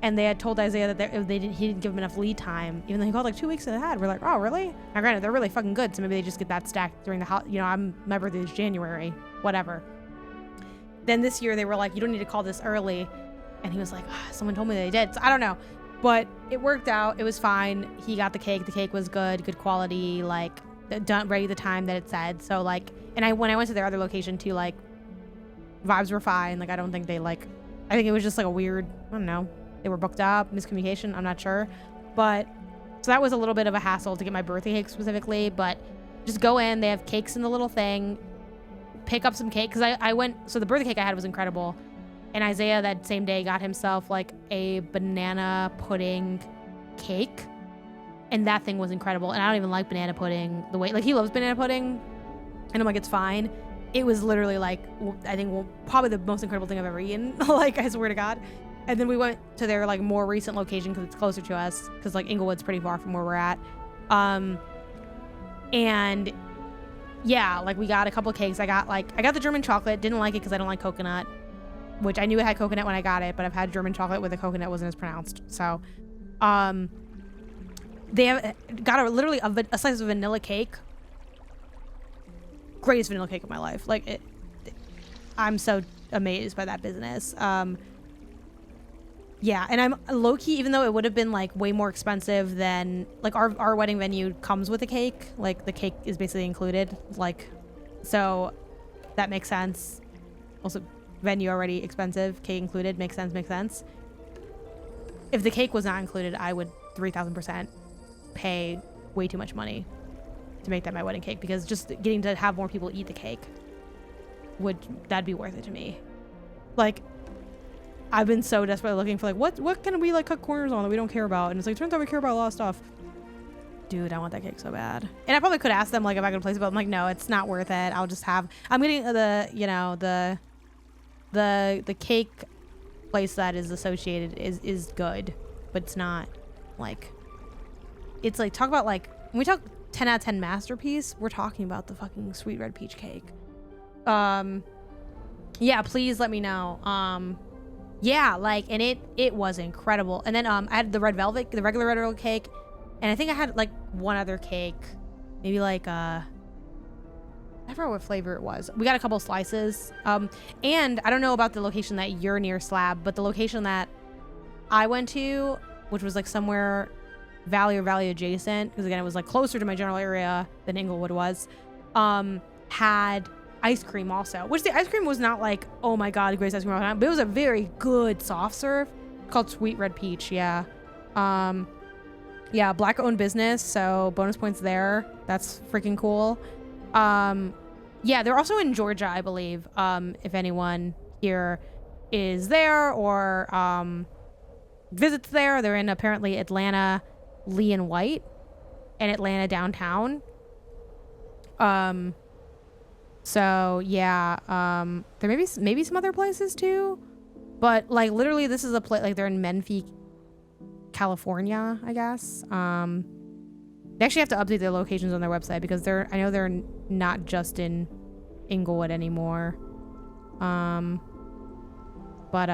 And they had told Isaiah that he didn't give him enough lead time, even though he called like 2 weeks ahead. We're like, oh, really? Now, granted, they're really fucking good, so maybe they just get that stacked during the my birthday is January, whatever. Then this year they were like, you don't need to call this early. And he was like, someone told me they did. So I don't know. But it worked out. It was fine. He got the cake. The cake was good quality, like done ready the time that it said. So like, and when I went to their other location too, like vibes were fine. Like I don't think they like, I think it was just like a weird, I don't know. They were booked up, miscommunication. I'm not sure. But so that was a little bit of a hassle to get my birthday cake specifically, but just go in. They have cakes in the little thing, pick up some cake. Cause I went, so the birthday cake I had was incredible. And Isaiah that same day got himself like a banana pudding cake. And that thing was incredible. And I don't even like banana pudding the way, like he loves banana pudding. And I'm like, it's fine. It was literally like, I think probably the most incredible thing I've ever eaten. Like, I swear to God. And then we went to their like more recent location because it's closer to us. Because like Inglewood's pretty far from where we're at. And yeah, like we got a couple cakes. I got the German chocolate. Didn't like it because I don't like coconut, which I knew it had coconut when I got it, but I've had German chocolate with the coconut wasn't as pronounced. So, they have got literally a slice of vanilla cake. Greatest vanilla cake of my life. Like I'm so amazed by that business. Yeah, and I'm low-key, even though it would have been like way more expensive than like our wedding venue comes with a cake. Like the cake is basically included. Like, so that makes sense. Also, venue already expensive, cake included, makes sense. If the cake was not included, I would 3,000% pay way too much money to make that my wedding cake, because just getting to have more people eat the cake that'd be worth it to me. Like, I've been so desperately looking for like what can we like cut corners on that we don't care about, and it's like turns out we care about a lot of stuff. Dude, I want that cake so bad. And I probably could ask them like if I could place it, but I'm like, no, it's not worth it. I'm getting the cake place that is associated is good, but it's not like, it's like, talk about like, when we talk 10 out of 10 masterpiece, we're talking about the fucking sweet red peach cake. Yeah, please let me know. Yeah, like, and it was incredible. And then I had the red velvet, the regular red velvet cake, and I think I had like one other cake, maybe like I forgot what flavor it was. We got a couple slices. And I don't know about the location that you're near Slab, but the location that I went to, which was like somewhere Valley or Valley adjacent, because again it was like closer to my general area than Inglewood was, had ice cream also, which the ice cream was not like, oh my god, the greatest ice cream of all time, but it was a very good soft serve called Sweet Red Peach. Yeah. Yeah, black owned business, so bonus points there. That's freaking cool. Yeah, they're also in Georgia, I believe. If anyone here is there or visits there, they're in apparently Atlanta, Lee and White, and Atlanta downtown. So yeah, there may be maybe some other places too, but like literally this is a place, like they're in Menifee, California, I guess. They actually have to update their locations on their website because I know they're not just in Inglewood anymore. But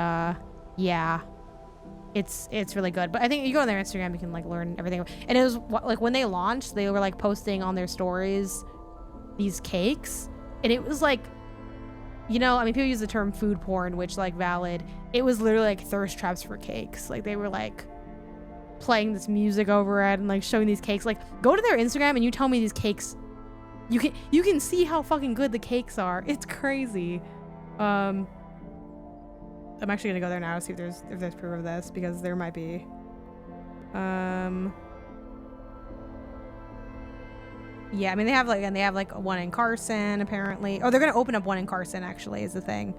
yeah, it's really good. But I think you go on their Instagram, you can like learn everything. And it was like when they launched, they were like posting on their stories these cakes, and it was like, you know, I mean, people use the term food porn, which like valid. It was literally like thirst traps for cakes. Like they were like playing this music over it and like showing these cakes. Like, go to their Instagram and you tell me these cakes, you can see how fucking good the cakes are. It's crazy. I'm actually gonna go there now to see if there's proof of this, because there might be. Yeah, I mean, they have like one in Carson apparently. Oh, they're gonna open up one in Carson actually, is the thing.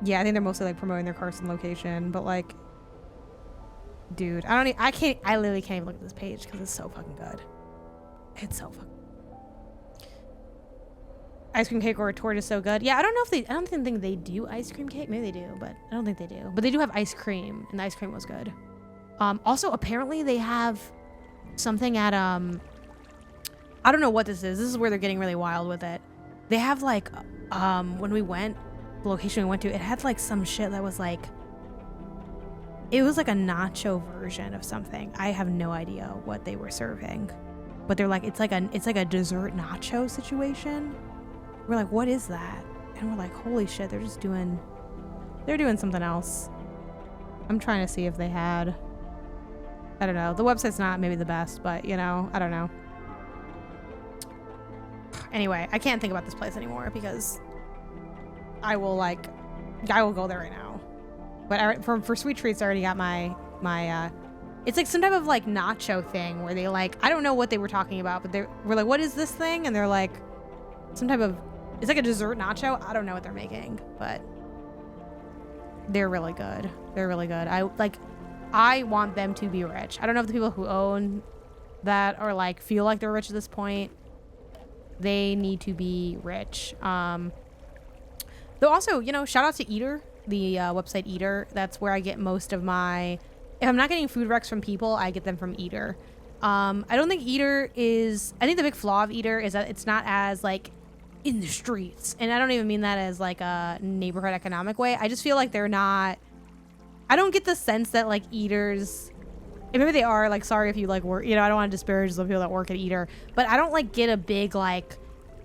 Yeah, I think they're mostly like promoting their Carson location, but like, dude, I literally can't even look at this page because it's so fucking good. It's so fucking. Ice cream cake or a torte is so good. Yeah, I don't think they do ice cream cake. Maybe they do, but I don't think they do. But they do have ice cream, and the ice cream was good. Also, apparently they have something at I don't know what this is. This is where they're getting really wild with it. They have like when we went, the location we went to, it had like some shit that was like, it was like a nacho version of something. I have no idea what they were serving, but they're like, it's like a dessert nacho situation. We're like, what is that? And we're like, holy shit, they're doing something else. I'm trying to see if they had, I don't know. The website's not maybe the best, but you know, I don't know. Anyway, I can't think about this place anymore because I will go there right now. But for sweet treats, I already got my it's like some type of like nacho thing where they like, I don't know what they were talking about, but we're like, what is this thing? And they're like, some type of, it's like a dessert nacho. I don't know what they're making, but they're really good. They're really good. I want them to be rich. I don't know if the people who own that or like feel like they're rich at this point. They need to be rich. Though also, you know, shout out to Eater, the website Eater. That's where I get most of my if I'm not getting food recs from people, I get them from Eater. I don't think Eater is, I think the big flaw of Eater is that it's not as like in the streets. And I don't even mean that as like a neighborhood economic way. I just feel like they're not, I don't get the sense that like Eaters, and maybe they are, like, sorry if you like work, you know, I don't want to disparage the people that work at Eater, but I don't like get a big like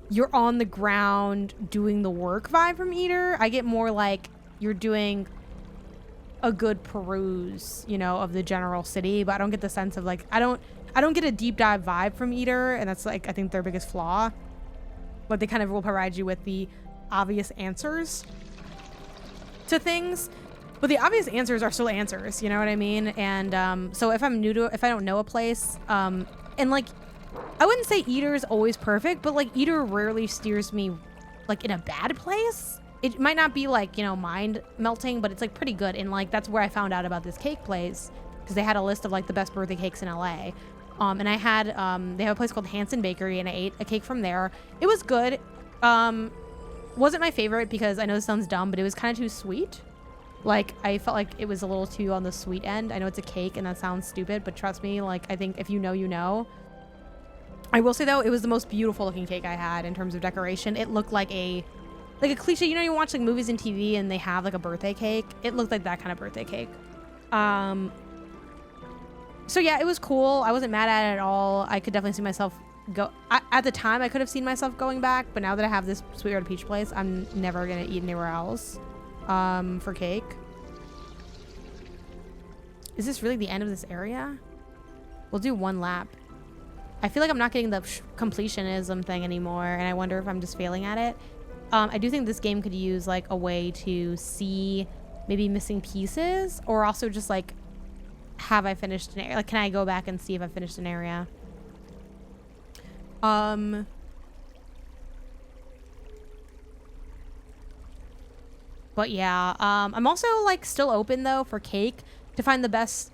you're on the ground doing the work vibe from Eater. I get more like you're doing a good peruse, you know, of the general city, but I don't get the sense of like I don't get a deep dive vibe from Eater, and that's like I think their biggest flaw. But they kind of will provide you with the obvious answers to things, but the obvious answers are still answers, you know what I mean? And so if I'm new to, if I don't know a place, and like I wouldn't say Eater is always perfect, but like Eater rarely steers me like in a bad place. It might not be like, you know, mind melting, but it's like pretty good. And like that's where I found out about this cake place, because they had a list of like the best birthday cakes in LA. And I had they have a place called Hanson Bakery, and I ate a cake from there. It was good. Wasn't my favorite because I know this sounds dumb, but it was kind of too sweet. Like I felt like it was a little too on the sweet end. I know it's a cake and that sounds stupid, but trust me, like I think if you know, you know. I will say though, it was the most beautiful looking cake I had in terms of decoration. It looked like a cliche, you know, you watch like movies and TV and they have like a birthday cake. It looked like that kind of birthday cake. So yeah, it was cool. I wasn't mad at it at all. I could definitely see myself go. At the time, I could have seen myself going back, but now that I have this Sweetheart Peach place, I'm never gonna eat anywhere else for cake. Is this really the end of this area? We'll do one lap. I feel like I'm not getting the completionism thing anymore, and I wonder if I'm just failing at it. I do think this game could use like a way to see maybe missing pieces, or also just like, have I finished an area? Like, can I go back and see if I finished an area? But yeah, I'm also like still open though for cake to find the best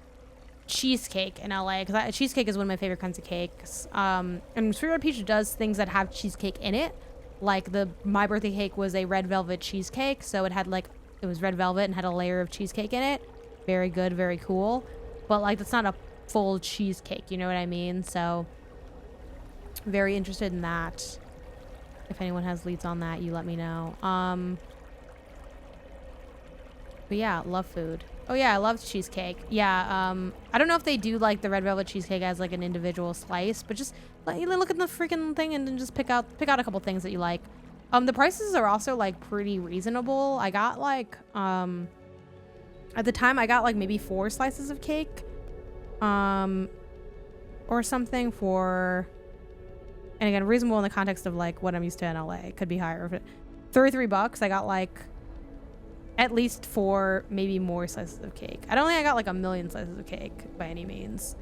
cheesecake in LA, because cheesecake is one of my favorite kinds of cakes. And Sweetheart Peach does things that have cheesecake in it. Like my birthday cake was a red velvet cheesecake, so it had like, it was red velvet and had a layer of cheesecake in it. Very good, very cool. But like that's not a full cheesecake, you know what I mean? So very interested in that. If anyone has leads on that, you let me know. But yeah, love food. Oh yeah, I love cheesecake. Yeah, I don't know if they do like the red velvet cheesecake as like an individual slice, but just like, look at the freaking thing and then just pick out a couple things that you like. The prices are also like pretty reasonable. I got like at the time I got like maybe 4 slices of cake or something for, and again, reasonable in the context of like what I'm used to in LA. It could be higher. If it, $33, I got like at least 4, maybe more slices of cake. I don't think I got like a million slices of cake by any means.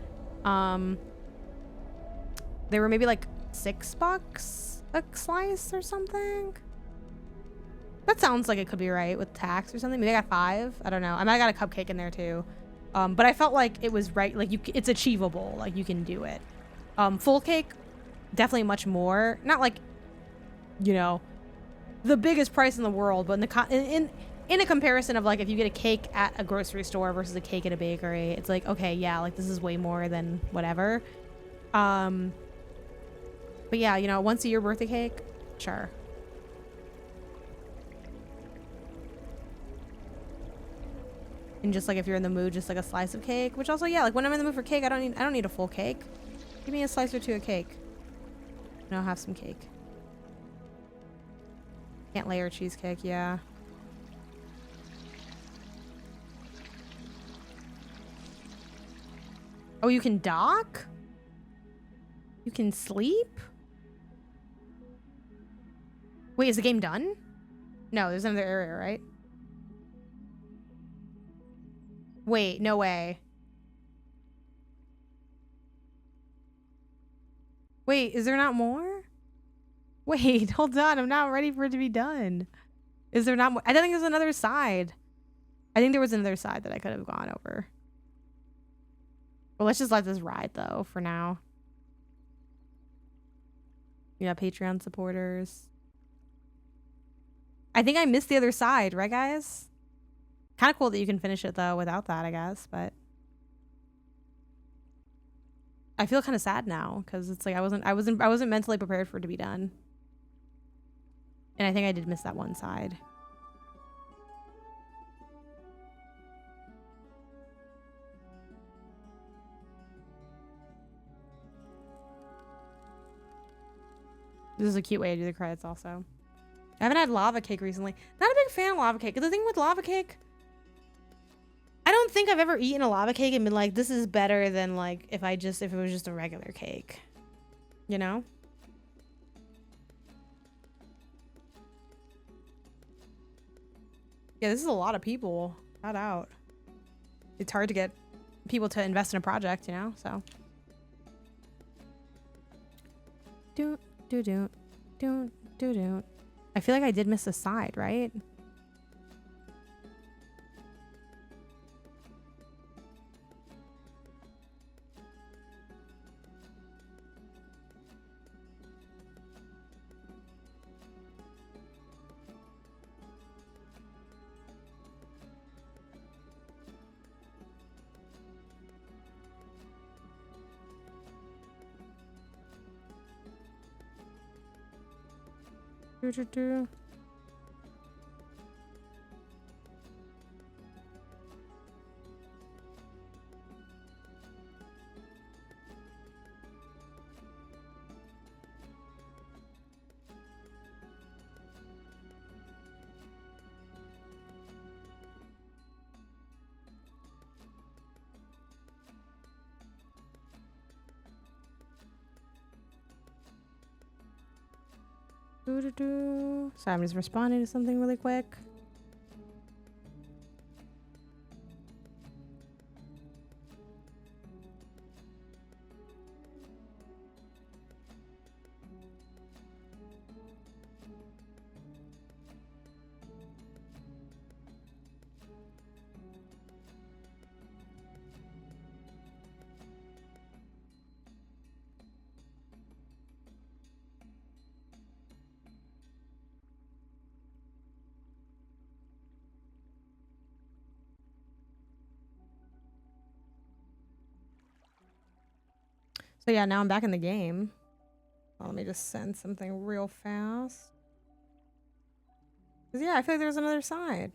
They were maybe like $6 a slice or something. That sounds like it could be right with tax or something. Maybe I got 5. I don't know. I might have got a cupcake in there too. But I felt like it was right. Like it's achievable. Like you can do it. Full cake, definitely much more. Not like, you know, the biggest price in the world, but in a comparison of like if you get a cake at a grocery store versus a cake at a bakery, it's like, okay, yeah, like this is way more than whatever. But yeah, you know, once a year birthday cake, sure. And just like if you're in the mood, just like a slice of cake, which also, yeah, like when I'm in the mood for cake, I don't need a full cake. Give me a slice or 2 of cake. And I'll have some cake. Can't layer cheesecake, yeah. Oh, you can dock? You can sleep? Wait, is the game done? No, there's another area, right? Wait, no way. Wait, is there not more? Wait, hold on. I'm not ready for it to be done. Is there not more? I don't think there's another side. I think there was another side that I could have gone over. Well, let's just let this ride, though, for now. Yeah, Patreon supporters. I think I missed the other side, right, guys? Kind of cool that you can finish it, though, without that, I guess, but I feel kind of sad now because it's like I wasn't mentally prepared for it to be done. And I think I did miss that one side. This is a cute way to do the credits also. I haven't had lava cake recently. Not a big fan of lava cake. The thing with lava cake, I don't think I've ever eaten a lava cake and been like, this is better than like if it was just a regular cake. You know? Yeah, this is a lot of people. Shout out. It's hard to get people to invest in a project, you know? So. Do. I feel like I did miss a side, right? Do. So I'm just responding to something really quick. So yeah, now I'm back in the game. Well, let me just send something real fast. 'Cause yeah, I feel like there's another side.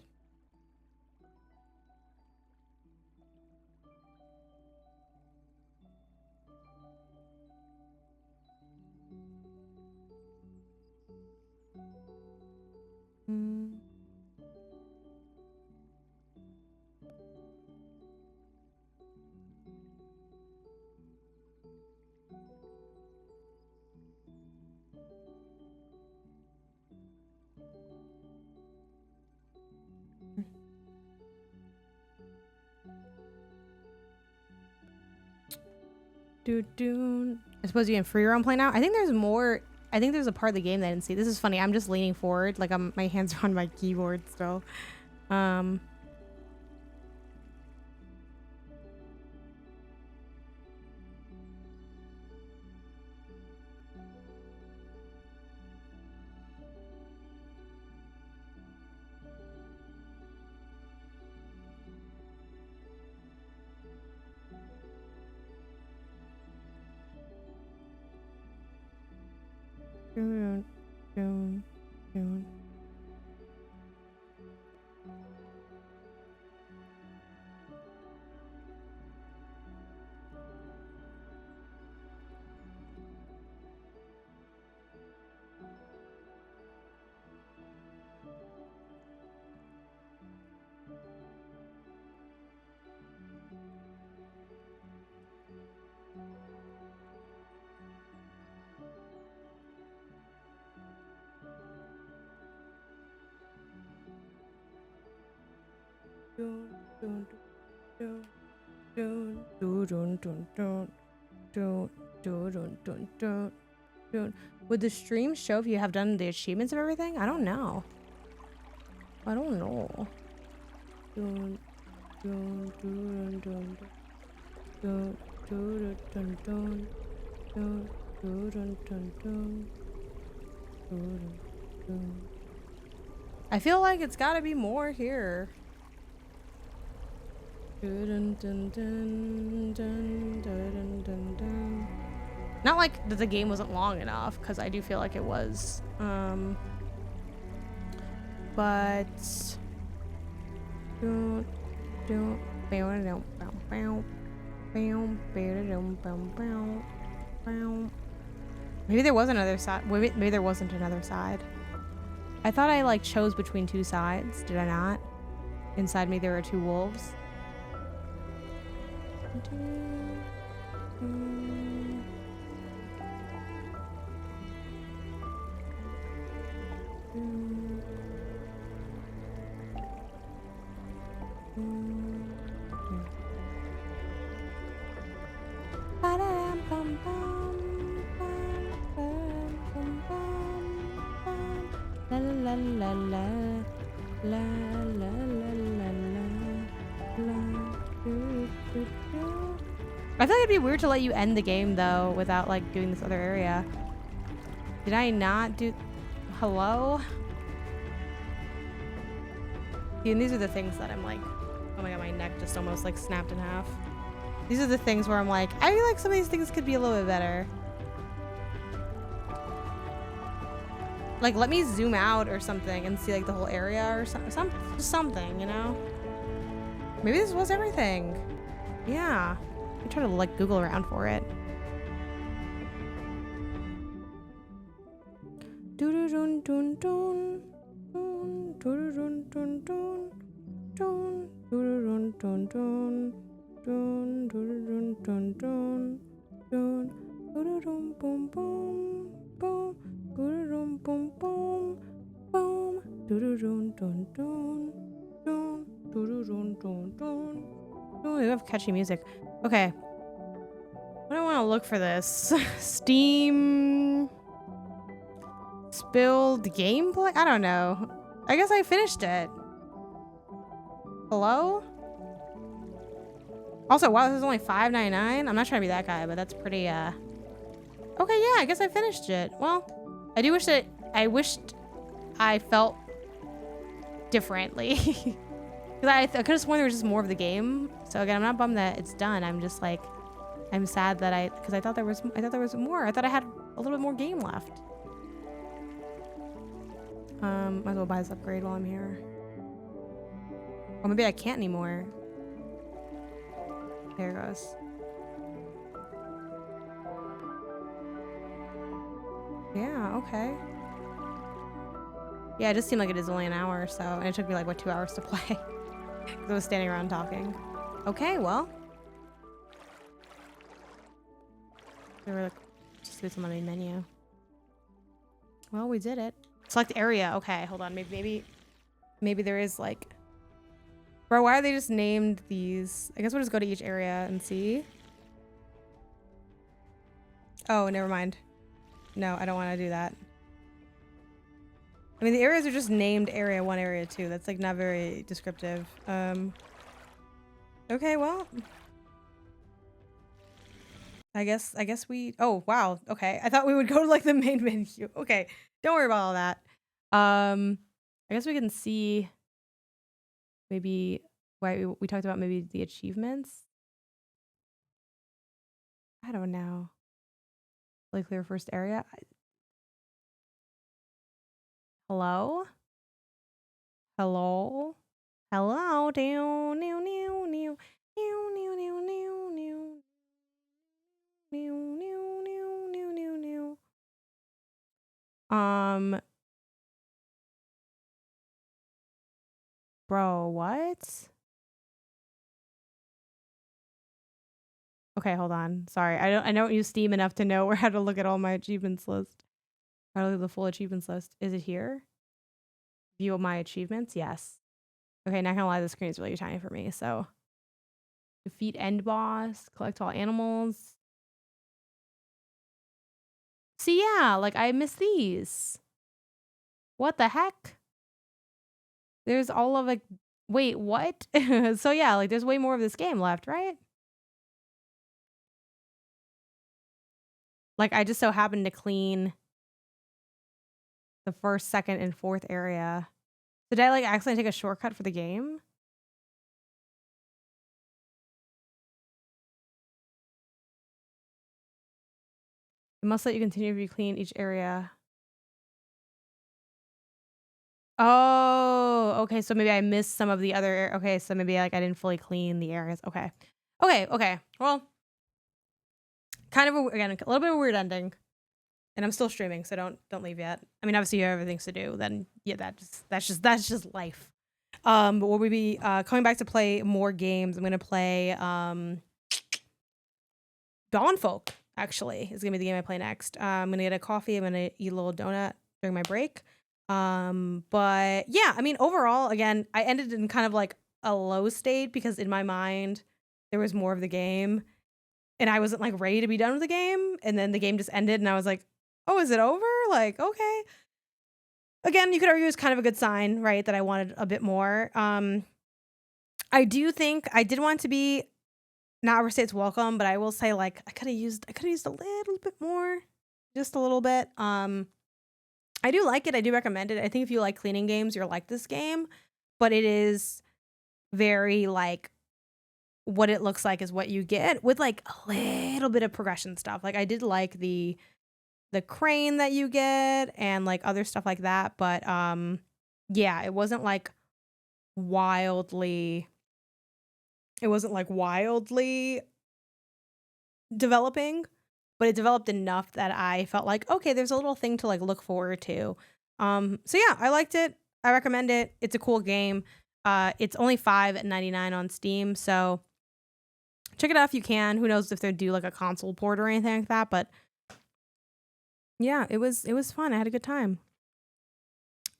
I suppose you can free roam play now. I think there's more. I think there's a part of the game that I didn't see. This is funny. I'm just leaning forward, like my hands are on my keyboard still. Would the stream show if you have done the achievements of everything? I don't know. I don't know. I feel like it's gotta be more here. Not like that the game wasn't long enough, because I do feel like it was. But maybe there was another side. Maybe there wasn't another side. I thought I like chose between two sides. Did I not? Inside me there are two wolves. I feel like it'd be weird to let you end the game though without like doing this other area. Did I not do? Hello? See, and these are the things that I'm like, oh my god, my neck just almost like snapped in half. These are the things where I'm like, I feel like some of these things could be a little bit better. Like, let me zoom out or something and see like the whole area or something, you know? Maybe this was everything. Yeah. I try to like Google around for it. Oh, they have catchy music. Okay. I don't want to look for this. Steam spilled gameplay? I don't know. I guess I finished it. Hello? Also, wow, this is only $5.99. I'm not trying to be that guy, but that's pretty, okay, yeah, I guess I finished it. Well, I do wish that I wished I felt differently. Because I could have sworn there was just more of the game. So again, I'm not bummed that it's done. I'm just like, I'm sad that because I thought there was more. I thought I had a little bit more game left. Might as well buy this upgrade while I'm here. Or maybe I can't anymore. There it goes. Yeah, okay. Yeah, it just seemed like it is only an hour or so. And it took me like, what, 2 hours to play? Because I was standing around talking. Okay, well. There were like, just do some on the menu. Well, we did it. Select area. Okay, hold on. Maybe there is like... Bro, why are they just named these? I guess we'll just go to each area and see. Oh, never mind. No, I don't want to do that. I mean, the areas are just named area 1, area 2. That's like not very descriptive. Okay, well. I guess we, oh, wow. Okay. I thought we would go to like the main menu. Okay. Don't worry about all that. I guess we can see maybe why we talked about maybe the achievements. I don't know. Like clear first area. Hello? Hello? Hello? Down, new, new, new, new, new, new, new, new, new, new, new, new, new, new. Bro, what? Okay, hold on. Sorry, I don't use Steam enough to know how to look at all my achievements list. How to look at the full achievements list. Is it here? View my achievements? Yes. Okay, not gonna lie, the screen is really tiny for me. So, defeat end boss, collect all animals. See, yeah, like I missed these. What the heck? There's all of like, wait, what? So yeah, like there's way more of this game left, right? Like I just so happened to clean the first, second, and fourth area. Did I like accidentally take a shortcut for the game? It must let you continue to clean each area. Oh, okay, so maybe I missed some of the other okay, so maybe, like, I didn't fully clean the areas. Okay. Okay, okay. Well, kind of a again, a little bit of a weird ending, and I'm still streaming, so don't leave yet. I mean, obviously, you have other things to do, then, yeah, that's just life. But we'll be, coming back to play more games. I'm gonna play, Dawnfolk, actually, is gonna be the game I play next. I'm gonna get a coffee, I'm gonna eat a little donut during my break. But yeah, I mean, overall, again, I ended in kind of like a low state because in my mind there was more of the game and I wasn't like ready to be done with the game. And then the game just ended and I was like, oh, is it over? Like, okay. Again, you could argue it's kind of a good sign, right? That I wanted a bit more. I do think I did want it to be not overstay its welcome, but I will say like I could have used a little bit more, just a little bit. I do like it. I do recommend it. I think if you like cleaning games, you'll like this game, but it is very like what it looks like is what you get with like a little bit of progression stuff. Like I did like the crane that you get and like other stuff like that, but yeah, wildly it wasn't like wildly developing, but it developed enough that I felt like, okay, there's a little thing to like look forward to. So yeah, I liked it. I recommend it. It's a cool game. It's only $5.99 on Steam, so check it out if you can. Who knows if they do like a console port or anything like that, but yeah, it was fun. I had a good time.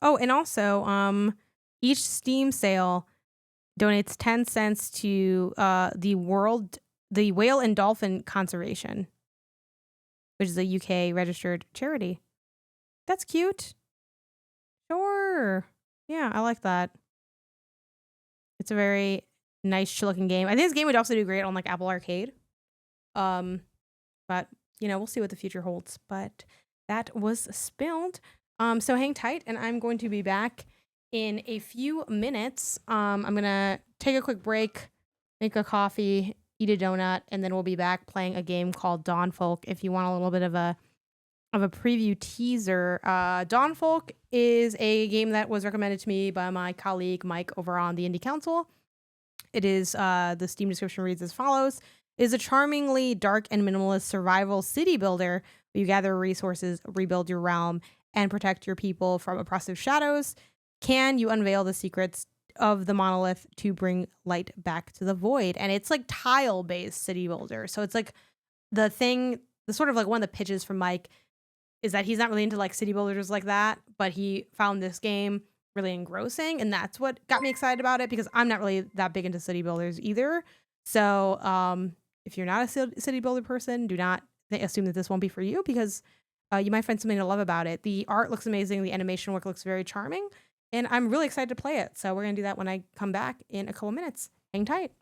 Oh, and also, each Steam sale donates 10 cents to the Whale and Dolphin Conservation, which is a UK registered charity. That's cute. Sure. Yeah, I like that. It's a very nice, chill looking game. I think this game would also do great on like Apple Arcade. But we'll see what the future holds. But that was spilled. So hang tight, and I'm going to be back in a few minutes. I'm gonna take a quick break, make a coffee, eat a donut, and then we'll be back playing a game called Dawnfolk. If you want a little bit of a preview teaser, Dawnfolk is a game that was recommended to me by my colleague Mike over on the Indie Council. It is the Steam description reads as follows: it is a charmingly dark and minimalist survival city builder where you gather resources, rebuild your realm, and protect your people from oppressive shadows. Can you unveil the secrets of the monolith to bring light back to the void? And it's like tile-based city builder. So it's like the sort of like one of the pitches from Mike is that he's not really into like city builders like that, but he found this game really engrossing, and that's what got me excited about it because I'm not really that big into city builders either. So if you're not a city builder person, do not assume that this won't be for you because you might find something to love about it. The art looks amazing, the animation work looks very charming, and I'm really excited to play it. So we're gonna do that when I come back in a couple minutes. Hang tight.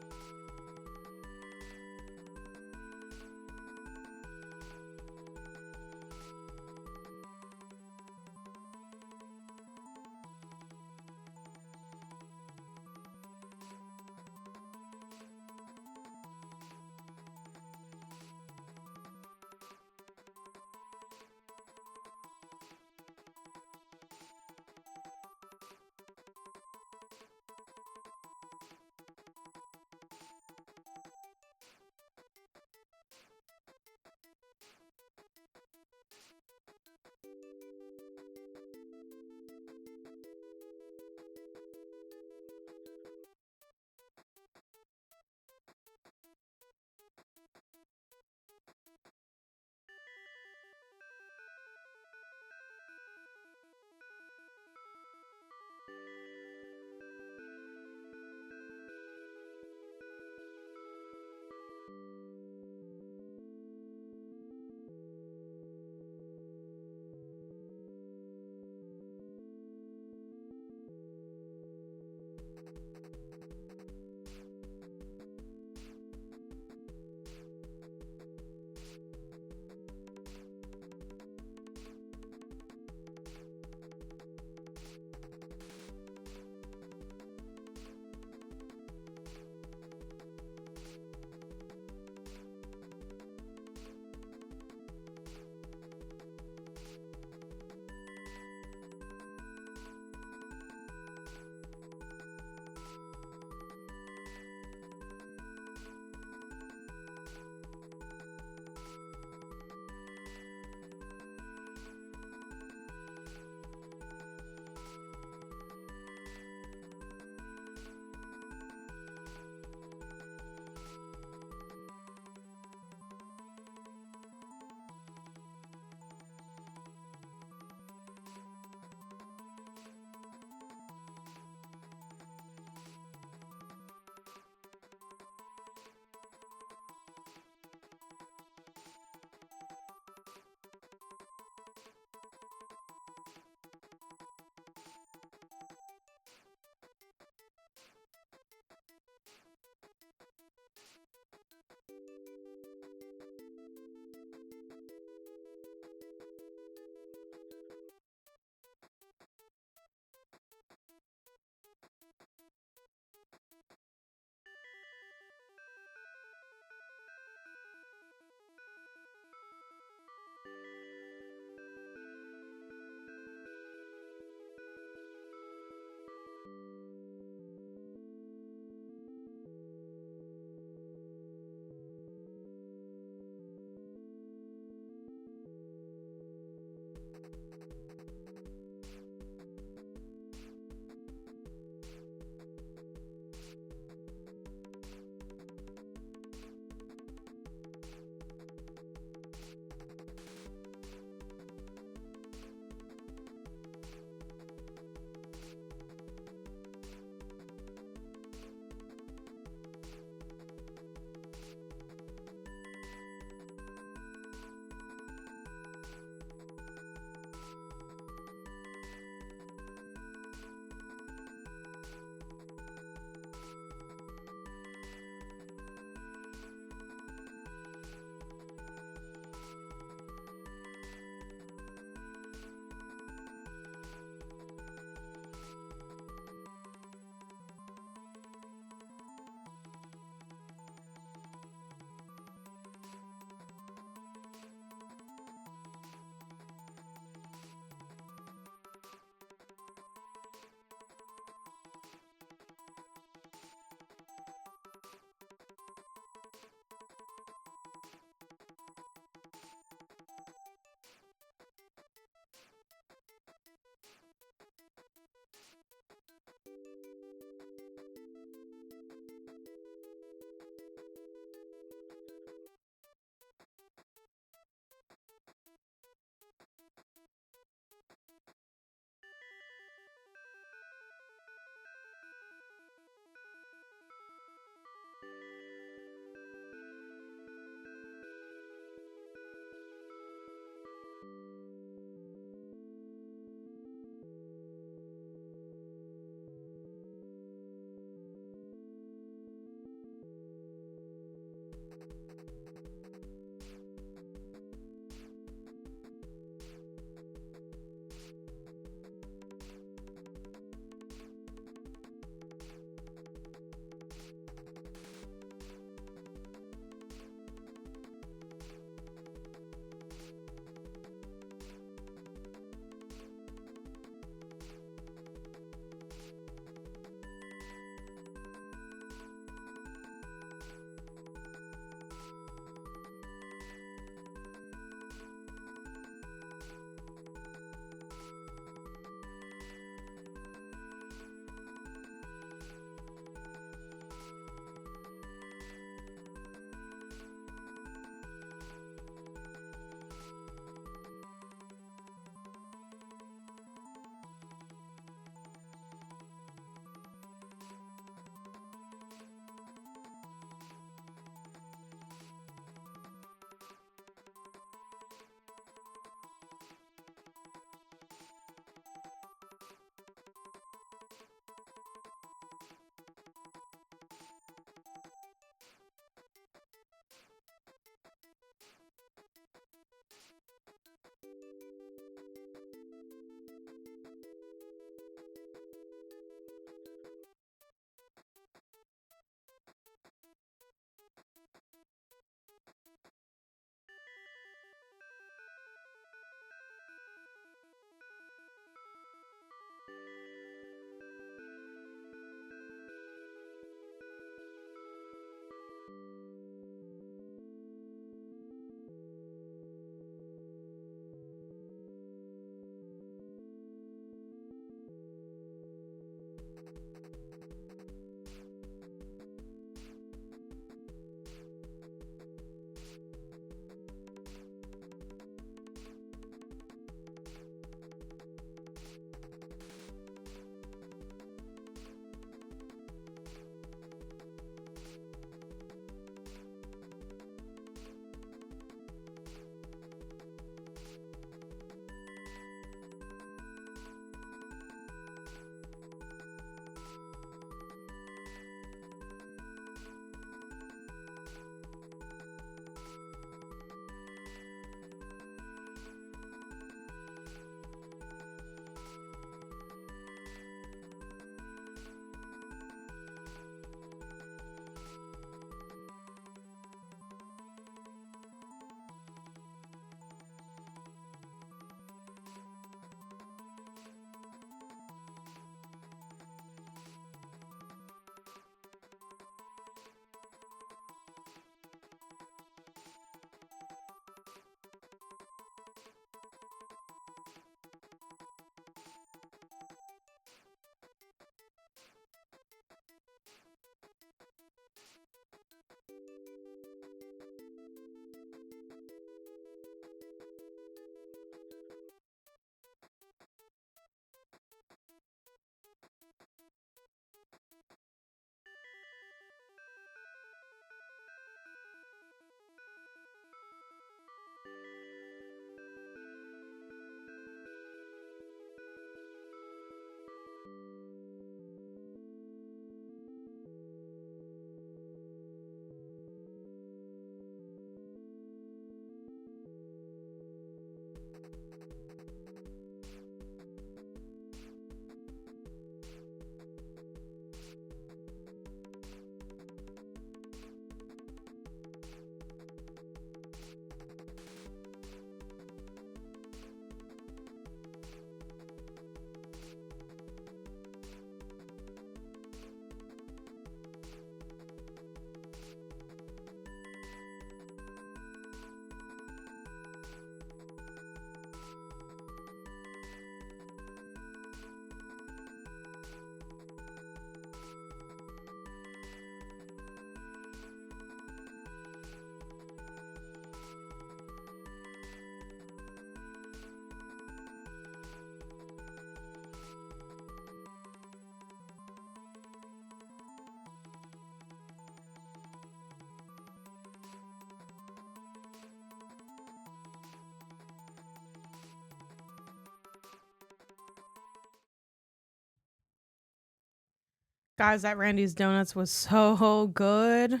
Guys, that Randy's Donuts was so good.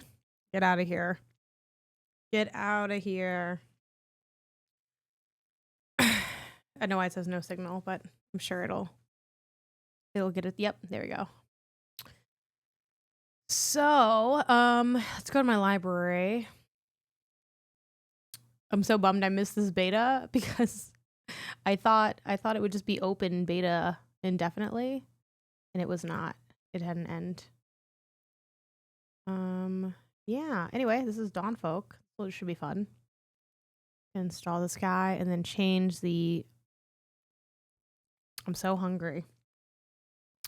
Get out of here. Get out of here. I know why it says no signal, but I'm sure it'll get it. Yep, there we go. So, let's go to my library. I'm so bummed I missed this beta because I thought it would just be open beta indefinitely, and it was not. It had an end. Yeah. Anyway, this is Dawnfolk, so it should be fun. Install this guy and then change the. I'm so hungry.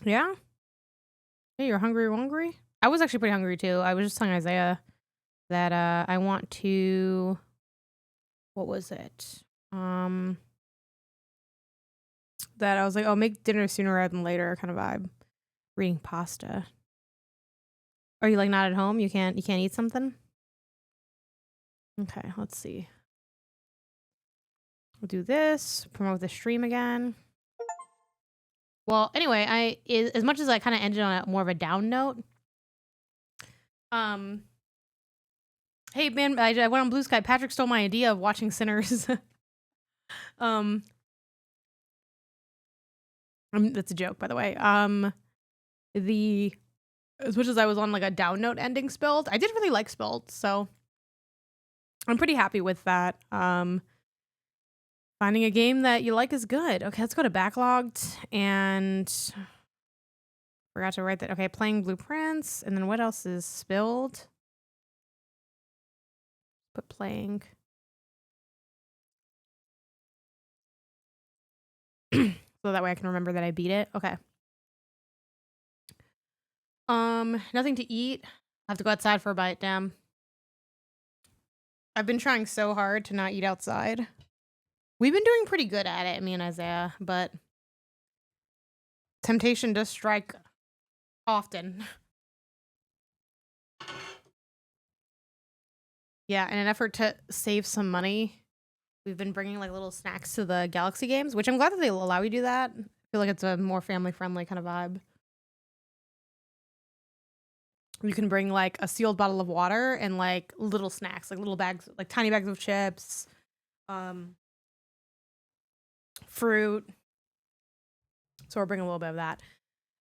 Yeah. Hey, you're hungry? I was actually pretty hungry too. I was just telling Isaiah that I want to. What was it? That I was like, oh, make dinner sooner rather than later kind of vibe. Reading pasta. Are you like not at home? You can't eat something? Okay, let's see. We'll do this. Promote the stream again. Well, anyway, as much as I kind of ended on more of a down note. Hey man, I went on Blue Sky. Patrick stole my idea of watching Sinners. That's a joke, by the way. As much as I was on like a down note ending Spilled, I did really like Spilled, so I'm pretty happy with that. Finding a game that you like is good. Okay, let's go to Backlogged and forgot to write that. Okay, playing Blueprints, and then what else is Spilled? Put playing. So that way I can remember that I beat it. Okay. Nothing to eat. I have to go outside for a bite, damn. I've been trying so hard to not eat outside. We've been doing pretty good at it, me and Isaiah, but temptation does strike often. Yeah, in an effort to save some money, we've been bringing like little snacks to the Galaxy games, which I'm glad that they allow you to do that. I feel like it's a more family-friendly kind of vibe. You can bring like a sealed bottle of water and like little snacks, like little bags, like tiny bags of chips, fruit. So we're bringing a little bit of that.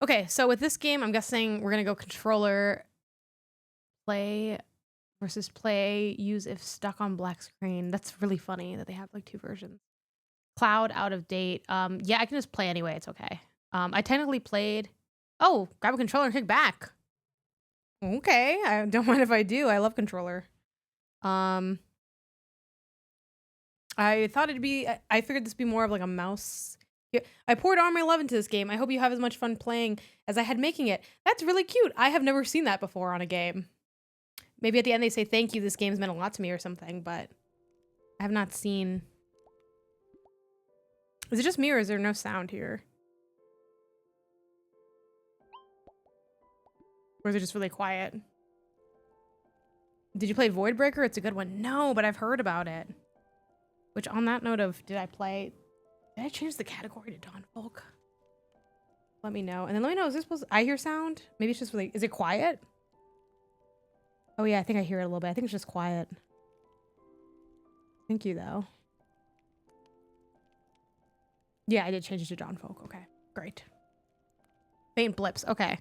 Okay, so with this game, I'm guessing we're gonna go controller play versus play, use if stuck on black screen. That's really funny that they have like two versions. Cloud out of date. Yeah, I can just play anyway, it's okay. I technically played. Oh, grab a controller and kick back. Okay, I don't mind if I do. I love controller. I thought it'd be, I figured this would be more of like a mouse. Yeah, I poured all my love into this game. I hope you have as much fun playing as I had making it. That's really cute. I have never seen that before on a game. Maybe at the end they say thank you, this game's meant a lot to me or something, but I have not seen. Is it just me or is there no sound here? Or is it just really quiet? Did you play Voidbreaker? It's a good one. No, but I've heard about it. Which on that note of, did I change the category to Dawnfolk? Let me know. And then let me know, is this supposed to, I hear sound? Maybe it's just really, is it quiet? Oh yeah, I think I hear it a little bit. I think it's just quiet. Thank you though. Yeah, I did change it to Dawnfolk. Okay, great. Faint blips. Okay.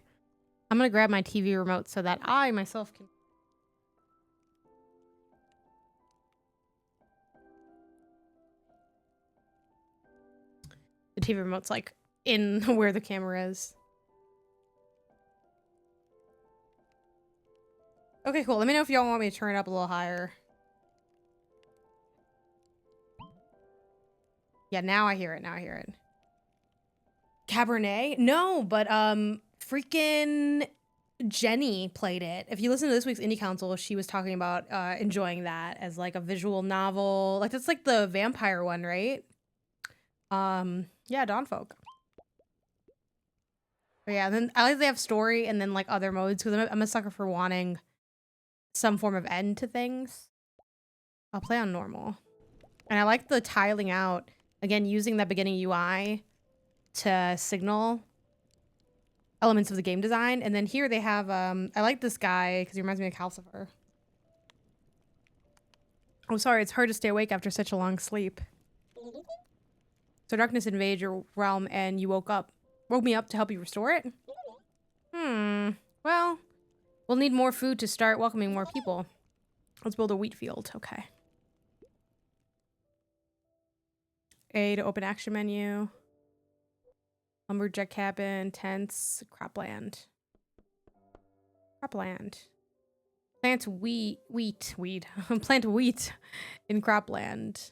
I'm gonna grab my TV remote so that I myself can. The TV remote's like in where the camera is. Okay, cool. Let me know if y'all want me to turn it up a little higher. Yeah, now I hear it. Now I hear it. Cabernet? No, but freaking Jenny played it. If you listen to this week's Indie Council, she was talking about enjoying that as like a visual novel. Like that's like the vampire one, right? Yeah, Dawnfolk. But yeah, and then I like they have story and then like other modes because I'm a sucker for wanting some form of end to things. I'll play on normal. And I like the tiling out, again, using that beginning UI to signal elements of the game design. And then here they have, I like this guy because he reminds me of Calcifer. Oh, sorry, it's hard to stay awake after such a long sleep. So darkness invades your realm and you woke me up to help you restore it? Well, we'll need more food to start welcoming more people. Let's build a wheat field. Okay. A to open action menu. Lumberjack cabin, tents, cropland. Cropland. Plant weed. Plant wheat in cropland.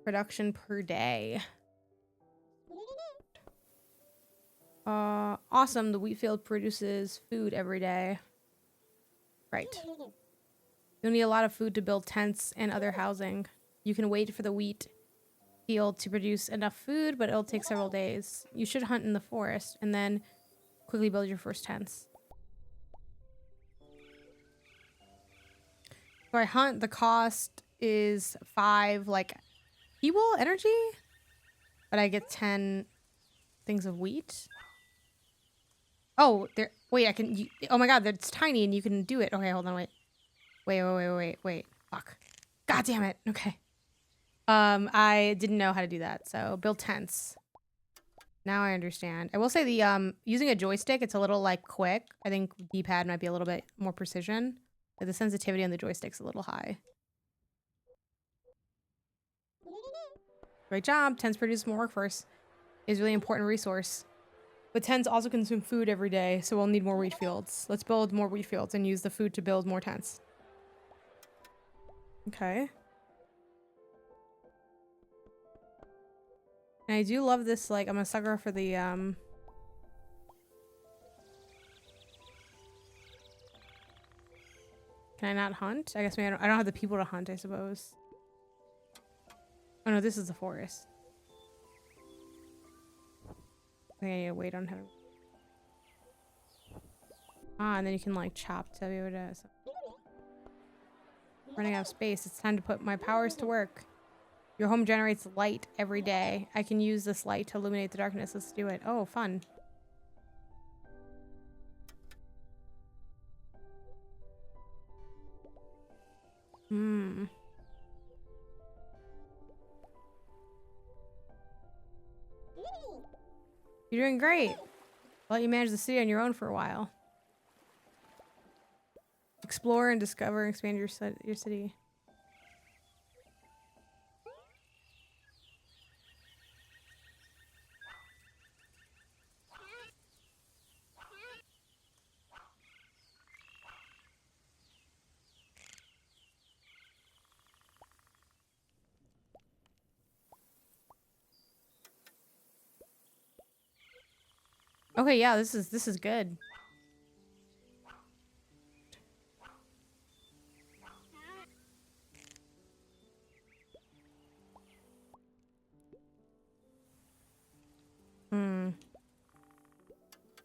Production per day. Awesome. The wheat field produces food every day. Right. You'll need a lot of food to build tents and other housing. You can wait for the wheat field to produce enough food, but it'll take several days. You should hunt in the forest and then quickly build your first tents. So I hunt, the cost is 5 like fuel energy, but I get 10 things of wheat. Oh, there. Wait, I can. Oh my god, it's tiny and you can do it. Okay, hold on, wait. Fuck. God damn it. Okay. I didn't know how to do that. So build tents. Now I understand. I will say the using a joystick, it's a little like quick. I think D-pad might be a little bit more precision. But the sensitivity on the joystick's a little high. Great job. Tents produce more workforce. Is a really important resource. But tents also consume food every day, so we'll need more wheat fields. Let's build more wheat fields and use the food to build more tents. Okay. And I do love this, like, I'm a sucker for the, Can I not hunt? I guess maybe I don't have the people to hunt, I suppose. Oh no, this is the forest. I think I need to wait on him. Ah, and then you can like chop to be able to... So. Running out of space. It's time to put my powers to work. Your home generates light every day. I can use this light to illuminate the darkness. Let's do it. Oh, fun. Hmm. You're doing great. Well, you manage the city on your own for a while. Explore and discover and expand your city. Okay, yeah, this is good.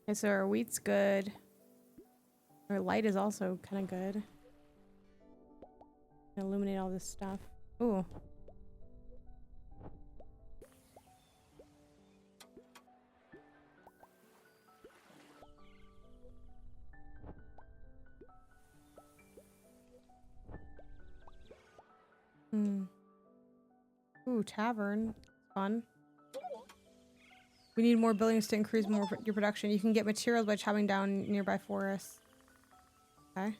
Okay, so our wheat's good. Our light is also kind of good. Illuminate all this stuff. Ooh. Ooh, tavern. Fun. We need more buildings to increase your production. You can get materials by chopping down nearby forests. Okay.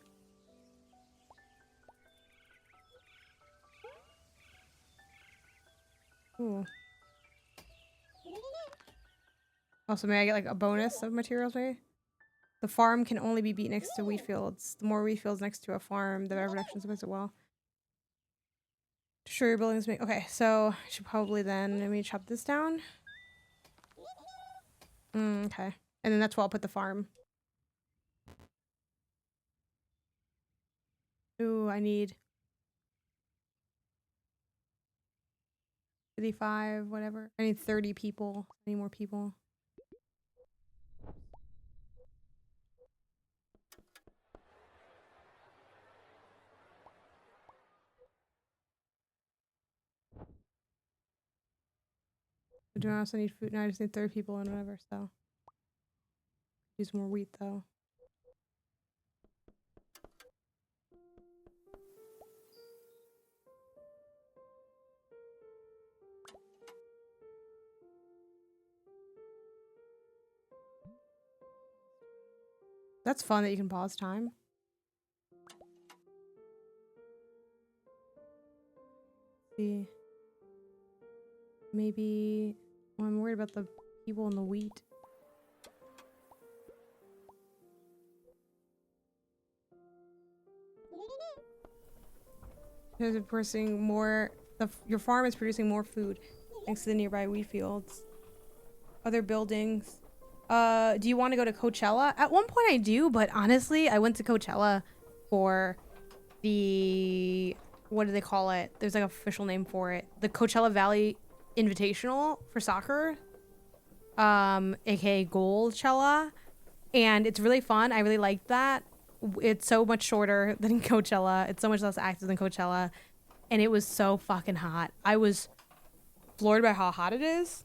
Ooh. Also, may I get like a bonus of materials maybe? The farm can only be beat next to wheat fields. The more wheat fields next to a farm, the better production supports it well. Sure, your buildings make... Okay, so I should probably then... Let me chop this down. Okay. And then that's where I'll put the farm. Ooh, I need... 55, whatever. I need 30 people. I need more people. Do I also need food? No, I just need 30 people and whatever, so. Use more wheat, though. That's fun that you can pause time. Let's see. Maybe... Well, I'm worried about the people in the wheat. There's producing more... your farm is producing more food thanks to the nearby wheat fields. Other buildings. Do you want to go to Coachella? At one point I do, but honestly, I went to Coachella for the... What do they call it? There's like an official name for it. The Coachella Valley Invitational for soccer. AKA Goldchella. And it's really fun. I really liked that. It's so much shorter than Coachella. It's so much less active than Coachella. And it was so fucking hot. I was floored by how hot it is.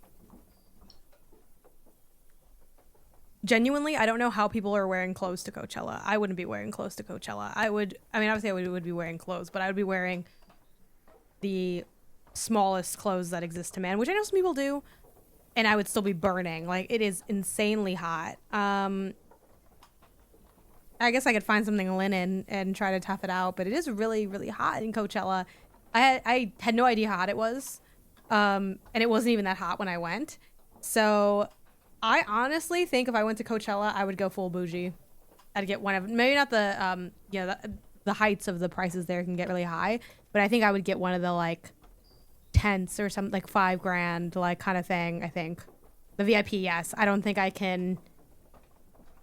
Genuinely, I don't know how people are wearing clothes to Coachella. I wouldn't be wearing clothes to Coachella. I mean, obviously I would be wearing clothes, but I would be wearing the smallest clothes that exist to man, which I know some people do, and I would still be burning. Like, it is insanely hot. I guess I could find something linen and try to tough it out, but it is really, really hot in Coachella. I had no idea how hot it was, and it wasn't even that hot when I went. So I honestly think if I went to Coachella, I would go full bougie. I'd get one of... Maybe not the, you know, the heights of the prices there can get really high, but I think I would get one of the, like, tents or something, like $5,000, like, kind of thing, I think. The VIP, yes. I don't think I can...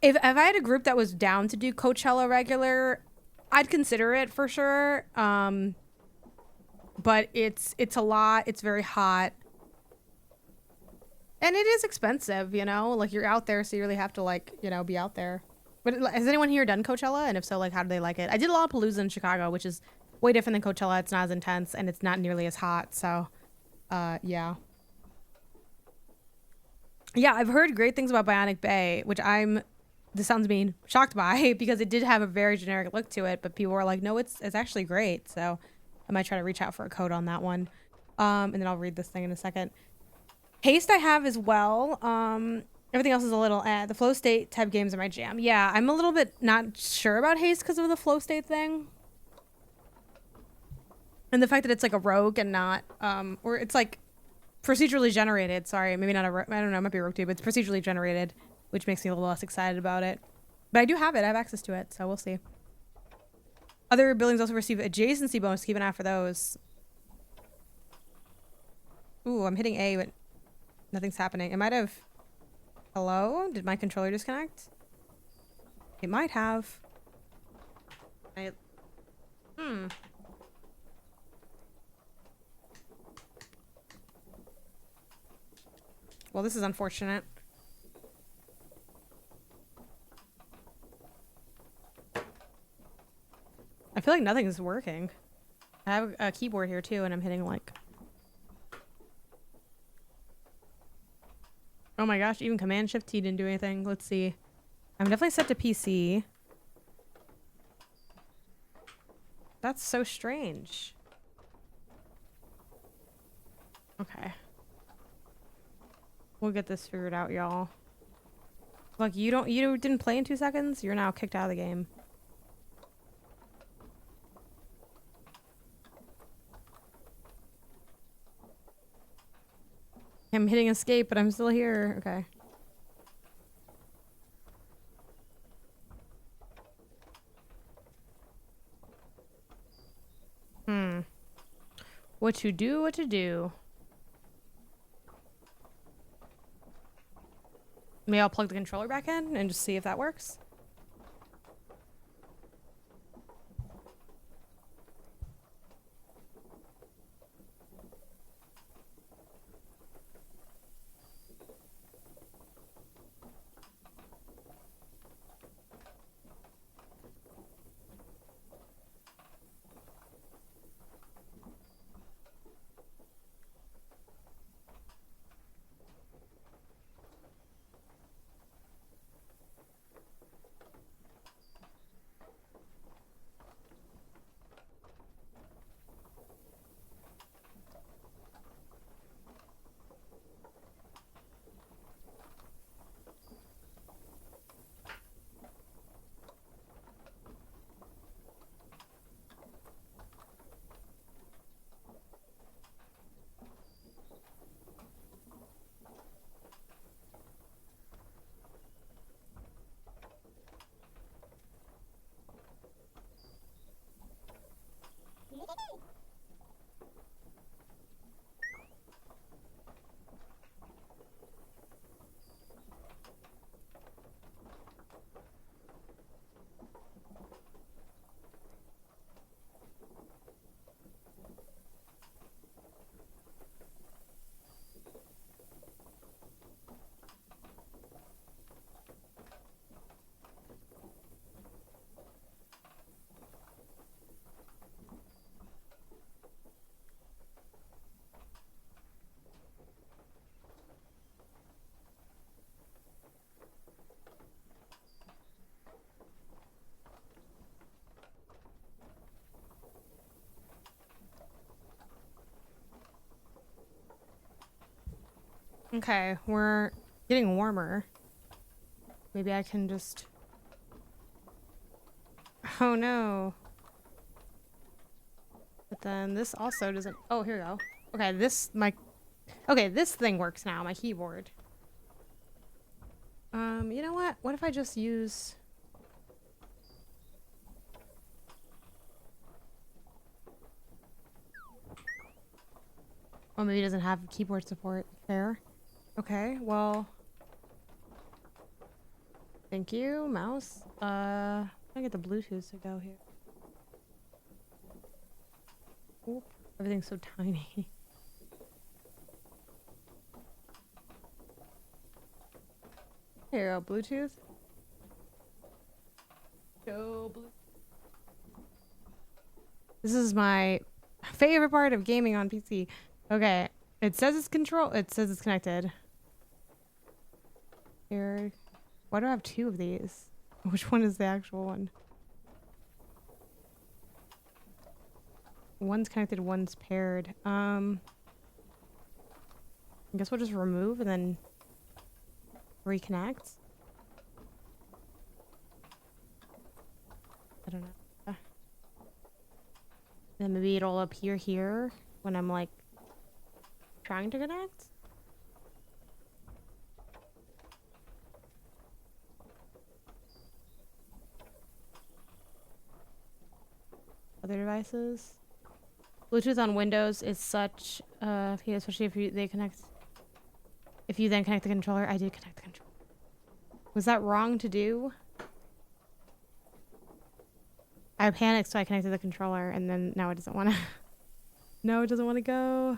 If I had a group that was down to do Coachella regular, I'd consider it for sure. But it's a lot. It's very hot. And it is expensive, you know? Like, you're out there, so you really have to, like, you know, be out there. But has anyone here done Coachella? And if so, like, how do they like it? I did Lollapalooza in Chicago, which is way different than Coachella. It's not as intense, and it's not nearly as hot. So, yeah. Yeah, I've heard great things about Bionic Bay, which this sounds mean, shocked by, because it did have a very generic look to it. But people were like, no, it's actually great. So I might try to reach out for a code on that one. And then I'll read this thing in a second. Haste I have as well. Everything else is a little the flow state type games are my jam. Yeah, I'm a little bit not sure about Haste because of the flow state thing. And the fact that it's like a rogue and not or it's like procedurally generated. Sorry, maybe not I don't know, it might be rogue too, but it's procedurally generated, which makes me a little less excited about it. But I do have it. I have access to it, so we'll see. Other buildings also receive adjacency bonus. Keep an eye out for those. Ooh, I'm hitting A, but nothing's happening. It might have... Hello? Did my controller disconnect? It might have. Well, this is unfortunate. I feel like nothing is working. I have a keyboard here too, and I'm hitting like... Oh my gosh, even Command Shift T didn't do anything. Let's see. I'm definitely set to PC. That's so strange. Okay. We'll get this figured out, y'all. Look, you didn't play in 2 seconds? You're now kicked out of the game. I'm hitting escape, but I'm still here. Okay. What to do, what to do. Maybe I'll plug the controller back in and just see if that works. Okay, we're getting warmer. Maybe I can just... Oh no. But then this also doesn't... Oh, here we go. Okay, Okay, this thing works now, my keyboard. You know what? What if I just use... Oh, maybe it doesn't have keyboard support there. Okay, well... Thank you, mouse. I get the Bluetooth to go here. Oop, everything's so tiny. Here you go, Bluetooth. Go Bluetooth. This is my favorite part of gaming on PC. Okay, it says it's connected. Here, why do I have two of these? Which one is the actual one? One's connected, one's paired. I guess we'll just remove and then reconnect. I don't know. Then maybe it'll appear here when I'm like trying to connect. Other devices. Bluetooth on Windows is such especially if they connect. If you then connect the controller, I did connect the controller. Was that wrong to do? I panicked, so I connected the controller, and then now it doesn't want to. No, it doesn't want to go.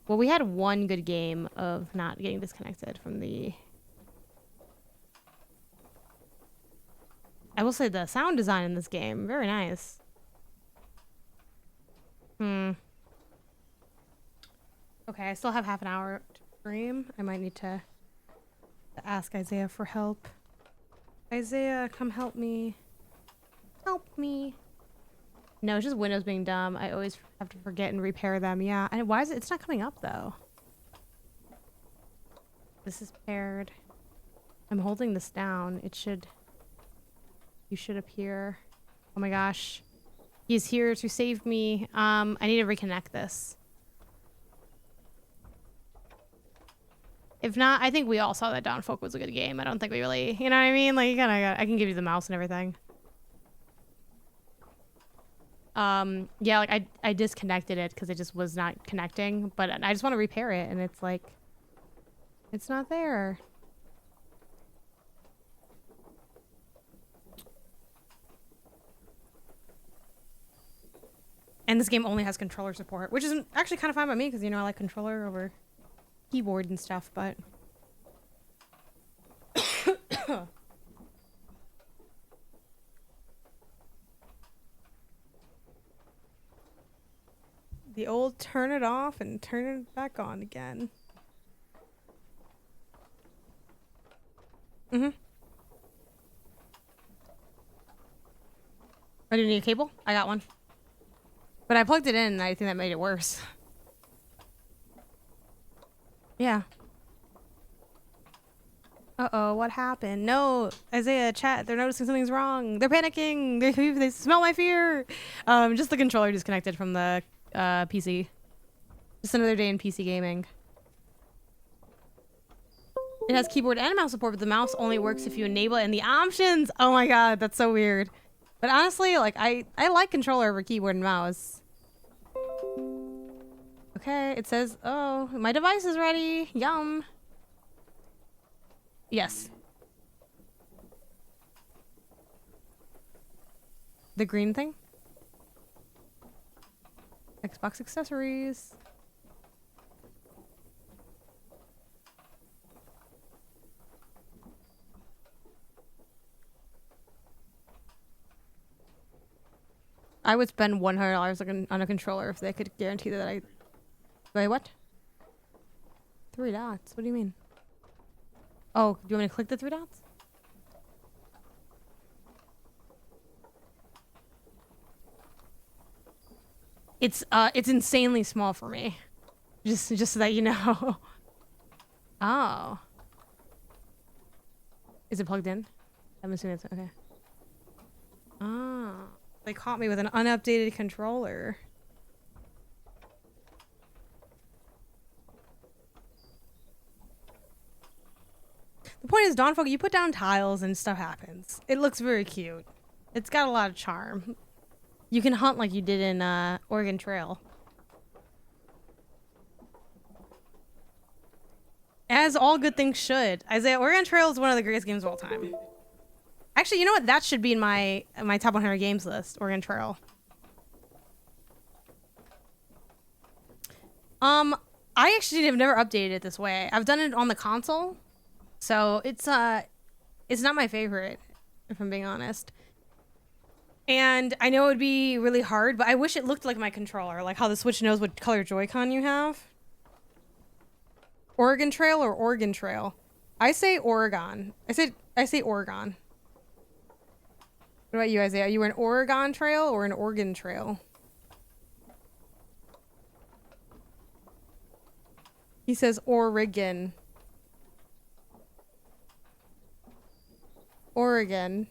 Well, we had one good game of not getting disconnected from the. I will say the sound design in this game, very nice. Okay, I still have half an hour to stream. I might need to ask Isaiah for help. Isaiah, come help me. Help me. No, it's just Windows being dumb. I always have to forget and repair them. Yeah. And why is it? It's not coming up though. This is paired. I'm holding this down. It should. You should appear. Oh my gosh. He's here to save me. I need to reconnect this. If not, I think we all saw that Dawnfolk was a good game. I don't think we really, you know what I mean? Like, you kinda got, I can give you the mouse and everything. Yeah, like I disconnected it because it just was not connecting, but I just want to repair it and it's like, it's not there. And this game only has controller support, which is actually kind of fine by me because, you know, I like controller over keyboard and stuff, but... The old turn it off and turn it back on again. Oh, do you need a cable? I got one. But I plugged it in and I think that made it worse. Yeah. Uh-oh, what happened? No, Isaiah, chat, they're noticing something's wrong. They're panicking. They smell my fear. Just the controller disconnected from the PC. Just another day in PC gaming. It has keyboard and mouse support, but the mouse only works if you enable it in the options. Oh my god, that's so weird. But honestly, like, I like controller over keyboard and mouse. Okay, it says, oh, my device is ready. Yum. Yes. The green thing? Xbox accessories. I would spend $100 on a controller if they could guarantee that I... Wait, what? 3 dots? What do you mean? Oh, do you want me to click the 3 dots? It's insanely small for me. Just so that you know. Oh. Is it plugged in? I'm assuming it's okay. Ah. They caught me with an unupdated controller. The point is, Dawnfolk, you put down tiles and stuff happens. It looks very cute. It's got a lot of charm. You can hunt like you did in Oregon Trail. As all good things should. Isaiah, Oregon Trail is one of the greatest games of all time. Actually, you know what? That should be in my top 100 games list. Oregon Trail. I actually have never updated it this way. I've done it on the console, so it's not my favorite, if I'm being honest. And I know it would be really hard, but I wish it looked like my controller, like how the Switch knows what color Joy-Con you have. Oregon Trail or Oregon Trail? I say Oregon. I say Oregon. What about you, Isaiah? Are you an Oregon Trail or an Oregon Trail? He says Oregon. Oregon.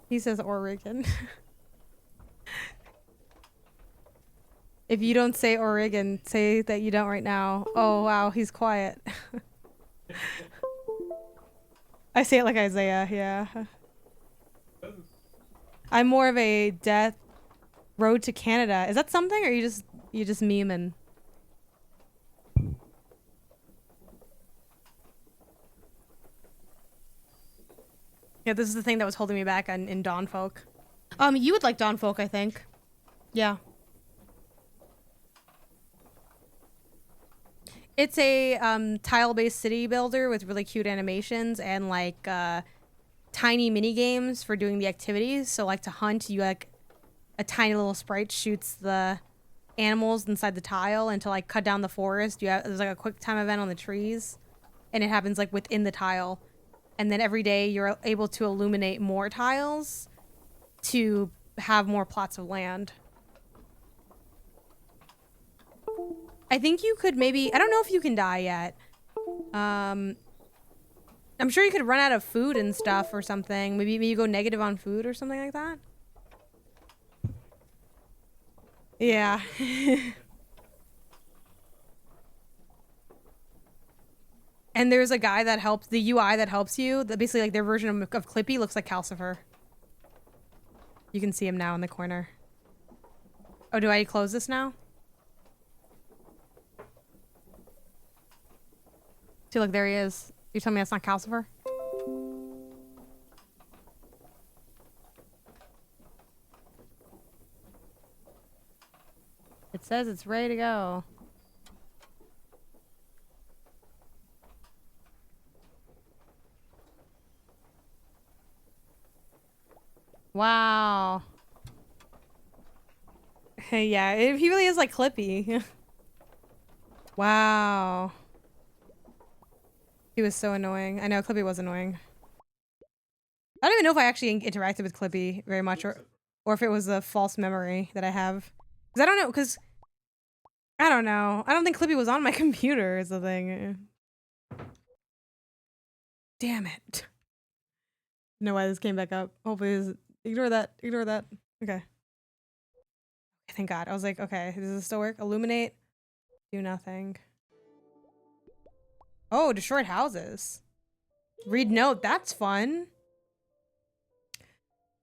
He says Oregon. If you don't say Oregon, say that you don't right now. Oh, wow, he's quiet. I say it like Isaiah, yeah. I'm more of a Death Road to Canada. Is that something, or you just memeing? Yeah, this is the thing that was holding me back in Dawnfolk. You would like Dawnfolk, I think. Yeah. It's a tile-based city builder with really cute animations and like tiny mini games for doing the activities. So like to hunt, you like a tiny little sprite shoots the animals inside the tile, and to like cut down the forest, there's like a quick time event on the trees, and it happens like within the tile. And then every day you're able to illuminate more tiles to have more plots of land. I think you could maybe, I don't know if you can die yet. I'm sure you could run out of food and stuff or something. Maybe you go negative on food or something like that. Yeah. And there's a guy that helps, the UI that helps you, that basically like their version of Clippy looks like Calcifer. You can see him now in the corner. Oh, do I close this now? See, look, there he is. You tell me that's not Calcifer? It says it's ready to go. Wow. Hey, yeah, he really is like Clippy. Wow. He was so annoying. I know Clippy was annoying. I don't even know if I actually interacted with Clippy very much, or if it was a false memory that I have. Because I don't know, because I don't know. I don't think Clippy was on my computer is the thing. Damn it. Know why this came back up. Hopefully, ignore that. Ignore that. Okay. Thank God. I was like, okay, does this still work? Illuminate. Do nothing. Oh, destroyed houses. Read note. That's fun.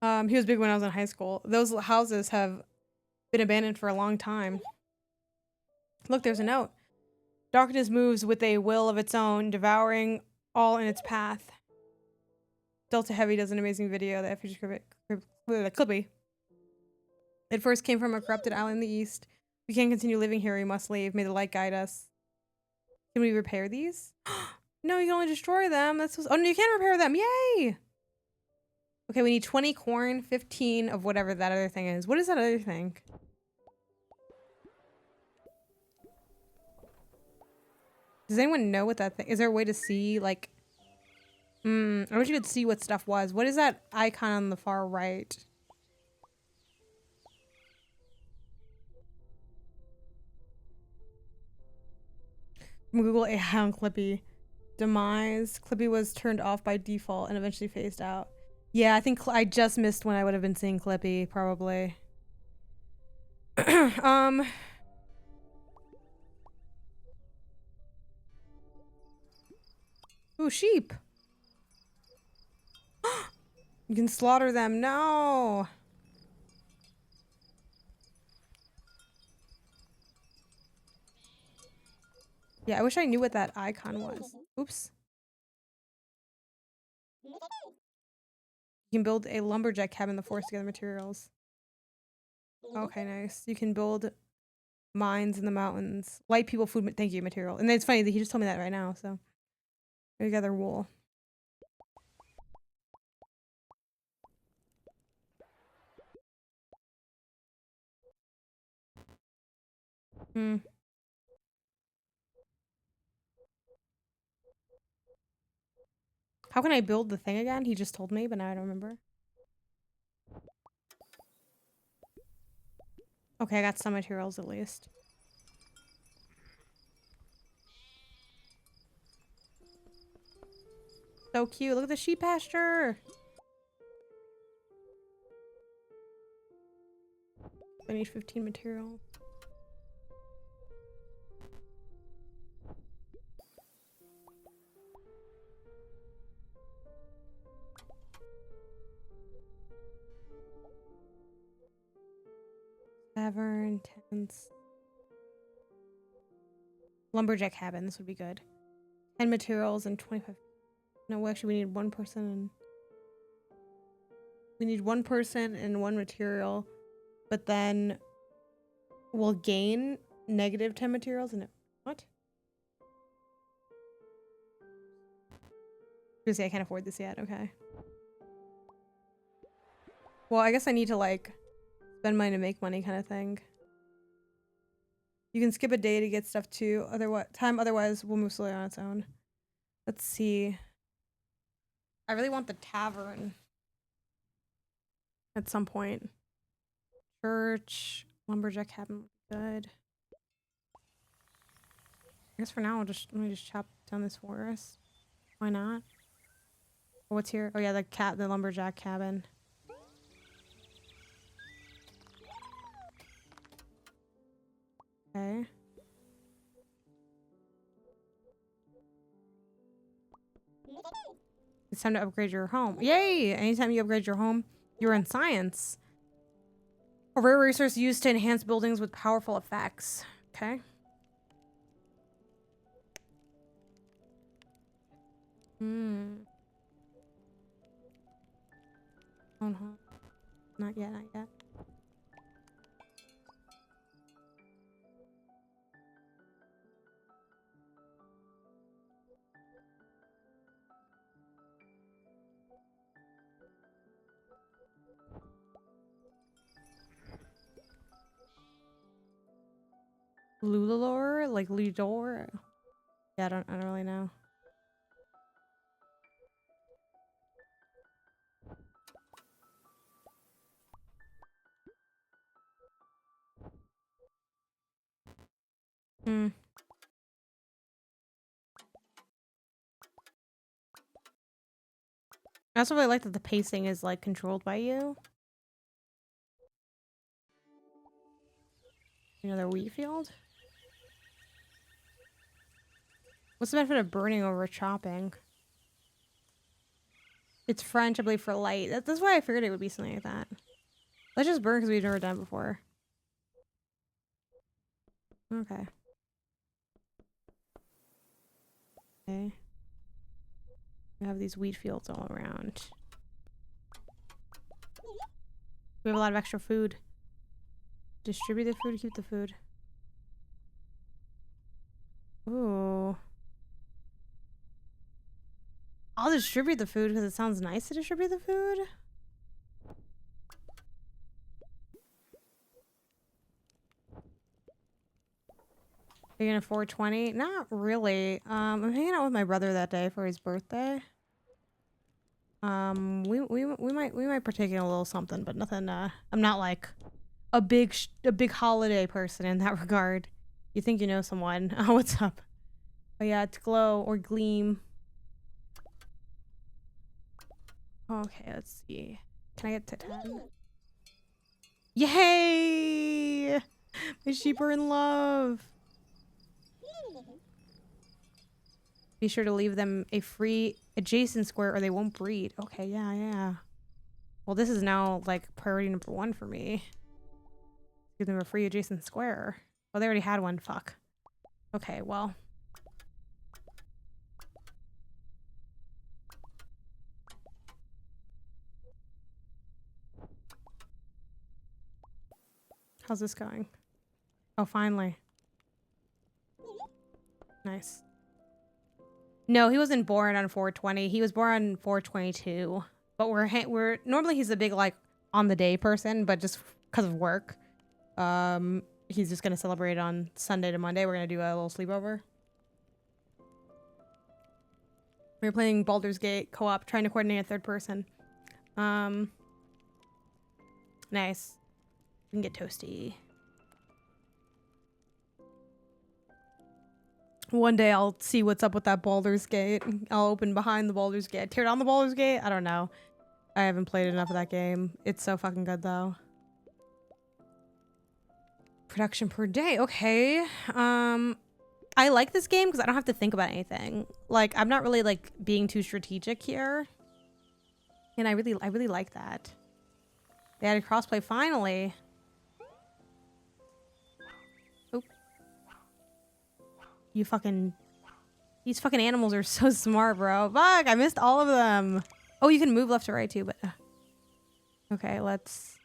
He was big when I was in high school. Those houses have been abandoned for a long time. Look, there's a note. Darkness moves with a will of its own, devouring all in its path. Delta Heavy does an amazing video that features Clippy. It first came from a corrupted island in the east. We can't continue living here. We must leave. May the light guide us. Can we repair these? No, you can only destroy them. That's oh no, you can repair them. Yay! Okay, we need 20 corn, 15 of whatever that other thing is. What is that other thing? Does anyone know what that thing is? There a way to see like I wish you could see what stuff was. What is that icon on the far right? Google AI on Clippy. Demise. Clippy was turned off by default and eventually phased out. Yeah, I think I just missed when I would have been seeing Clippy, probably. Ooh, sheep. You can slaughter them. No. Yeah, I wish I knew what that icon was. Oops. You can build a lumberjack cabin in the forest to gather materials. Okay, nice. You can build mines in the mountains. White people, food, thank you, material. And it's funny that he just told me that right now, so. We gather wool. Hmm. How can I build the thing again? He just told me, but now I don't remember. Okay, I got some materials at least. So cute. Look at the sheep pasture. I need 15 material. Tavern, tents. Lumberjack cabin. This would be good. 10 materials and 25. No, actually, we need one person and. We need one person and one material, but then we'll gain negative 10 materials and what? You say I can't afford this yet. Okay. Well, I guess I need to like spend money to make money kind of thing. You can skip a day to get stuff too. Otherwise we'll move slowly on its own. Let's see. I really want the tavern at some point. Church, lumberjack cabin, good. I guess for now let me just chop down this forest. Why not? What's here? Oh yeah, the lumberjack cabin. Okay. It's time to upgrade your home. Yay! Anytime you upgrade your home, you're in science. A rare resource used to enhance buildings with powerful effects. Okay. Oh no. Not yet, not yet. Lulalore? Like Lidor? Yeah, I don't really know. I also really like that the pacing is like controlled by you. Another wheat field? What's the benefit of burning over chopping? It's French, I believe, for light. That's why I figured it would be something like that. Let's just burn because we've never done it before. Okay. Okay. We have these wheat fields all around. We have a lot of extra food. Distribute the food, keep the food. Ooh. I'll distribute the food because it sounds nice to distribute the food. Are you gonna 420? Not really. I'm hanging out with my brother that day for his birthday. We might partake in a little something, but nothing. I'm not like a big holiday person in that regard. You think you know someone? Oh, what's up? Oh yeah, it's glow or gleam. Okay, let's see. Can I get to 10? Yay! My sheep are in love. Be sure to leave them a free adjacent square or they won't breed. Okay, yeah. Well, this is now like priority number 1 for me. Give them a free adjacent square. Oh, they already had one. Fuck. Okay, well. How's this going? Oh, finally. Nice. No, he wasn't born on 420. He was born on 422. But we're normally he's a big like on the day person, but just because of work, he's just gonna celebrate on Sunday to Monday. We're gonna do a little sleepover. We were playing Baldur's Gate co-op, trying to coordinate a third person. Nice. We can get toasty. One day I'll see what's up with that Baldur's Gate. I'll open behind the Baldur's Gate. Tear down the Baldur's Gate? I don't know. I haven't played enough of that game. It's so fucking good though. Production per day. Okay. I like this game because I don't have to think about anything. Like, I'm not really like being too strategic here. And I really like that. They added crossplay finally. Oh. These fucking animals are so smart, bro. Fuck, I missed all of them. Oh, you can move left to right too, but okay, let's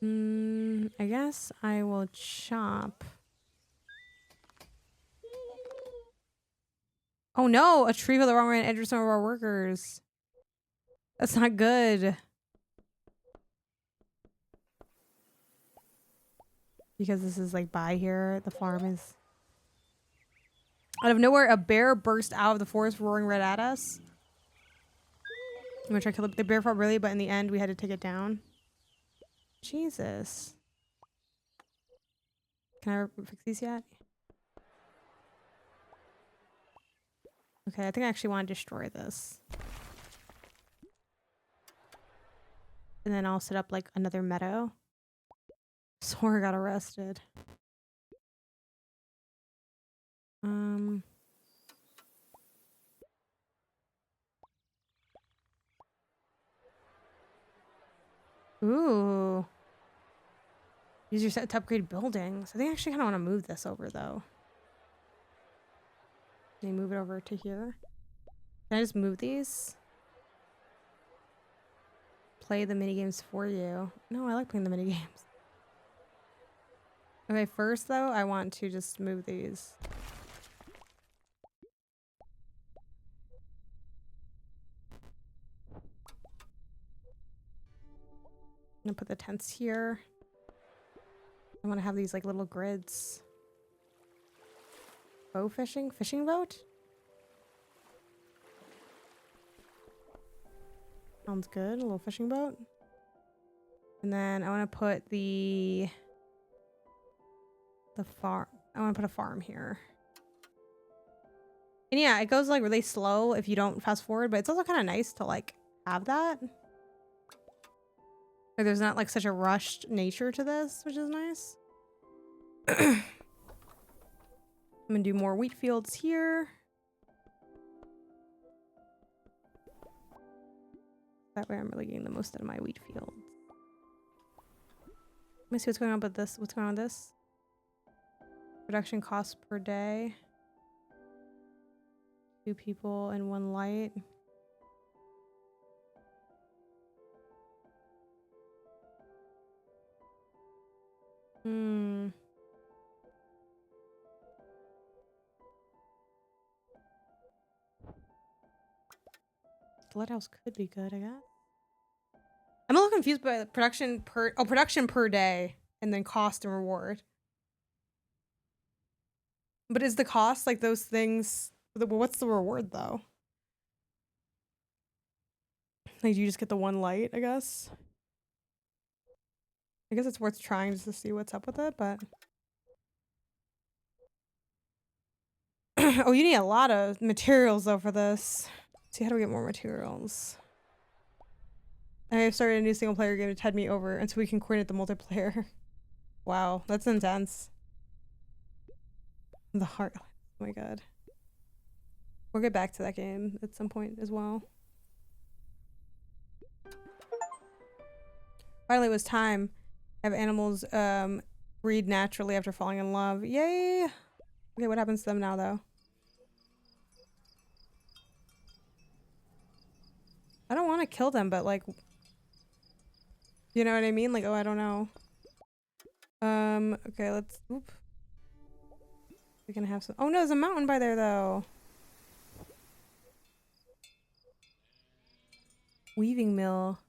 I guess I will chop. Oh no, a tree fell the wrong way and injured some of our workers. That's not good. Because this is like by here, the farm is. Out of nowhere, a bear burst out of the forest roaring right at us. I'm gonna try to kill the bear fought really, but in the end we had to take it down. Jesus. Can I fix these yet? Okay, I think I actually want to destroy this. And then I'll set up like another meadow. Sora got arrested. Ooh. Use your set to upgrade buildings. I think I actually kind of want to move this over though. Can you move it over to here? Can I just move these? Play the minigames for you. No, I like playing the minigames. Okay, first though, I want to just move these. I'm gonna put the tents here. I want to have these like little grids. Bow fishing? Fishing boat? Sounds good. A little fishing boat. And then I want to put the farm. I want to put a farm here. And yeah, it goes like really slow if you don't fast forward, but it's also kind of nice to like have that. Like there's not like such a rushed nature to this, which is nice. I'm gonna do more wheat fields here. That way I'm really getting the most out of my wheat fields. Let me see what's going on with this. What's going on with this? Production cost per day. 2 people and 1 light. The lighthouse could be good, I guess. I'm a little confused by the production per day and then cost and reward. But is the cost like those things? What's the reward though? Like, do you just get the 1 light, I guess? I guess it's worth trying just to see what's up with it, but... Oh, you need a lot of materials though for this. Let's see, how do we get more materials? I have started a new single player game to tide me over until we can coordinate the multiplayer. Wow, that's intense. The heart. Oh my god. We'll get back to that game at some point as well. Finally, it was time. Have animals breed naturally after falling in love. Yay! Okay, what happens to them now though? I don't want to kill them, but like, you know what I mean? Like, oh, I don't know. Okay, let's, oop. We can have some, oh no, there's a mountain by there though. Weaving mill.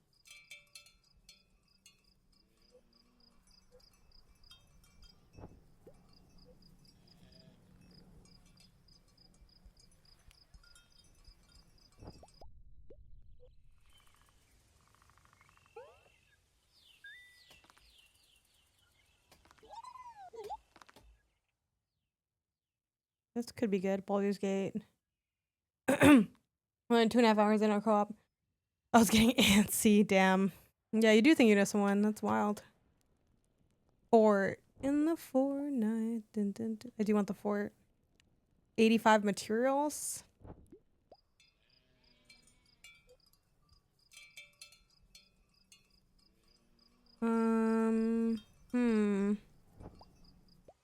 This could be good. Baldur's Gate. We're in 2.5 hours in our co-op. I was getting antsy, damn. Yeah, you do think you know someone. That's wild. Fort. In the fortnight. Dun, dun, dun. I do want the fort. 85 materials.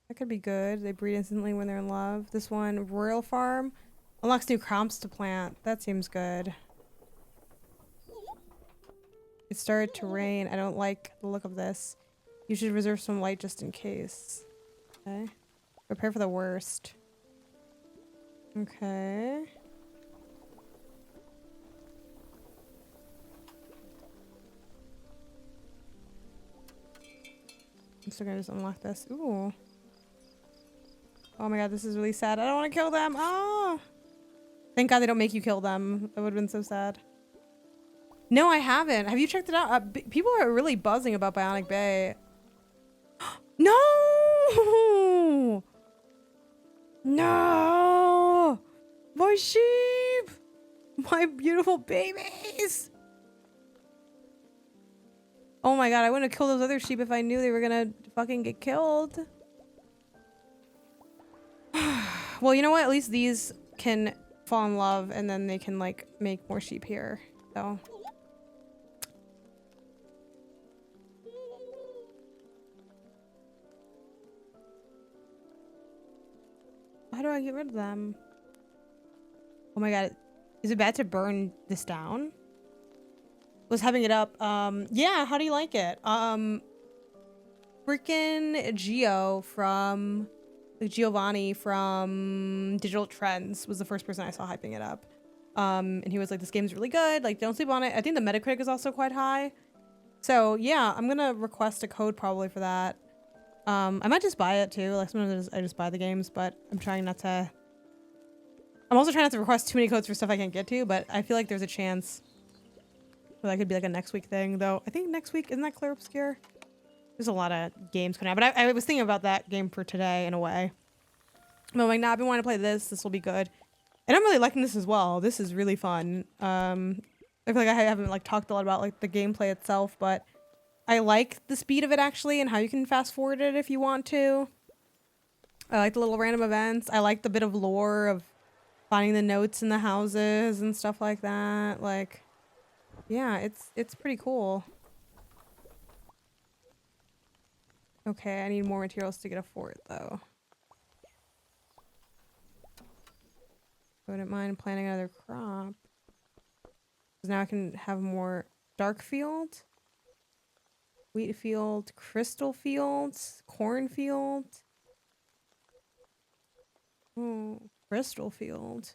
That could be good. They breed instantly when they're in love. This one, Royal Farm. Unlocks new crops to plant. That seems good. It started to rain. I don't like the look of this. You should reserve some light just in case. Okay. Prepare for the worst. Okay. I'm still gonna just unlock this. Ooh. Oh my god, this is really sad. I don't want to kill them. Oh! Thank god they don't make you kill them. That would have been so sad. No, I haven't. Have you checked it out? People are really buzzing about Bionic Bay. No! No! My sheep! My beautiful babies! Oh my god, I wouldn't have killed those other sheep if I knew they were gonna fucking get killed. Well, you know what? At least these can fall in love and then they can like make more sheep here. So. How do I get rid of them? Oh my god. Is it bad to burn this down? Was having it up. Yeah, how do you like it? Freaking from Giovanni from Digital Trends was the first person I saw hyping it up. And he was like, this game's really good. Like, don't sleep on it. I think the Metacritic is also quite high. So yeah, I'm gonna request a code probably for that. I might just buy it too. Like sometimes I just buy the games, but I'm trying not to. I'm also trying not to request too many codes for stuff I can't get to, but I feel like there's a chance that could be like a next week thing, though. I think next week, isn't that Claire Obscure? There's a lot of games coming out, but I was thinking about that game for today in a way. But I'm like, nah, I've been wanting to play this. This will be good. And I'm really liking this as well. This is really fun. I feel like I haven't like talked a lot about like the gameplay itself, but I like the speed of it actually and how you can fast forward it if you want to. I like the little random events. I like the bit of lore of finding the notes in the houses and stuff like that. Like, yeah, it's pretty cool. Okay, I need more materials to get a fort though. Wouldn't mind planting another crop. Because now I can have more dark field, wheat field, crystal fields, corn field. Oh, crystal field.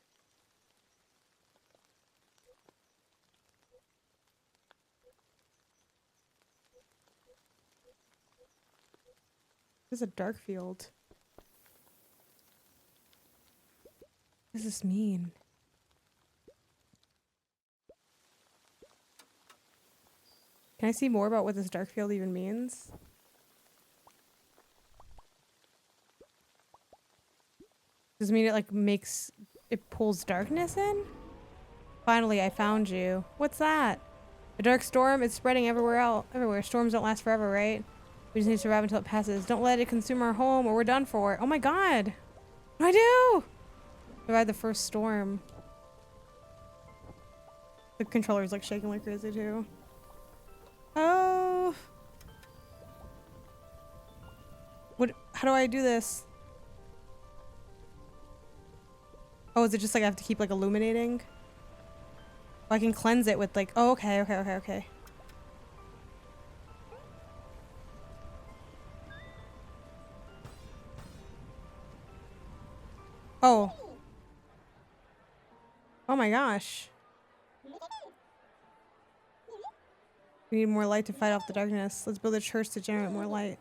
This is a dark field. What does this mean? Can I see more about what this dark field even means? Does it mean it like it pulls darkness in? Finally, I found you. What's that? A dark storm? It's spreading everywhere. Storms don't last forever, right? We just need to survive until it passes. Don't let it consume our home or we're done for. Oh my god! What do I do? Survive the first storm. The controller's like shaking like crazy too. Oh. How do I do this? Oh, is it just like I have to keep like illuminating? Oh, I can cleanse it with like, oh, okay. Oh. Oh my gosh. We need more light to fight off the darkness. Let's build a church to generate more light.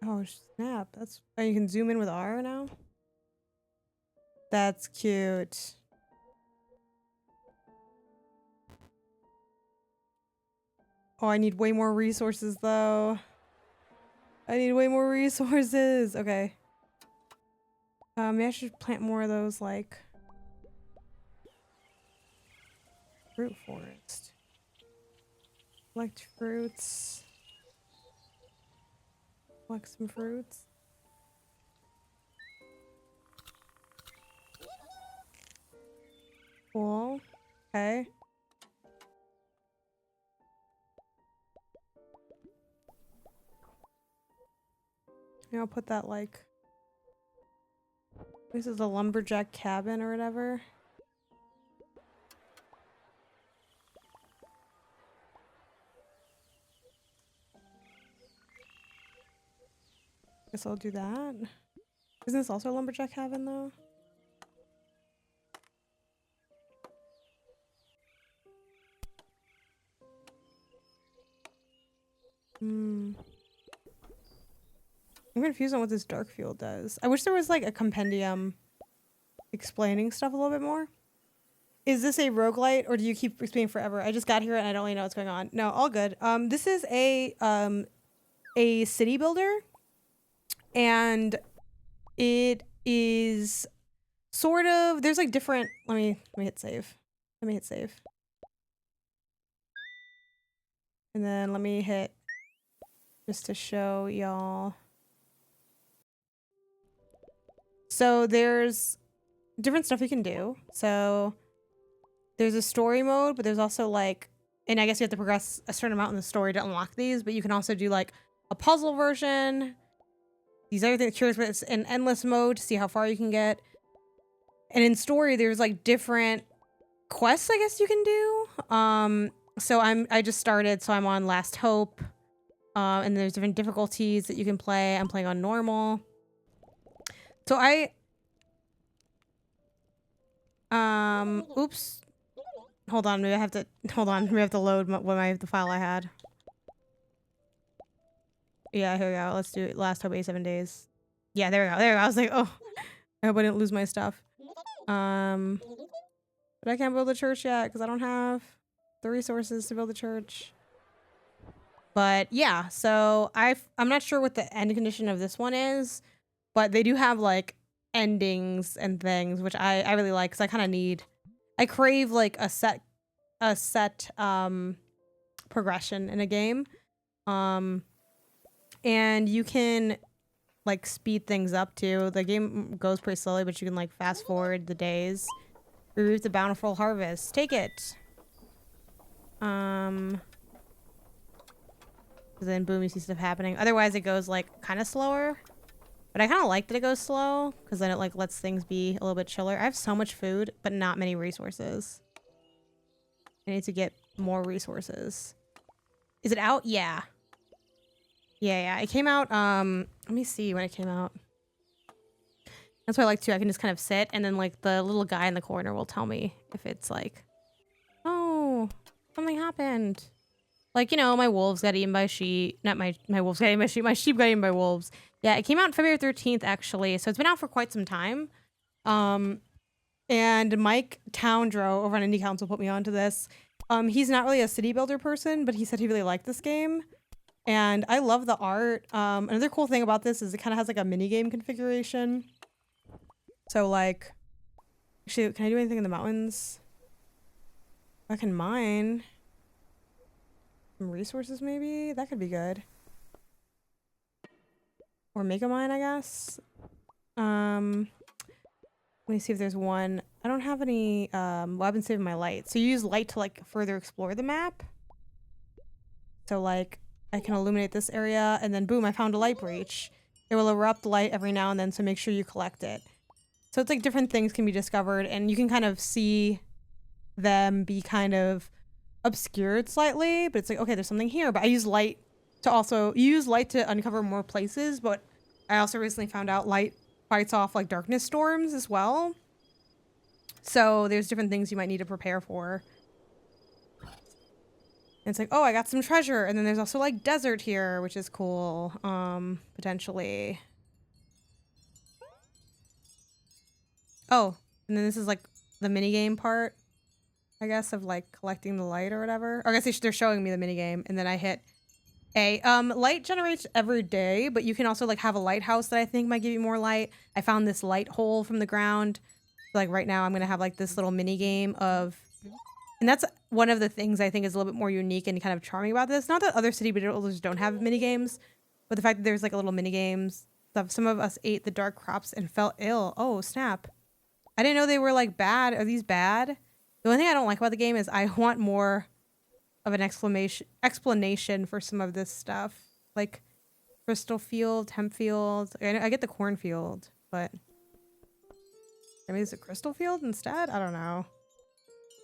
Oh snap. That's, oh, you can zoom in with R now? That's cute. Oh, I need way more resources though. I need way more resources. Okay. Maybe I should plant more of those like fruit forest. Collect fruits. Collect some fruits. Cool. Okay. Maybe I'll put that like, this is a lumberjack cabin or whatever. Guess I'll do that. Isn't this also a lumberjack cabin though? I'm confused on what this dark fuel does. I wish there was like a compendium explaining stuff a little bit more. Is this a roguelite or do you keep explaining forever? I just got here and I don't really know what's going on. No, all good. This is a city builder, and it is sort of, there's like different, let me hit save. Let me hit save. And then let me hit just to show y'all. So there's different stuff you can do. So there's a story mode, but there's also like, and I guess you have to progress a certain amount in the story to unlock these, but you can also do like a puzzle version. These other things, curious, but it's an endless mode to see how far you can get. And in story, there's like different quests, I guess you can do. So I just started, so I'm on Last Hope. And there's different difficulties that you can play. I'm playing on normal. So oops. Hold on, maybe I have to, hold on, maybe I have to load the file I had. Yeah, here we go. Let's do it. Last Hope 87 days. Yeah, there we go. There we go. I was like, oh, I hope I didn't lose my stuff. But I can't build a church yet because I don't have the resources to build a church. But yeah, so I'm not sure what the end condition of this one is, but they do have like endings and things, which I really like because I kind of need, I crave like a set progression in a game. And you can like speed things up too. The game goes pretty slowly, but you can like fast forward the days. Reap the bountiful harvest. Take it. Then boom, you see stuff happening. Otherwise it goes like kind of slower, but I kind of like that it goes slow because then it like lets things be a little bit chiller. I have so much food but not many resources. I need to get more resources. Is it out? Yeah, it came out let me see when it came out. That's what I like too. I can just kind of sit and then like the little guy in the corner will tell me if it's like, oh, something happened. Like, you know, my wolves got eaten by sheep. Not my wolves got eaten by sheep. My sheep got eaten by wolves. Yeah, it came out February 13th, actually. So it's been out for quite some time. And Mike Towndrow over on Indie Council put me onto this. He's not really a city builder person, but he said he really liked this game. And I love the art. Another cool thing about this is it kind of has like a mini game configuration. So like, actually, can I do anything in the mountains? I can mine. Some resources maybe? That could be good. Or make a mine, I guess. Let me see if there's one. I don't have any, well, I've been saving my light. So you use light to like further explore the map. So like, I can illuminate this area and then boom, I found a light breach. It will erupt light every now and then, so make sure you collect it. So it's like different things can be discovered and you can kind of see them be kind of obscured slightly, but it's like, okay, there's something here. But I use light to also, you use light to uncover more places, but I also recently found out light fights off like darkness storms as well. So there's different things you might need to prepare for. And it's like, oh, I got some treasure. And then there's also like desert here, which is cool. Potentially. Oh, and then this is like the minigame part, I guess, of like collecting the light or whatever. Or I guess they're showing me the minigame, and then I hit A. Light generates every day, but you can also like have a lighthouse that I think might give you more light. I found this light hole from the ground. So, like right now I'm gonna have like this little minigame of, and that's one of the things I think is a little bit more unique and kind of charming about this. Not that other city builders don't have minigames, but the fact that there's like a little minigames stuff. Some of us ate the dark crops and felt ill. Oh, snap. I didn't know they were like bad. Are these bad? The only thing I don't like about the game is I want more of an explanation for some of this stuff. Like crystal field, hemp field. I get the cornfield, but maybe it's a crystal field instead? I don't know.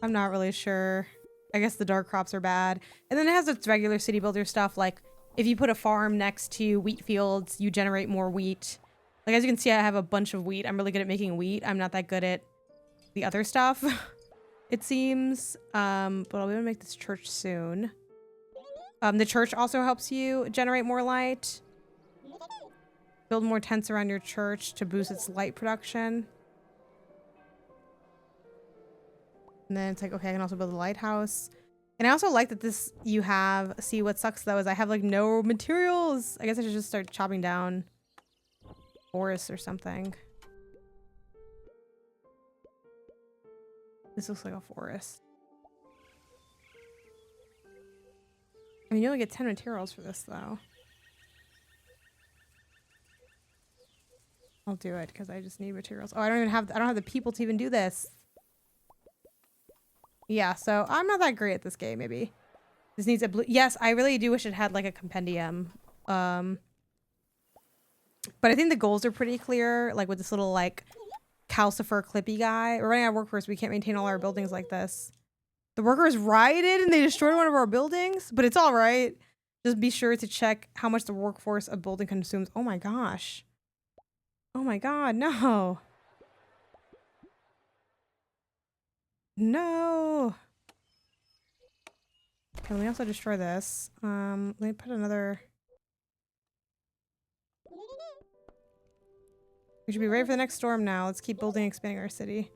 I'm not really sure. I guess the dark crops are bad. And then it has its regular city builder stuff. Like if you put a farm next to wheat fields, you generate more wheat. Like, as you can see, I have a bunch of wheat. I'm really good at making wheat. I'm not that good at the other stuff, it seems. But I'll be able to make this church soon. The church also helps you generate more light. Build more tents around your church to boost its light production. And then it's like, okay, I can also build a lighthouse. And I also like that this, you have, see what sucks though is I have like no materials. I guess I should just start chopping down forest or something. This looks like a forest. I mean, you only get 10 materials for this though. I'll do it because I just need materials. Oh, I don't have the people to even do this. Yeah, so I'm not that great at this game, maybe. This needs a blue. Yes, I really do wish it had like a compendium. But I think the goals are pretty clear, like with this little like calcifer clippy guy. We're running out of workforce. We can't maintain all our buildings like this. The workers rioted and they destroyed one of our buildings, but it's all right. Just be sure to check how much the workforce of building consumes. Oh my gosh. Oh my god, no. No. Okay, let me also destroy this. Let me put another. We should be ready for the next storm now. Let's keep building and expanding our city.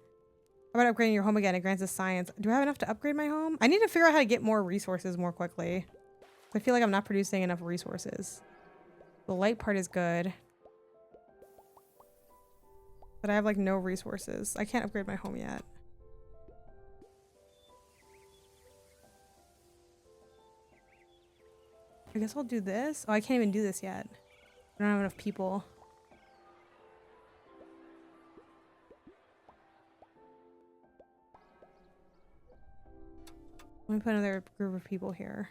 How about upgrading your home again? It grants us science. Do I have enough to upgrade my home? I need to figure out how to get more resources more quickly. I feel like I'm not producing enough resources. The light part is good. But I have like no resources. I can't upgrade my home yet. I guess I'll do this. Oh, I can't even do this yet. I don't have enough people. Let me put another group of people here.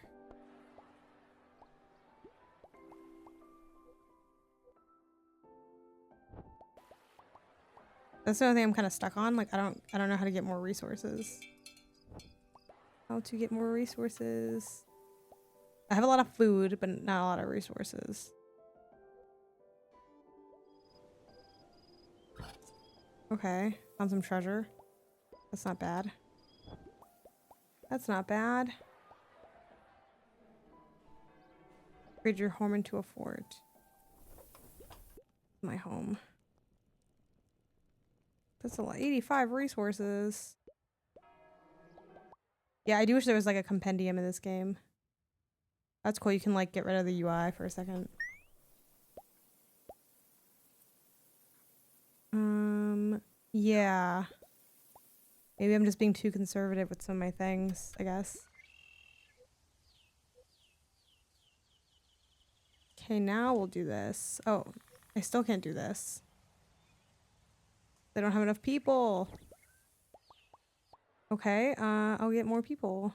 That's the only thing I'm kind of stuck on. Like I don't know how to get more resources. How to get more resources. I have a lot of food, but not a lot of resources. Okay, found some treasure. That's not bad. That's not bad. Upgrade your home into a fort. My home. That's a lot. 85 resources. Yeah, I do wish there was like a compendium in this game. That's cool. You can like get rid of the UI for a second. Yeah. Maybe I'm just being too conservative with some of my things, I guess. Okay, now we'll do this. Oh, I still can't do this. They don't have enough people. Okay, I'll get more people.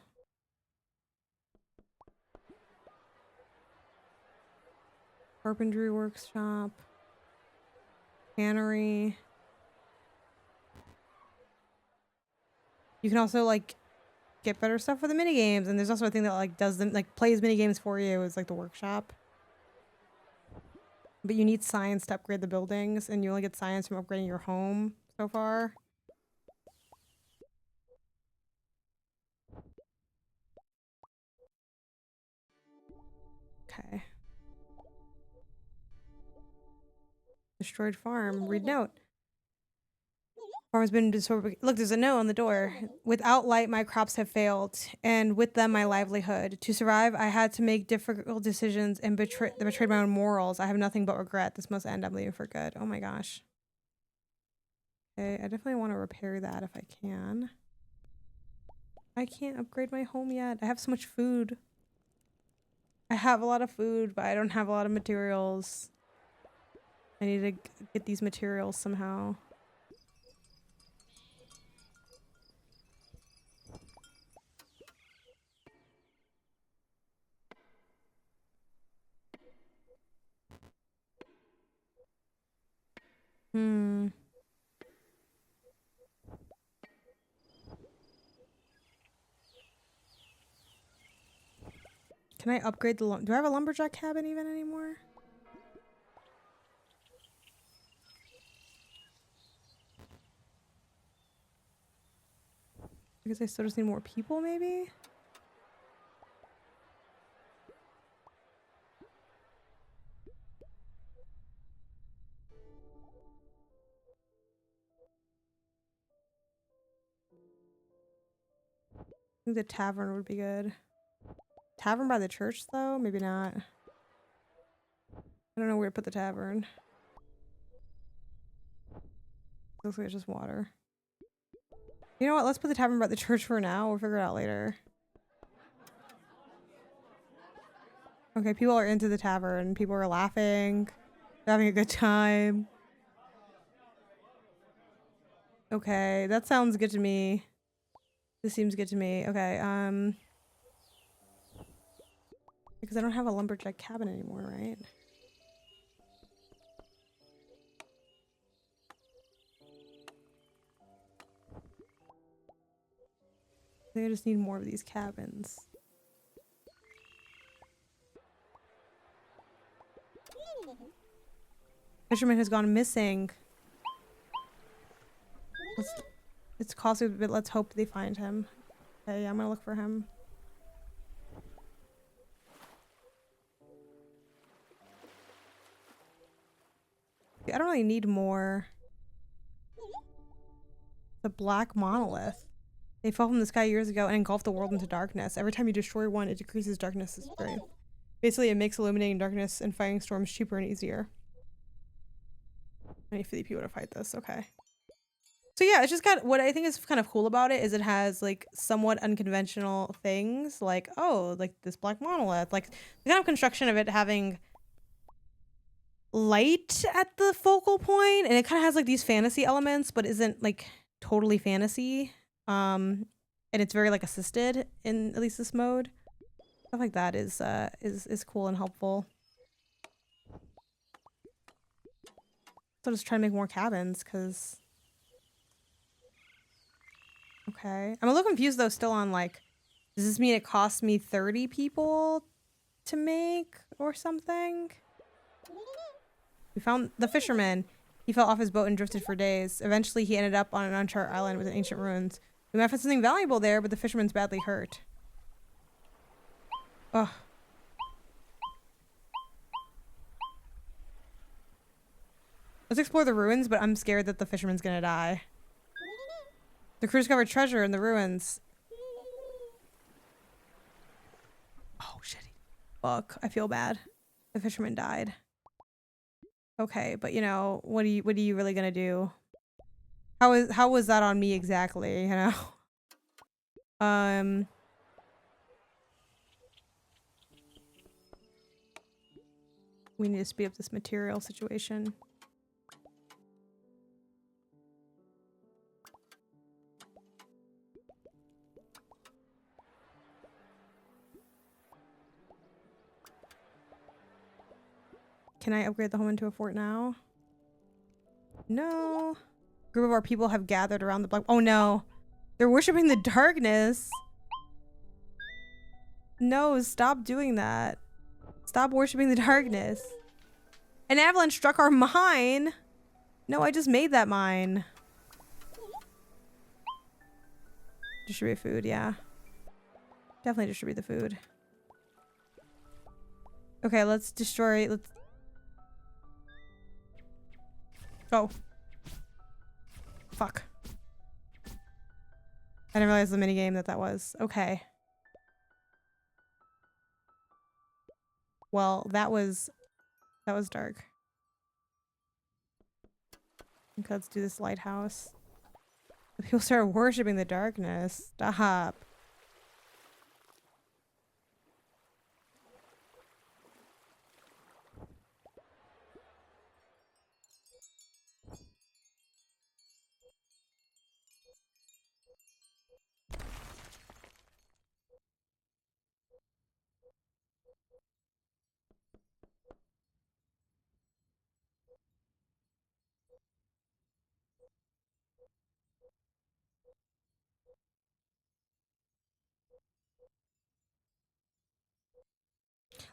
Carpentry workshop. Cannery. You can also like get better stuff for the mini games, and there's also a thing that like does them like plays mini games for you. It's like the workshop. But you need science to upgrade the buildings, and you only get science from upgrading your home so far. Okay. Destroyed farm. Read note. Farm has been destroyed. Look, there's a note on the door. Without light, my crops have failed, and with them, my livelihood. To survive, I had to make difficult decisions and betrayed my own morals. I have nothing but regret. This must end. I'm leaving for good. Oh my gosh. Okay, I definitely want to repair that if I can. I can't upgrade my home yet. I have so much food. I have a lot of food, but I don't have a lot of materials. I need to get these materials somehow. Hmm. Can I upgrade the do I have a lumberjack cabin even anymore? Because I still just need more people, maybe? I think the tavern would be good. Tavern by the church, though? Maybe not. I don't know where to put the tavern. Looks like it's just water. You know what? Let's put the tavern by the church for now. We'll figure it out later. Okay, people are into the tavern. People are laughing. They're having a good time. Okay, that sounds good to me. This seems good to me. Okay, because I don't have a lumberjack cabin anymore, right? I think I just need more of these cabins. Fisherman has gone missing. It's costly, but let's hope they find him. Okay, I'm gonna look for him. I don't really need more. The black monolith. They fell from the sky years ago and engulfed the world into darkness. Every time you destroy one, it decreases darkness' strength. Basically, it makes illuminating darkness and fighting storms cheaper and easier. I need 50 people to fight this. Okay. So yeah, it's just got, what I think is kind of cool about it is it has like somewhat unconventional things, like, oh, like this black monolith, like the kind of construction of it having light at the focal point, and it kind of has like these fantasy elements, but isn't like totally fantasy. And it's very like assisted in at least this mode. Stuff like that is cool and helpful. So just try to make more cabins, because okay. I'm a little confused though still on like, does this mean it costs me 30 people to make or something? We found the fisherman. He fell off his boat and drifted for days. Eventually he ended up on an uncharted island with ancient ruins. We might find something valuable there, but the fisherman's badly hurt. Ugh. Let's explore the ruins, but I'm scared that the fisherman's gonna die. The crew discovered treasure in the ruins. Oh, shit. Fuck. I feel bad. The fisherman died. Okay, but you know, what are you really gonna do? How was that on me exactly, you know? We need to speed up this material situation. Can I upgrade the home into a fort now? No. A group of our people have gathered around the block. Oh no. They're worshiping the darkness. No, stop doing that. Stop worshiping the darkness. An avalanche struck our mine. No, I just made that mine. Distribute food, yeah. Definitely distribute the food. Okay, let's destroy. Let's go. Fuck. I didn't realize the minigame that was. Okay. Well, that was dark. Okay, let's do this lighthouse. People start worshiping the darkness. Stop.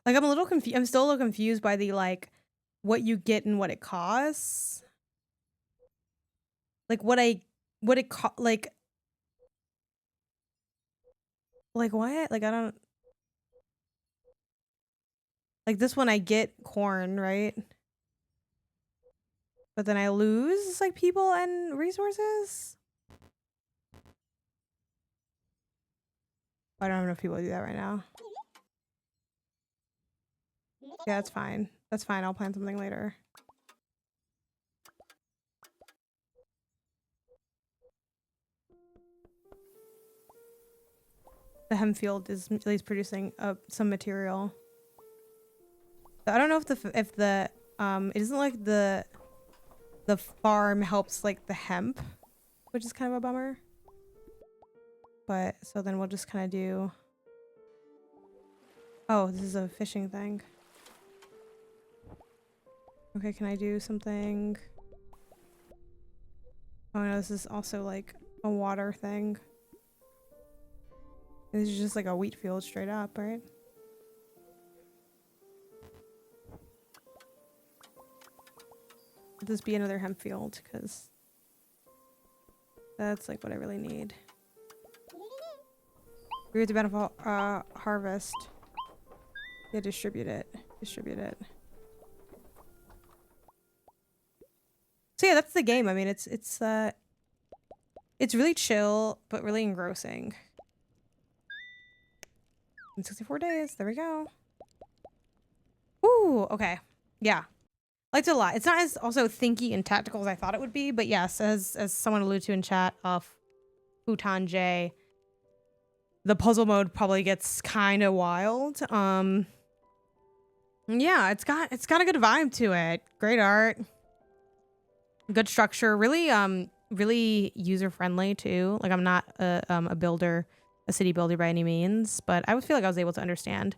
Like, I'm a little confused. I'm still a little confused by the, like, what you get and what it costs. Like, what it like what? Like, I don't, like, this one I get corn, right? But then I lose, like, people and resources? I don't have enough people to do that right now. Yeah, that's fine. That's fine. I'll plan something later. The hemp field is at least producing some material. I don't know if the it isn't like the farm helps like the hemp, which is kind of a bummer. But so then we'll just kind of do. Oh, this is a fishing thing. Okay, can I do something? Oh no, this is also like a water thing. This is just like a wheat field straight up, right? Let this be another hemp field, because that's like what I really need. Agree with the bountiful harvest. Yeah, distribute it. Distribute it. So yeah, that's the game. I mean, it's really chill, but really engrossing. In 64 days. There we go. Ooh, okay. Yeah. Liked it a lot. It's not as also thinky and tactical as I thought it would be, but yes, as someone alluded to in chat of Futon J, the puzzle mode probably gets kind of wild. Yeah, it's got a good vibe to it. Great art. Good structure. Really really user friendly too. Like, I'm not a builder, a city builder by any means, but I would feel like I was able to understand.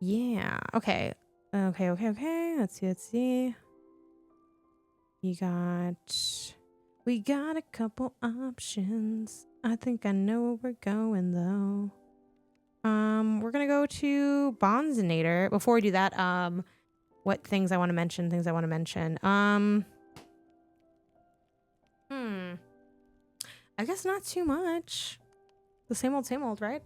Yeah. Okay. Okay. Let's see. We got a couple options. I think I know where we're going though. We're gonna go to Bonzinator. Before we do that, what things I want to mention? I guess not too much. The same old, right?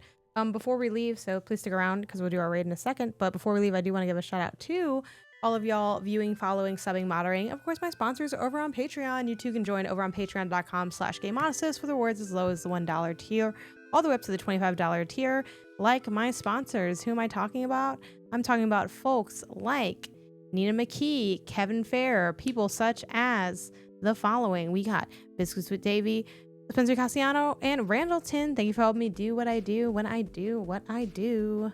Before we leave, so please stick around because we'll do our raid in a second. But before we leave, I do want to give a shout out to all of y'all viewing, following, subbing, moderating. Of course, my sponsors are over on Patreon. You too can join over on patreon.com/Gameonysus for rewards as low as the $1 tier, all the way up to the $25 tier. Like my sponsors, who am I talking about? I'm talking about folks like Nina McKee, Kevin Fair, people such as the following. We got BiscuitsWithDavey, Spencer Icasiano, and Randleton. Thank you for helping me do what I do when I do what I do.